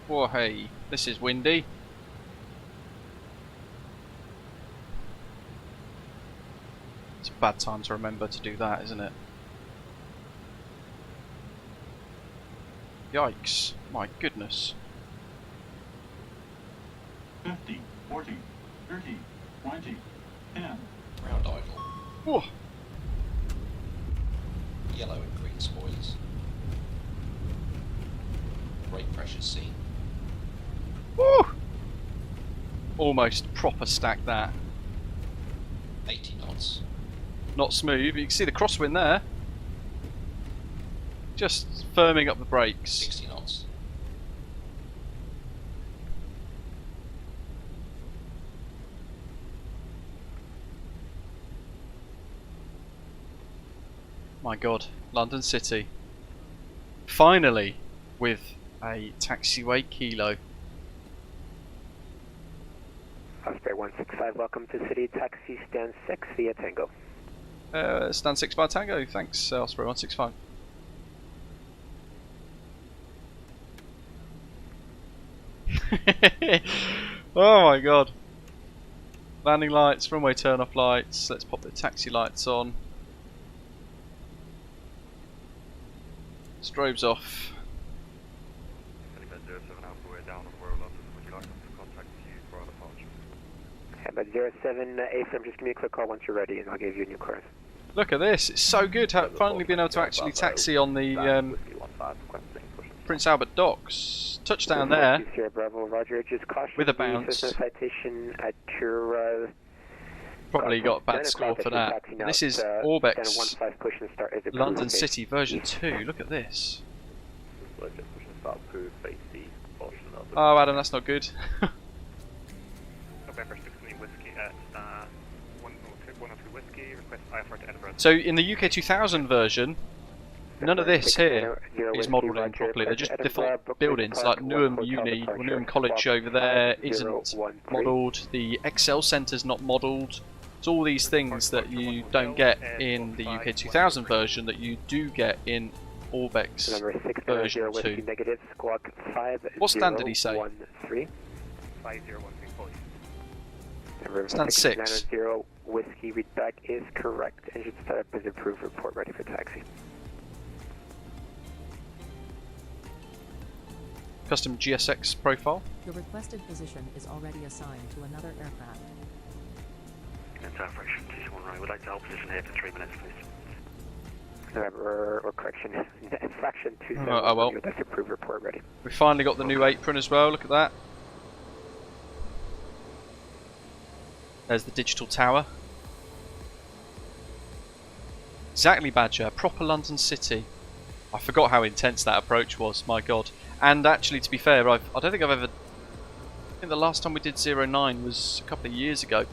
Oh, hey, this is windy. It's a bad time to remember to do that, isn't it? Yikes, my goodness. 50, 40, 30, 20, 10. Round idle. Oh. Yellow and green spoilers. Brake pressure seen. Woo! Almost proper stacked that. 80 knots. Not smooth, you can see the crosswind there. Just firming up the brakes. 60 knots. My god, London City. Finally, with a taxiway kilo. Osprey 165, welcome to City, taxi, stand 6 via Tango. Stand 6 by Tango, thanks Osprey 165. Oh my god. Landing lights, runway turn off lights. Let's pop the taxi lights on. Strobes off. But 07 AFM, just give me a quick call once you're ready and I'll give you a new course. Look at this, it's so good finally being able to actually taxi on the Prince Albert docks. Touchdown there Bravo, Roger. Just caution with a bounce. Citation at your, probably got a bad score for that. This is Orbx London City version 2, look at this. Oh Adam, that's not good. November 16 whiskey at 102 whiskey, request IFR to Edinburgh. So in the UK 2000 version, none of this here is modelled in properly. They're just default buildings, like Newham Uni or Newham College over there isn't modelled. The Excel Centre's not modelled. It's all these things that you don't get in the UK 2000 version that you do get in Orbx version 2. What stand did he say? 5013. Stand 6. 0 whiskey readback is correct. Engine setup is approved. Report ready for taxi. Custom GSX profile. The requested position is already assigned to another aircraft. Entire fraction 21 right. Would like to hold position here for 3 minutes, please. Or correction, fraction 27. Oh well. That's approved. Report ready. We finally got the new apron as well. Look at that. There's the digital tower. Exactly, Badger. Proper London City. I forgot how intense that approach was. My God. And actually, to be fair, I don't think I've ever. I think the last time we did 09 was a couple of years ago.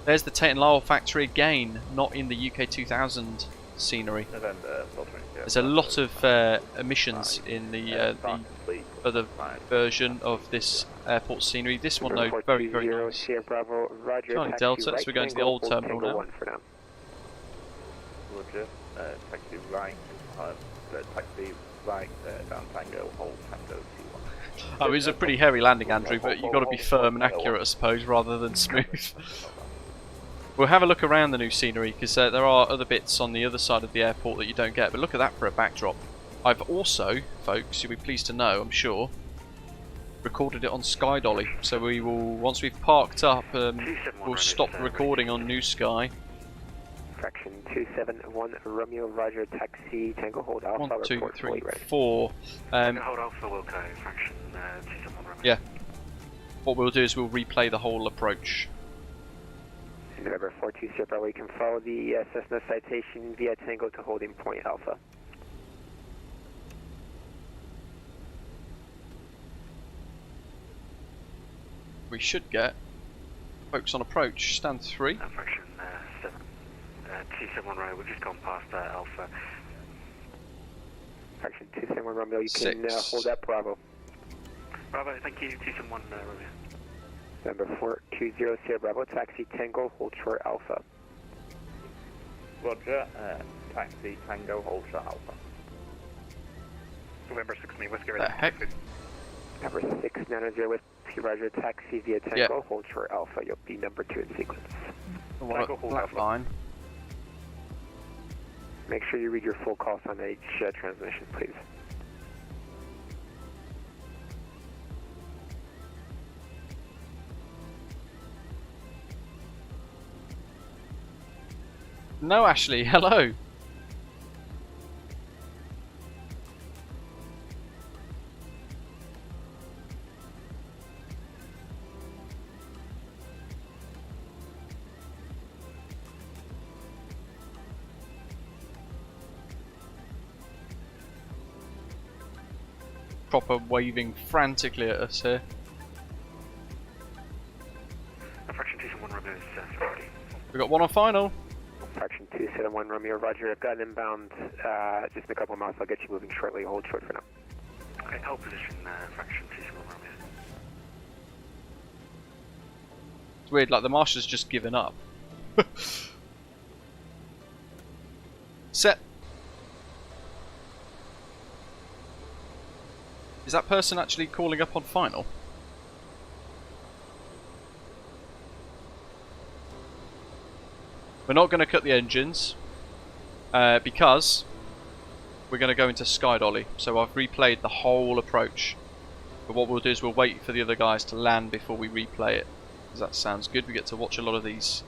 There's the Tate and Lyle factory again, not in the UK 2000 scenery. There's a lot of emissions in the other version of this airport scenery. This one though, very, very nice. Charlie Delta, so we're going to the old terminal now. Roger, taxi right, taxi right, down Tango, hold Tango T1. It was a pretty hairy landing, Andrew, but you've got to be firm and accurate, I suppose, rather than smooth. We'll have a look around the new scenery, because there are other bits on the other side of the airport that you don't get, but look at that for a backdrop. I've also, folks, you'll be pleased to know, I'm sure, recorded it on Sky Dolly, so we will, once we've parked up, we'll stop recording on New Sky. Fraction 271 Romeo Roger taxi Tango hold Alpha. 1, 2, 3, 4. Hold Alpha, okay, fraction 271 Romeo. Yeah. What we'll do is we'll replay the whole approach. November 420 Bravo, we can follow the Cessna citation via Tango to holding point Alpha. We should get focus on approach, stand 3. Fraction 7. 271 right, we've just gone past Alpha. Fraction 271 Romeo, you can hold that Bravo. Bravo, thank you, 271 Romeo. Number 420 Sierra Bravo, taxi Tango, hold short Alpha. Roger, taxi Tango, hold short Alpha. November 16 whiskey ready. The heck? Number 690 whiskey Roger, taxi via Tango, hold short Alpha. You'll be number 2 in sequence. Tango, hold Alpha. Line. Make sure you read your full call sign on each transmission, please. No, Ashley, hello. Proper waving frantically at us here. Fraction 271 Romeo is ready. We got one on final. Fraction 271 Romeo, Roger. I've got an inbound just in a couple of miles. I'll get you moving shortly. Hold short for now. Okay, hold position, fraction 271 Romeo. It's weird, like the marshal's just given up. Set. Is that person actually calling up on final? We're not going to cut the engines because we're going to go into sky dolly. So I've replayed the whole approach. But what we'll do is we'll wait for the other guys to land before we replay it. Because that sounds good. We get to watch a lot of these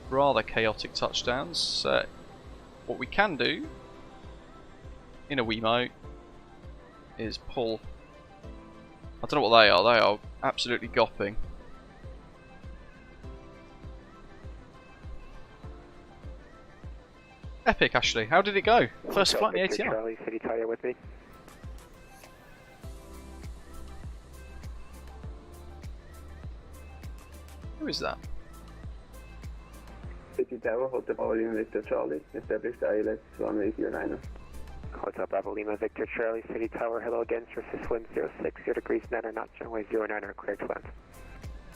rather chaotic touchdowns. What we can do in a Wiimote is pull. I don't know what they are. They are absolutely gopping. Epic, Ashley. How did it go? First flight in the ATR. Charlie, City Tower with me. Who is that? City Tower, Hotel Bravo Victor Charlie, established ILS 1809. Hotel Bravo Lima Victor Charlie, City Tower, hello again, surface wind 060 degrees 9 knots, runway 09, clear to land.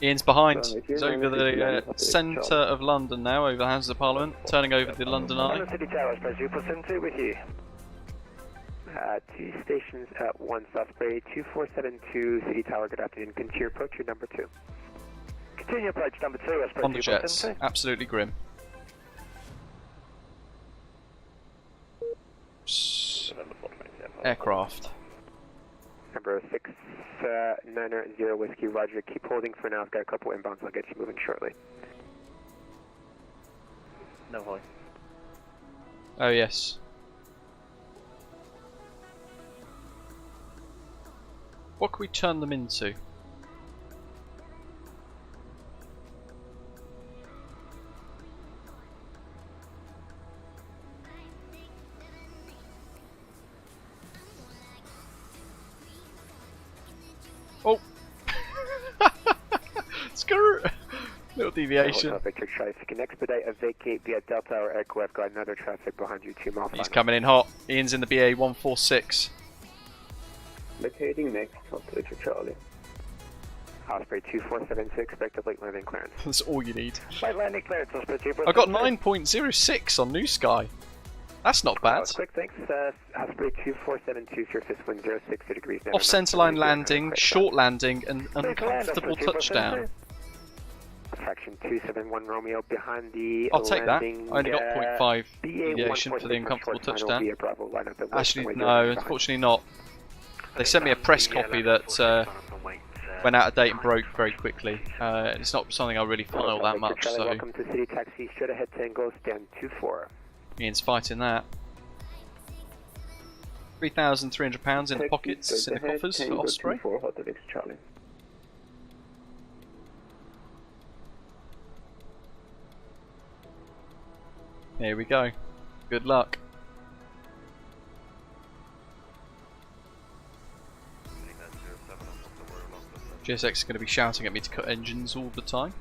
Ian's behind. He's over the centre of London now, over the Houses of Parliament, turning over the London Eye. City Tower, Express 242 with you. 2 stations at 1 Southbury, 2472 City Tower, good afternoon, continue approach, your number 2. Continue approach number 2, Express On the jets, absolutely grim. Aircraft. Number 690 Whiskey, roger, keep holding for now, I've got a couple inbounds, I'll get you moving shortly. No hoy. Oh yes. What can we turn them into? Oh! Skirt! Little deviation. Hotel Victor Charlie, if you can expedite a vacate via Delta or Echo, I've got another traffic behind you, 2 miles. He's coming in hot. Ian's in the BA 146. Locating next, Hotel Victor Charlie. Osprey 2472, expect a late landing clearance. That's all you need. Late landing clearance, Osprey 2472. I got 9.06 on New Sky. That's not bad. Quick, thanks. Osprey 2472, surface wind 060 degrees. Off centerline landing, short landing, and uncomfortable touchdown. Fraction 271 Romeo behind the I'll take that. I landing, only got 0.5 deviation for the uncomfortable touchdown. Actually, no, unfortunately not. They sent me a press copy that went out of date and broke very quickly. It's not something I really file that much, so welcome to City Taxi, straight ahead Tango, stand 24. Ian's fighting that. £3,300 in the pockets, in the coffers for Osprey. Here we go. Good luck. GSX is going to be shouting at me to cut engines all the time.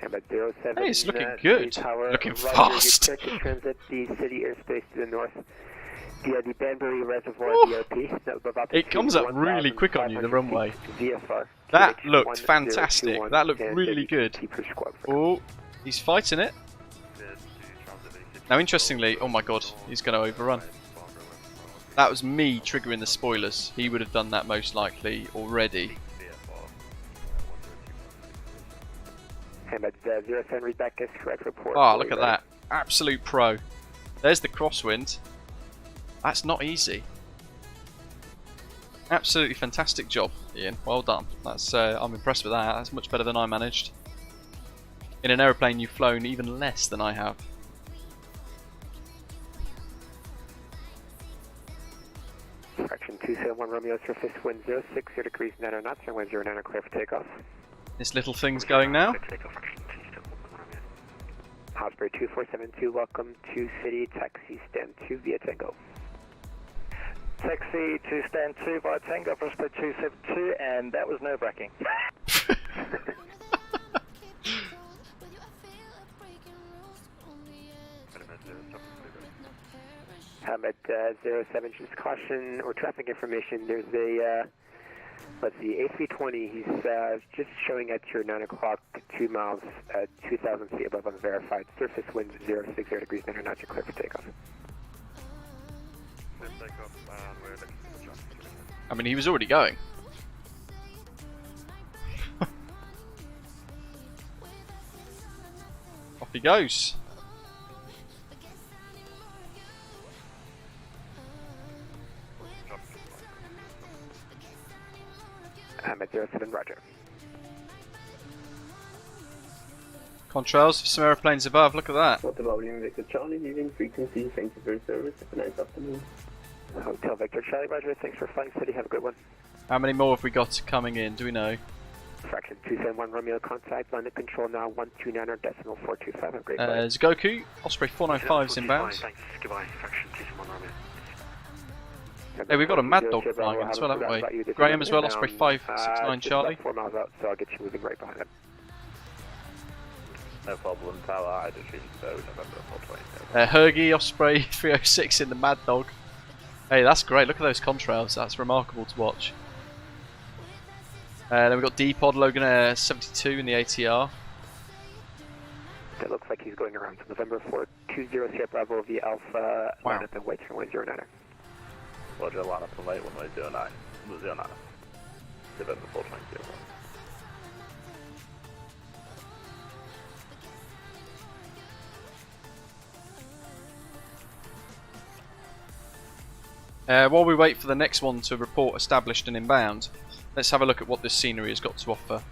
Hey, it's looking good. Looking fast. Transit the city airspace to the north via the Banbury Reservoir DRP. It comes up really quick on you, the runway. That looked fantastic. That looked really good. Oh, he's fighting it. Now, interestingly, oh my god, he's going to overrun. That was me triggering the spoilers. He would have done that most likely already. Ah, look at that. Absolute pro. There's the crosswind. That's not easy. Absolutely fantastic job, Ian. Well done. That's I'm impressed with that. That's much better than I managed. In an aeroplane you've flown even less than I have. Fraction 271 Romeo, surface wind 060 degrees 9 knots, runway 09, clear for takeoff. This little thing's going now. Osprey 2472, welcome to City Taxi Stand 2 via Tango. Taxi to Stand 2 via Tango for Osprey 272, and that was nerve-wracking. Hamid 07, just caution or traffic information. There's a, let's see, A320. He's just showing at your 9 o'clock, 2 miles, 2,000 feet above unverified. Surface wind 060 degrees, 9 knots, you're clear for takeoff. I mean, he was already going. Off Off he goes. I'm at 07, roger. Contrails for some aeroplanes above, look at that. What about Victor Charlie, leaving frequency, thank you for your service, have a nice afternoon. Hotel Victor Charlie, roger, thanks for flying city, have a good one. How many more have we got coming in, do we know? Fraction 271 Romeo contact, London control now 129.425, have a great flight. Goku, Osprey 495's inbound. Thanks, goodbye, fraction 271 Romeo. Hey, we've got a Mad Dog flying in as well, haven't we? Graham as well, Osprey 569 Charlie. 4 miles out, so I'll get you moving right behind him. No problem, tower hydrogen, so November 420. Hergy, Osprey 306 in the Mad Dog. Hey, that's great, look at those contrails, that's remarkable to watch. Then we've got D-Pod, Logan Air 72 in the ATR. It looks like he's going around to November 420 Sierra Bravo via Alpha, line up and wait for 109er. Roger, line up and wait 1109. 09. November 420. While we wait for the next one to report established and inbound, let's have a look at what this scenery has got to offer.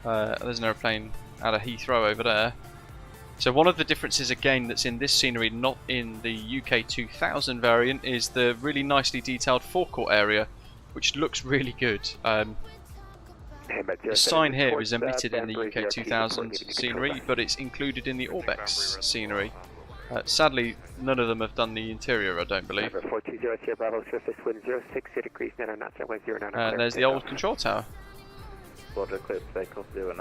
There's an aeroplane out of Heathrow over there. So one of the differences again that's in this scenery, not in the UK 2000 variant, is the really nicely detailed forecourt area, which looks really good. The sign here is omitted in the UK 2000 scenery, but it's included in the Orbx scenery. Sadly, none of them have done the interior, I don't believe. And there's the old control tower. Roger, clear for takeoff 09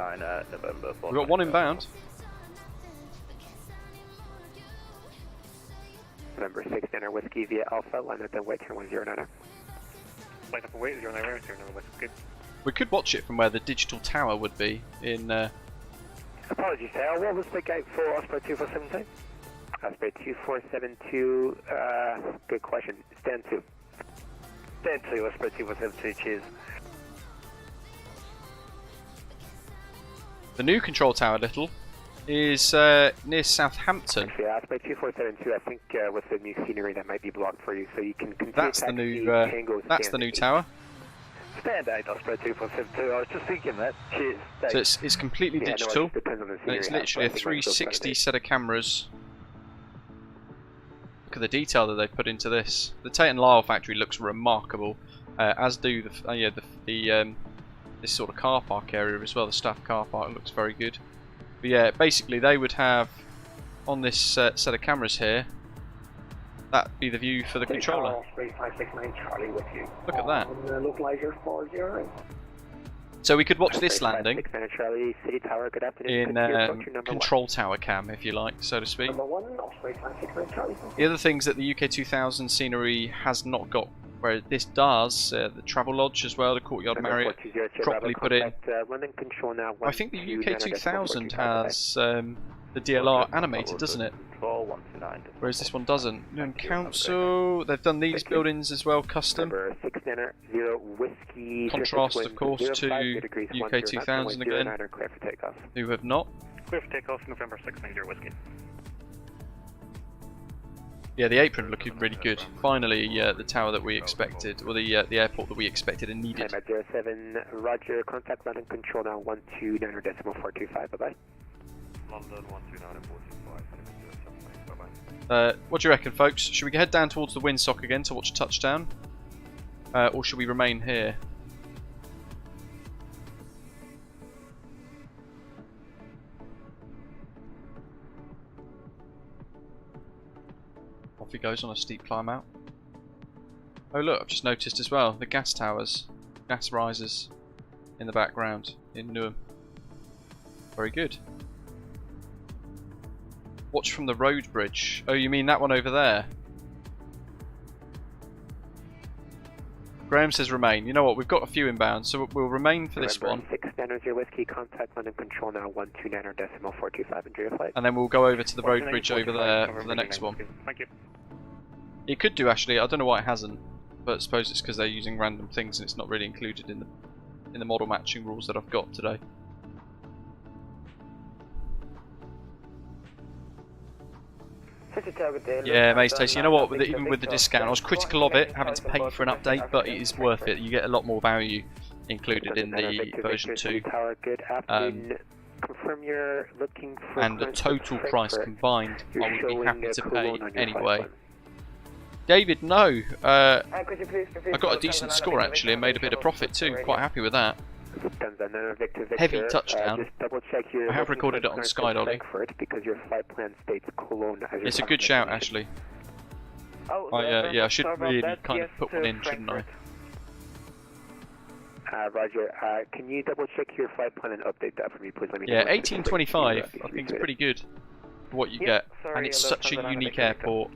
November 420. We've got one inbound. November 6 Niner Whiskey via Alpha, line up and wait for 109er. Line up and wait 09er, good. We could watch it from where the digital tower would be in... Apologies, Tail. What was the gate for Osprey 2472? Osprey 2472, good question. Stand 2. Stand 2, Osprey 2472, cheers. The new control tower, Little, is near Southampton. Actually, Osprey 2472, I think with the new scenery that might be blocked for you, so you can continue that's the new tower. Stand 8, Osprey 2472, I was just thinking that. Cheers. So it's completely digital, and it's literally a 360 set of cameras. Look at the detail that they put into this. The Tate and Lyle factory looks remarkable, as do this sort of car park area as well. The staff car park looks very good. But yeah, basically they would have on this set of cameras here. That'd be the view for the controller. Look at that. So we could watch this landing in control tower cam, if you like, so to speak. The other things that the UK 2000 scenery has not got, where this does, the Travel Lodge as well, the Courtyard Marriott, properly put in. I think the UK 2000 has the DLR animated, doesn't it? Whereas this one doesn't. Council, they've done these buildings as well, custom. Contrast, of course, to UK 2000 again, who have not. Clear for takeoff, November 690 Whiskey. Yeah, the apron looking really good. Finally, the tower that we expected, or the airport that we expected and needed. 07, roger, contact London control now 129.425, bye-bye. London 129.425, bye-bye. What do you reckon, folks? Should we head down towards the windsock again to watch a touchdown? Or should we remain here? Off he goes on a steep climb out. Oh look, I've just noticed as well, the gas towers, gas risers in the background in Newham. Very good. Watch from the road bridge. Oh, you mean that one over there? Graham says remain. You know what, we've got a few inbound, so we'll remain for this one. 6 Niner Whiskey, contact London control now 129.425, enjoy your flight. And then we'll go over to the road bridge over there for the next one. Thank you. It could do actually, I don't know why it hasn't, but I suppose it's because they're using random things and it's not really included in the model matching rules that I've got today. Yeah, Maze Taste. You know what? Even with the discount, I was critical of it, having to pay for an update, but it is worth it. You get a lot more value included in the version 2. Confirm you're looking for And the total price combined, I would be happy to pay anyway. David, no. I got a decent score actually and made a bit of profit too. Quite happy with that. Heavy touchdown. I have recorded it on Sky Dolly. It's a good shout, actually. Yeah, I should really kind of put one in, shouldn't I? Roger. Can you double check your flight plan and update that for me, please? Let me yeah, 1825. I think it's pretty good for what you get, and it's such a unique airport.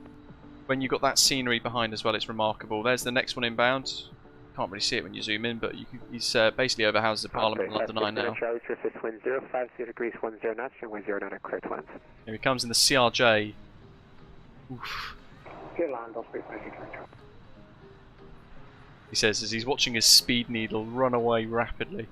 When you've got that scenery behind as well, it's remarkable. There's the next one inbound. Can't really see it when you zoom in, but he's basically over Houses of Parliament in London Eye now. Here he comes in the CRJ. Oof. He says as he's watching his speed needle run away rapidly.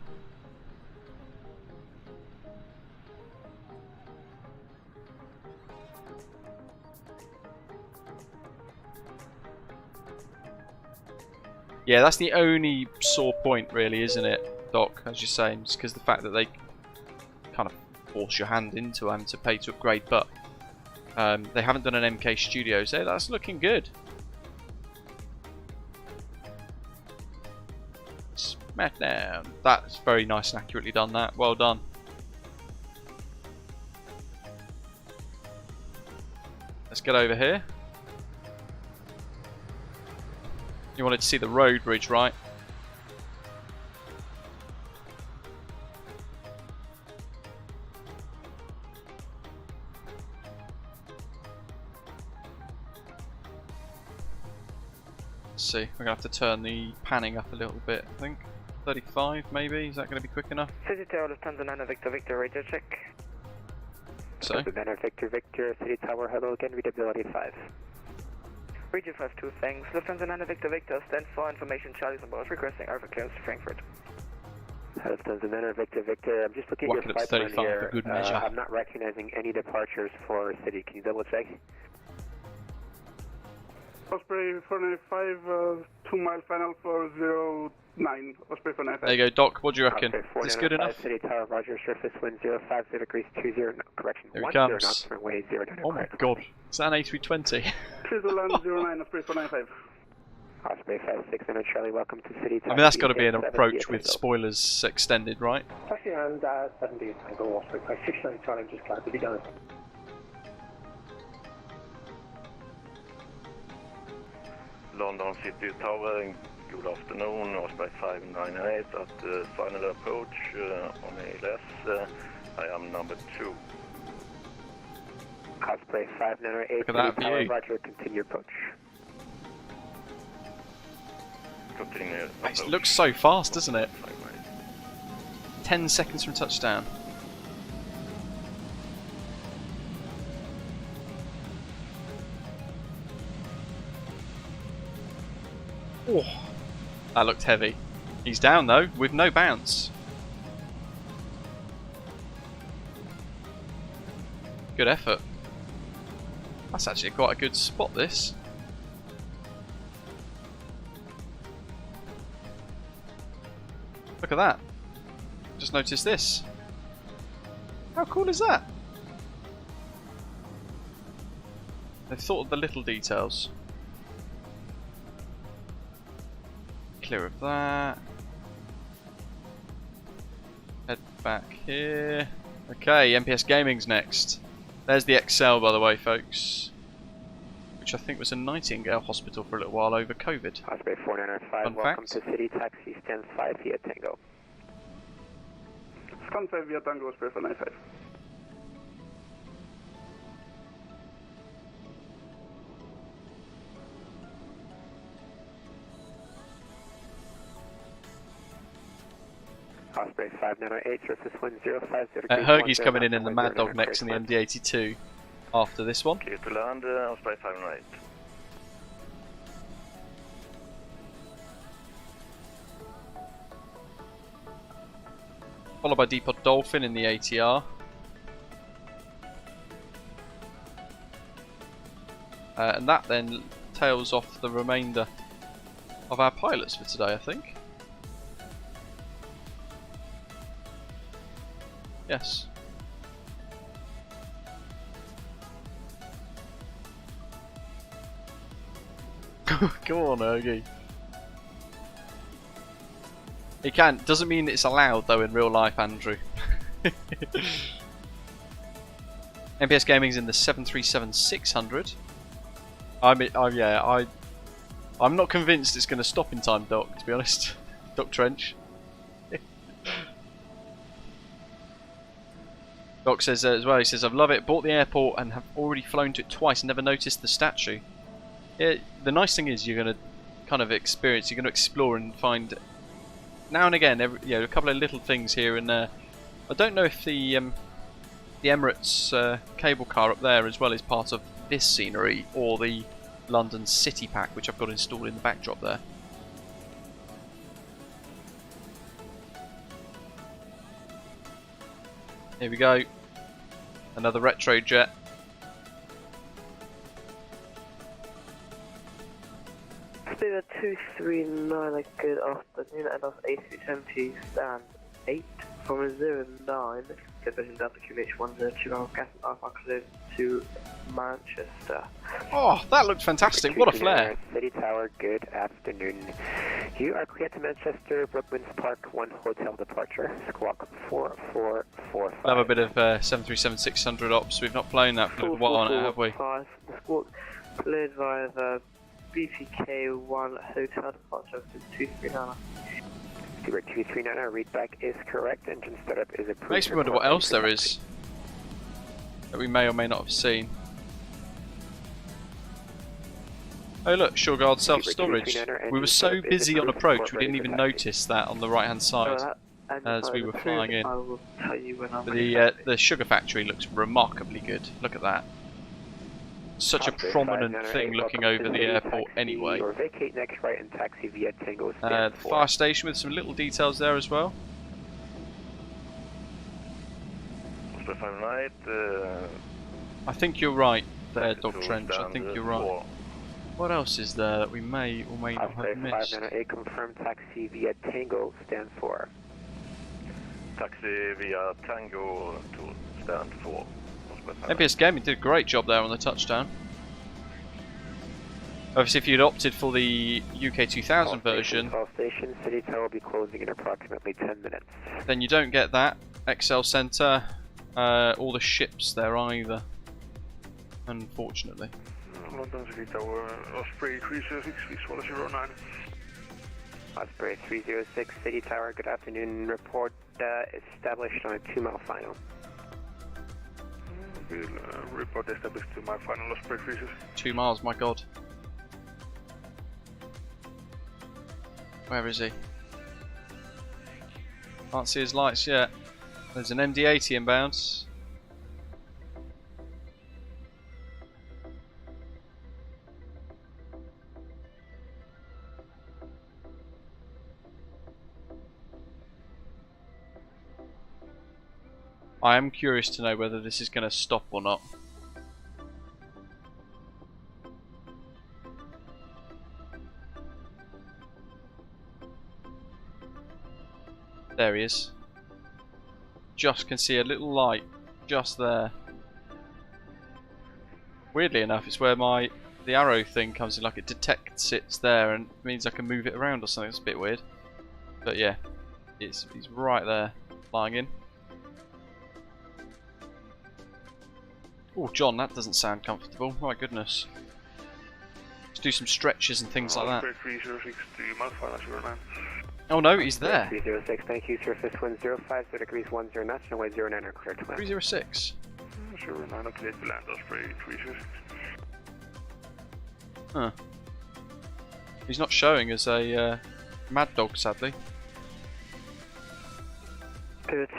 Yeah, that's the only sore point really, isn't it, Doc, as you're saying, just because the fact that they kind of force your hand into having to pay to upgrade, but they haven't done an MKStudios there. That's looking good. Smackdown. That's very nice and accurately done, that. Well done. Let's get over here. You wanted to see the road bridge, right? Let's see, we're going to have to turn the panning up a little bit, I think. 35 maybe, is that going to be quick enough? City Tower, Lufthansa 9 Victor Victor, radio check. So? Lufthansa Victor Victor, City Tower, hello again, readability 5. Region 5-2, thanks. Lufthansa 9 Victor Victor, stand for information, Charlie's on board, requesting Alpha clearance to Frankfurt. Lufthansa 9 Victor Victor, I'm just looking at your flight plan here. For good measure. I'm not recognizing any departures for City, can you double check? Osprey 495, 2 mile final for 09, Osprey 495. There you go, Doc, what do you reckon? Is this good enough? City Tower, Roger, surface wind 050 degrees 20, no, correction, There he 10 comes. knots, runway 09. Oh my god, is that an A320? Please land 09, Osprey 495. Osprey 5600, Charlie, welcome to City Tower. I mean, that's got to be an approach with spoilers extended, right? Taxi and 70 Tango, Osprey 569, Charlie, just glad to be done. London City Tower, good afternoon, Osprey 598 at the final approach on ALS. I am number 2. Osprey 598, Look at that City Tower, view. Roger, continue approach. Continue. It looks so fast, doesn't it? 10 seconds from touchdown. Oh, that looked heavy. He's down though, with no bounce. Good effort. That's actually quite a good spot, this. Look at that. Just noticed this. How cool is that? They've thought of the little details. Clear of that. Head back here. Okay, MPS Gaming's next. There's the XL, by the way, folks. Which I think was a Nightingale hospital for a little while over COVID. Osprey 495, welcome to City Taxi, stand 5 via Tango. Stand 5 via Tango, Osprey 495. Osprey 598, surface wind 050. Hergy's coming in the Mad Dog next in the MD-82 after this one. Clear to land, Osprey 598. Followed by Depot Dolphin in the ATR. And that then tails off the remainder of our pilots for today, I think. Yes. Come on, Ergie. It can. Doesn't mean it's allowed though in real life, Andrew. MPS Gaming's in the 737-600. I'm not convinced it's going to stop in time, Doc. To be honest, Doc Trench. Doc says as well. He says, "I love it. Bought the airport and have already flown to it twice. Never noticed the statue." Yeah, the nice thing is you're going to kind of experience. You're going to explore and find now and again, a couple of little things here and there. I don't know if the Emirates cable car up there as well is part of this scenery or the London City Pack, which I've got installed in the backdrop there. Here we go. Another retro jet. Speed 239, good afternoon, and off A370 stand 8 from 09, division Delta QH102 gas Alpha cleared to Manchester. Oh, that looked fantastic, what a flare. City Tower, good afternoon. You are clear to Manchester, Brooklands Park, 1 hotel departure, squawk 4445. We'll have a bit of 737-600 ops, we've not flown that for a while now, have we? Squawk cleared via the BPK1 hotel departure to 239. Stuart 239, our readback is correct, engine startup is approved. Makes me wonder what else there is that we may or may not have seen. Oh look, Shoreguard self-storage. We were so busy on approach we didn't even notice that on the right hand side as we were flying in. But the sugar factory looks remarkably good, look at that. Such a prominent thing looking over the airport anyway. Vacate next right and taxi via Tango the fire station with some little details there as well. I think you're right there, Dog Trench, I think you're right. What else is there that we may or may not have missed? 598 confirmed taxi via Tango stand 4. Taxi via Tango to stand 4. MPS Gaming did a great job there on the touchdown. Obviously, if you'd opted for the UK 2000 version, Station City Tower will be closing in approximately 10 minutes. Then you don't get that Excel Centre, all the ships there either, unfortunately. London City Tower, Osprey 306, Swallow 09. Osprey 306, City Tower, good afternoon. Report established on a 2-mile final. We'll report established to my final Osprey 306. 2 miles, my god. Where is he? Can't see his lights yet. There's an MD-80 inbound. I am curious to know whether this is going to stop or not. There he is. Just can see a little light just there. Weirdly enough, it's where the arrow thing comes in, like it detects it's there and means I can move it around or something. It's a bit weird. But yeah, he's right there, flying in. Oh, John, that doesn't sound comfortable. My goodness. Let's do some stretches and things like that. 306 to Mount Final 09. Oh no, he's there. 306, thank you, surface 105, degrees 10 knots, runway 09 are clear to land. 306. 09 are clear to land, Osprey 306. Huh. He's not showing as a Mad Dog, sadly. Start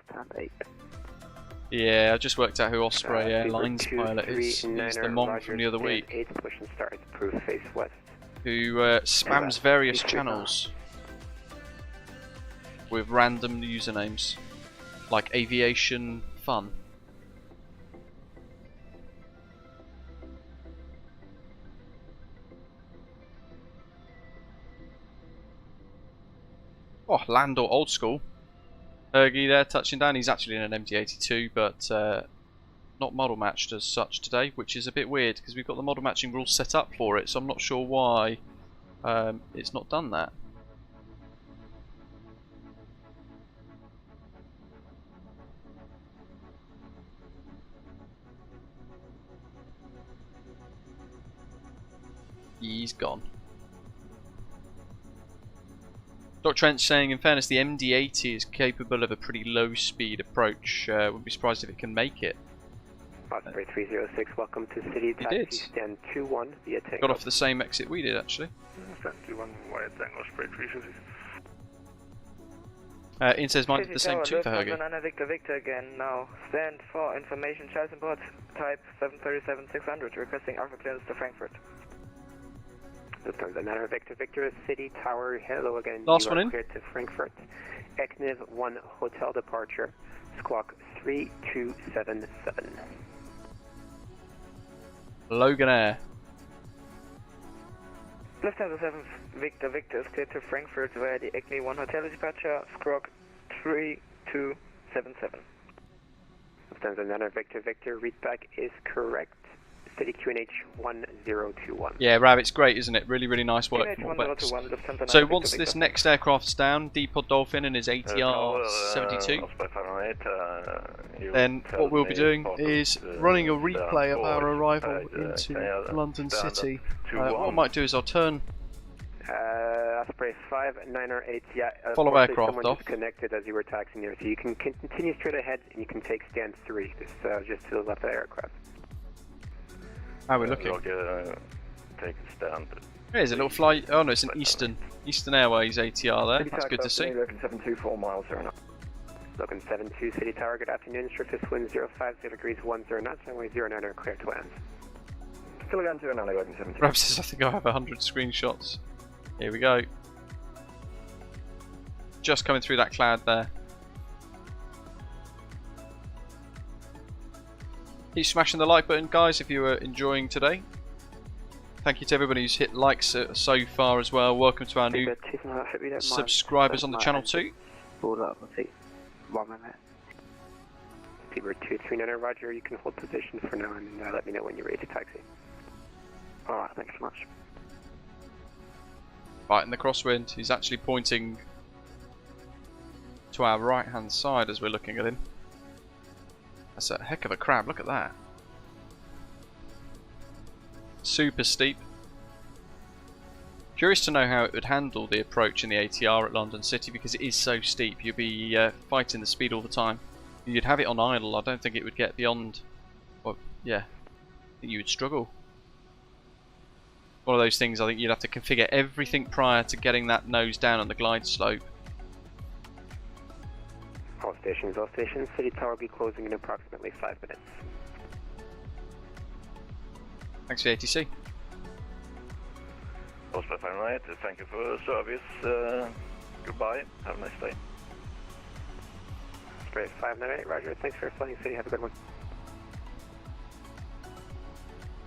stand 8. Yeah, I just worked out who Osprey Airlines pilot is. He's the mom from the other week. 8 push and start is approved, face west. Who spams various channels with random usernames, like Aviation Fun. Oh, Landor old school. Ergy there touching down. He's actually in an MD82, but not model matched as such today, which is a bit weird because we've got the model matching rules set up for it, so I'm not sure why it's not done that. He's gone. Dr. Trent saying, in fairness, the MD80 is capable of a pretty low speed approach. Wouldn't be surprised if it can make it. Osprey 306, welcome to City Taxi Stand 21 via Takeoff. Got off the same exit we did, actually. Stand 21 via Tango, Osprey 306. Ian says mine did the same too for Hergy. Victor Victor again now. Stand for information, child support, type 737-600, requesting alpha clearance to Frankfurt. Lufthansa Niner Victor Victor, City Tower, hello again. Last one in. Cleared to Frankfurt. ECNIV 1 hotel departure, squawk 3277. Logan Air. Lufthansa 7 Victor Victor is cleared to Frankfurt via the ECNIV 1 hotel departure, squawk 3277. Lufthansa Niner Victor Victor, readback is correct. City QNH 1021. Yeah, Rab, it's great, isn't it? Really, really nice work from Orbx. So once this next aircraft's down, Depot Dolphin and his ATR 72, then what we'll be doing is running a replay of our arrival into London City. What I might do is I'll turn Osprey 598, yeah. Follow aircraft off. Disconnected as you were taxiing here, so you can continue straight ahead and you can take stand 3. This just to the left of the aircraft. How are we looking? Take a stand. There's a little flight. Oh no, it's an Eastern Airways ATR there. That's good to see. Logan 724 miles there and up. Logan 72, City Tower, good afternoon. Surface wind 050 degrees 10 knots, runway 09, clear to land. Still again to an alley, Logan 72. Rab says I think I have 100 screenshots. Here we go. Just coming through that cloud there. Keep smashing the like button, guys, if you are enjoying today. Thank you to everybody who's hit likes so far as well. Welcome to our new subscribers on the channel too. Hold up, I'll take 1 minute. Fever 239, Roger, you can hold position for now and let me know when you're ready to taxi. Alright, thanks so much. Right in the crosswind, he's actually pointing to our right hand side as we're looking at him. That's a heck of a crab, look at that. Super steep. Curious to know how it would handle the approach in the ATR at London City because it is so steep. You'd be fighting the speed all the time. You'd have it on idle, I don't think it would get beyond... Well, yeah, I think you would struggle. One of those things I think you'd have to configure everything prior to getting that nose down on the glide slope. All stations, City Tower will be closing in approximately 5 minutes. Thanks for the ATC. Osprey 598, thank you for the service. Goodbye, have a nice day. Osprey 598, Roger, thanks for flying City, have a good one.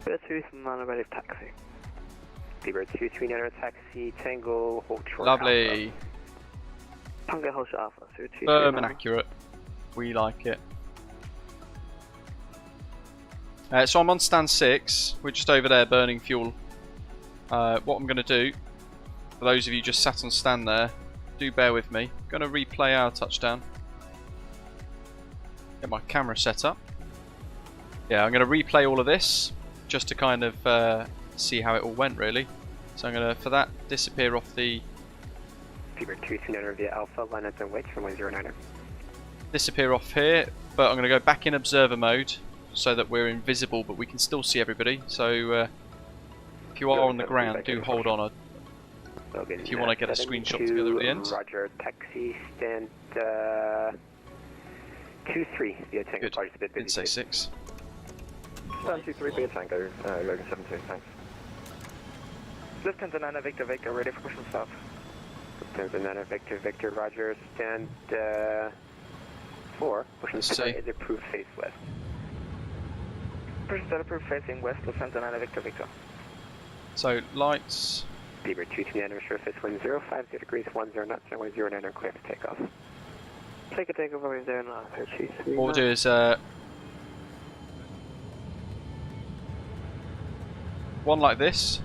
Bear 239 ready for taxi. Beaver 239 taxi, Tango, hold short. Lovely. Alpha. Tango hold short Alpha, so firm and accurate. We like it. So I'm on stand 6. We're just over there burning fuel. What I'm going to do, for those of you just sat on stand there, do bear with me. I'm going to replay our touchdown. Get my camera set up. Yeah, I'm going to replay all of this just to kind of see how it all went, really. So I'm going to, for that, disappear off the... Beaver 229 via Alpha, line up and wait for 109er. Disappear off here, but I'm going to go back in observer mode so that we're invisible, but we can still see everybody. So if you are on the ground, do hold on. If you want to get a screenshot together at the end. Roger, taxi stand 23 via Tango. Good. Didn't say 6. Stand 23 via Tango, Logan 72, thanks. Lufthansa 9 Victor Victor, ready for pushing stop. Lufthansa 9 Victor Victor, Roger, stand 4, pushing stop is approved face west. Pushing stop approved facing west, Lufthansa 9 Victor Victor. So lights Beaver 22 surface wind 050 degrees 10 knots, runway 09 clear for takeoff. Take a takeoff runway 09, 239. What we'll do is one like this,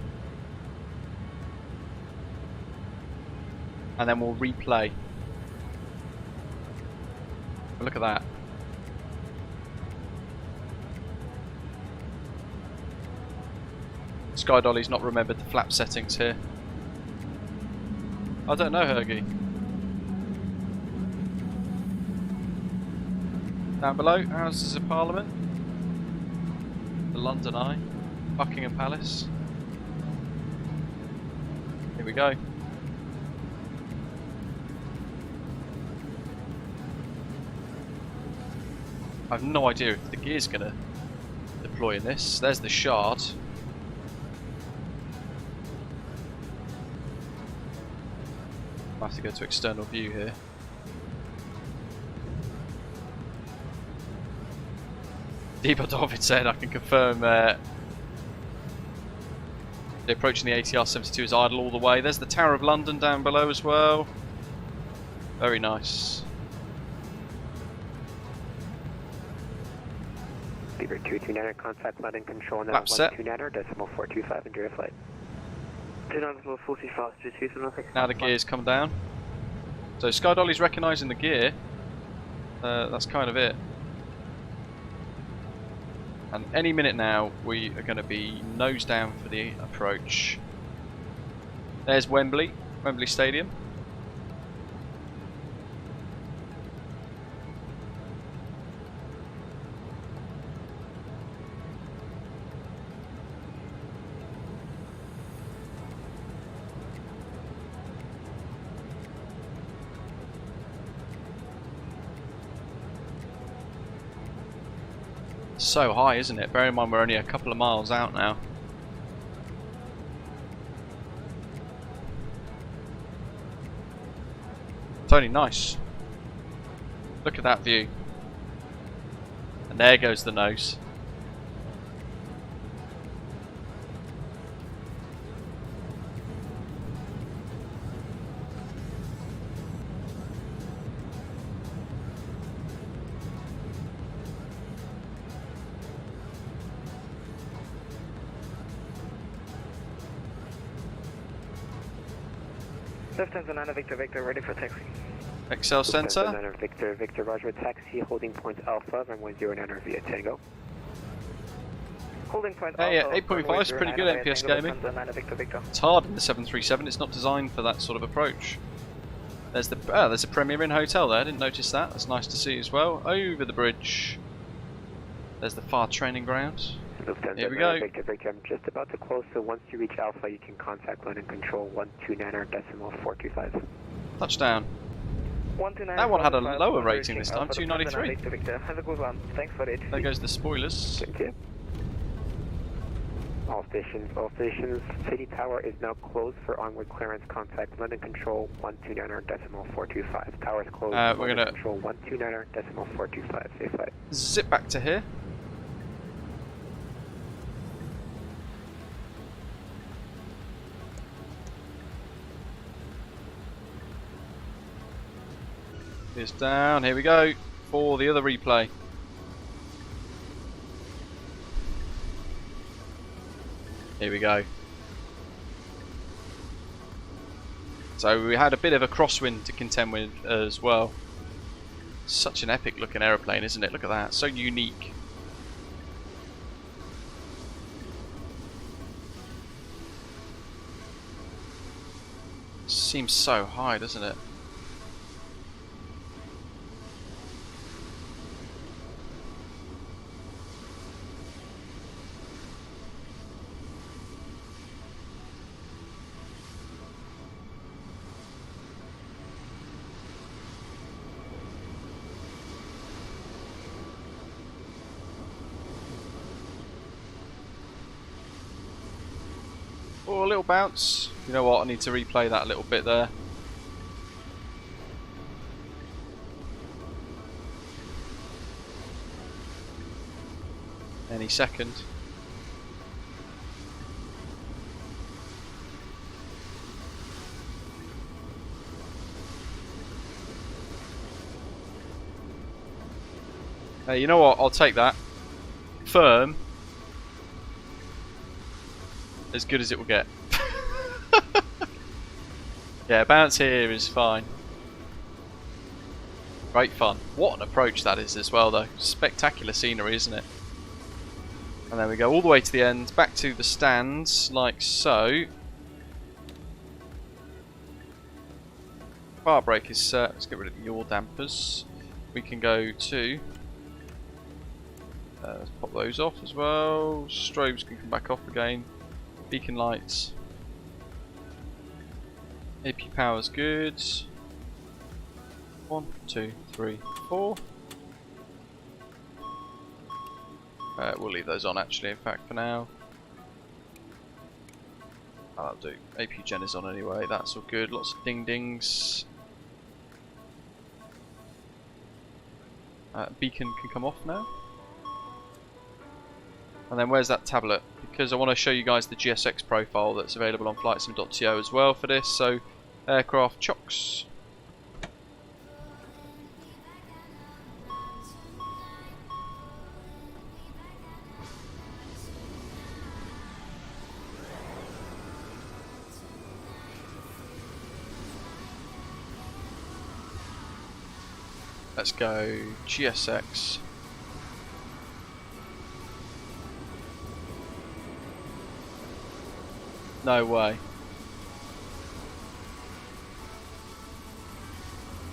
and then we'll replay. Look at that. Sky Dolly's not remembered the flap settings here. I don't know, Hergy. Down below, Houses of Parliament, the London Eye, Buckingham Palace. Here we go. I have no idea if the gear's going to deploy in this. There's the shard. I have to go to external view here. Deepa David said, I can confirm the approaching the ATR 72 is idle all the way. There's the Tower of London down below as well. Very nice. Beaver 229, contact landing control now 129, decimal 425 and JustFlight. 29.45 to Now the gears come down. So Sky Dolly's recognising the gear. That's kind of it. And any minute now we are going to be nose down for the approach. There's Wembley Stadium. So high, isn't it? Bear in mind we're only a couple of miles out now. It's only nice. Look at that view. And there goes the nose. Lufthansa 9 Victor Victor, ready for taxi. Excel sensor. Lufthansa 9 Victor Victor, roger, taxi, holding point Alpha, runway 09 via Tango. Holding point Hey, Alpha. 8.5 is pretty good MPS gaming. Lufthansa 9 Victor Victor. It's hard in the 737, it's not designed for that sort of approach. There's a Premier Inn hotel there, I didn't notice that. That's nice to see as well. Over the bridge. There's the FAR training ground. Lufthansa Here we go. Victor Victor, I'm just about to close, so once you reach Alpha, you can contact landing control 129 decimal 425. Touchdown. 129. That one had a lower rating this time, 293. Victor Victor. Have a good one. Thanks for it. There goes the spoilers. Thank you. All stations, City Tower is now closed for onward clearance. Contact landing control 129 decimal 425. Tower is closed. We're gonna control 129 decimal 425. Safe flight. Zip back to here. It's down. Here we go for the other replay. Here we go. So we had a bit of a crosswind to contend with as well. Such an epic looking aeroplane, isn't it? Look at that. So unique. Seems so high, doesn't it? Oh, a little bounce. You know what? I need to replay that a little bit there. Any second. You know what? I'll take that. Firm. As good as it will get. Yeah, bounce here is fine. Great fun. What an approach that is as well though. Spectacular scenery, isn't it? And then we go all the way to the end, back to the stands, like so. Bar brake is set. Let's get rid of the yaw dampers. We can go to... let's pop those off as well. Strobes can come back off again. Beacon lights. AP power's good. 1, 2, 3, 4. We'll leave those on actually, in fact, for now. That'll do. AP gen is on anyway, that's all good. Lots of ding dings. Beacon can come off now. And then where's that tablet? Because I want to show you guys the GSX profile that's available on flightsim.to as well for this. So, aircraft chocks. Let's go GSX. No way.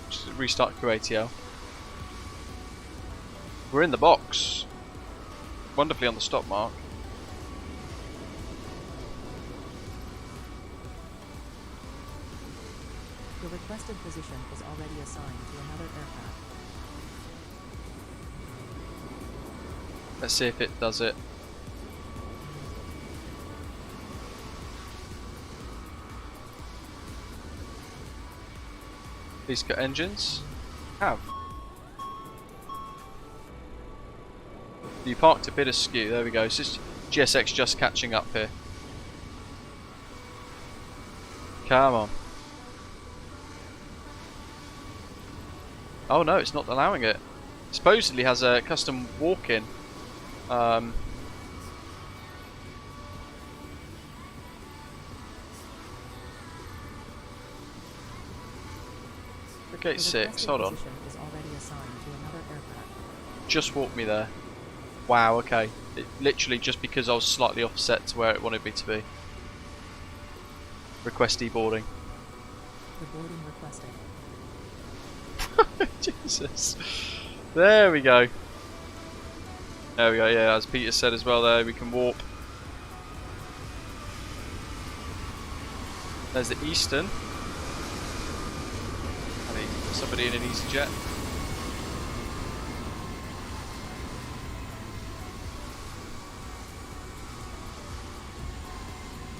Just restart QATL. We're in the box. Wonderfully on the stop mark. The requested position is already assigned to another aircraft. Let's see if it does it. Please cut engines. Have. You parked a bit askew. There we go. It's just GSX just catching up here. Come on. Oh no, it's not allowing it. Supposedly has a custom walk-in. Gate 6, hold on. Just walked me there. Wow, okay. It, literally just because I was slightly offset to where it wanted me to be. Request deboarding. The boarding requested. Jesus. There we go. There we go, yeah, as Peter said as well there, we can warp. There's the Eastern. I need somebody in an EasyJet.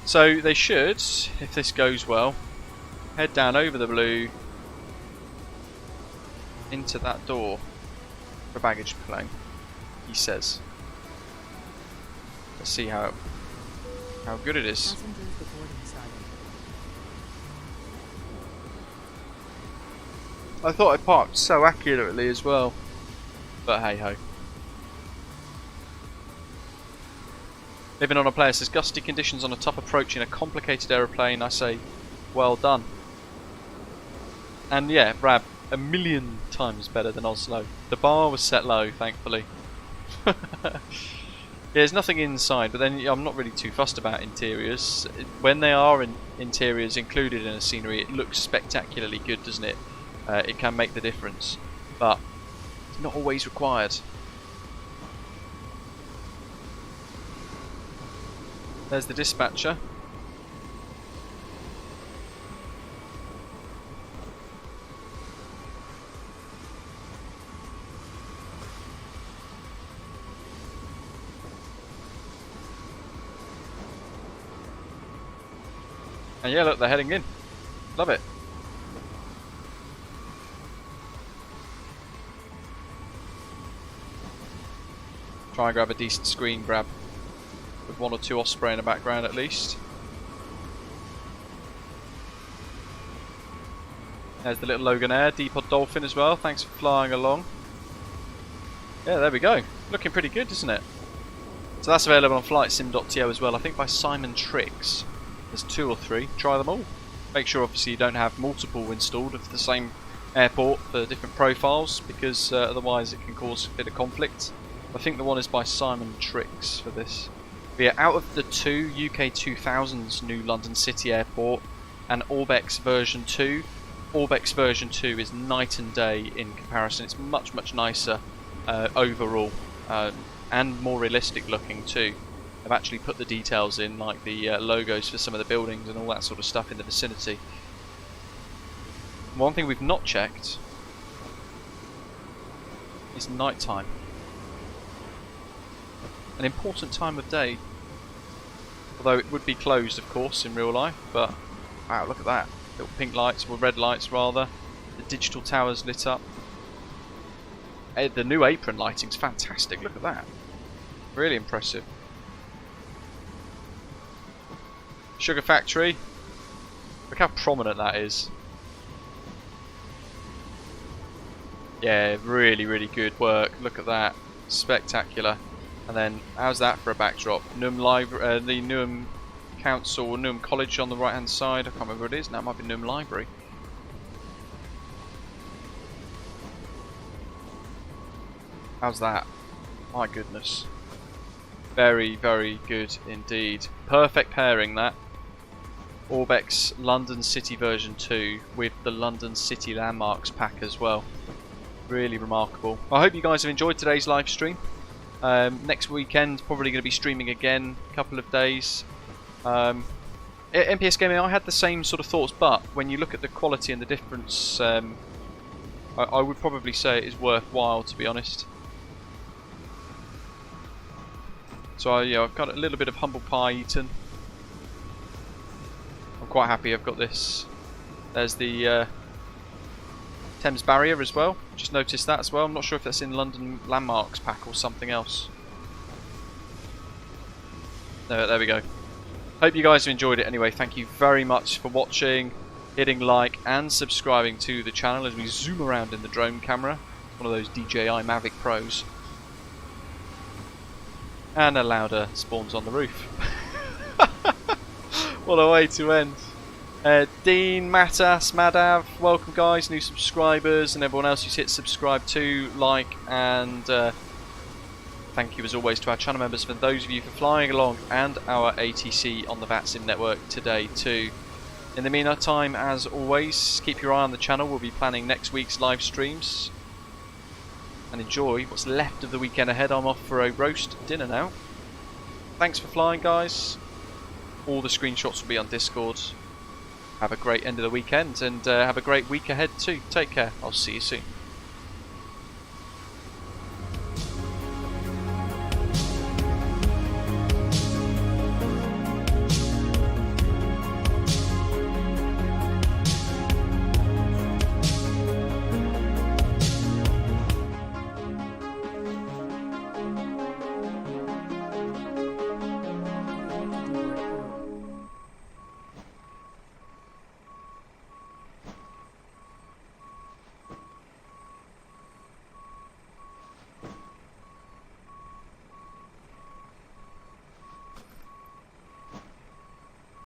So they should, if this goes well, head down over the blue into that door for baggage claim, he says. Let's see how good it is. I thought I parked so accurately as well, but hey ho. Living on a player says gusty conditions on a tough approach in a complicated aeroplane. I say, well done. And yeah, Brad, 1,000,000 times better than Oslo. The bar was set low, thankfully. Yeah, there's nothing inside, but then I'm not really too fussed about interiors. When they are interiors included in a scenery, it looks spectacularly good, doesn't it? It can make the difference, but it's not always required. There's the dispatcher. And yeah, look, they're heading in. Love it. Try and grab a decent screen grab with 1 or 2 Osprey in the background at least. There's the little Logan Air, Depot Dolphin as well. Thanks for flying along. Yeah, there we go. Looking pretty good, isn't it? So that's available on flightsim.to as well, I think by Simon Tricks. There's 2 or 3. Try them all. Make sure obviously you don't have multiple installed of the same airport for different profiles, because otherwise it can cause a bit of conflict. I think the one is by Simon Tricks for this. But yeah, out of the 2, UK 2000's new London City Airport and Orbx version 2, Orbx version 2 is night and day in comparison. It's much, much nicer overall, and more realistic looking too. I've actually put the details in, like the logos for some of the buildings and all that sort of stuff in the vicinity. One thing we've not checked is night time. An important time of day, although it would be closed of course in real life, but wow, look at that. Little pink lights, or red lights rather. The digital towers lit up. The new apron lighting's fantastic, look at that. Really impressive. Sugar factory. Look how prominent that is. Yeah, really, really good work. Look at that. Spectacular. And then, how's that for a backdrop? Newham Library, the Newham Council, or Newham College on the right hand side. I can't remember what it is now, it might be Newham Library. How's that? My goodness. Very, very good indeed. Perfect pairing that. Orbx London City version 2 with the London City Landmarks pack as well. Really remarkable. I hope you guys have enjoyed today's live stream. Next weekend probably going to be streaming again, a couple of days. MPS Gaming, I had the same sort of thoughts, but when you look at the quality and the difference, I would probably say it is worthwhile, to be honest. So yeah, I've got a little bit of humble pie eaten. I'm quite happy I've got this. There's the Thames Barrier as well. Just noticed that as well. I'm not sure if that's in London Landmarks pack or something else. There we go. Hope you guys have enjoyed it anyway. Thank you very much for watching, hitting like and subscribing to the channel as we zoom around in the drone camera. One of those DJI Mavic Pros. And a louder spawns on the roof. What a way to end. Dean, Matas, Madav, welcome guys, new subscribers, and everyone else who's hit subscribe to, like, and thank you as always to our channel members, for those of you for flying along, and our ATC on the VATSIM network today too. In the meantime, as always, keep your eye on the channel. We'll be planning next week's live streams. And enjoy what's left of the weekend ahead. I'm off for a roast dinner now. Thanks for flying, guys. All the screenshots will be on Discord. Have a great end of the weekend, and have a great week ahead too. Take care. I'll see you soon.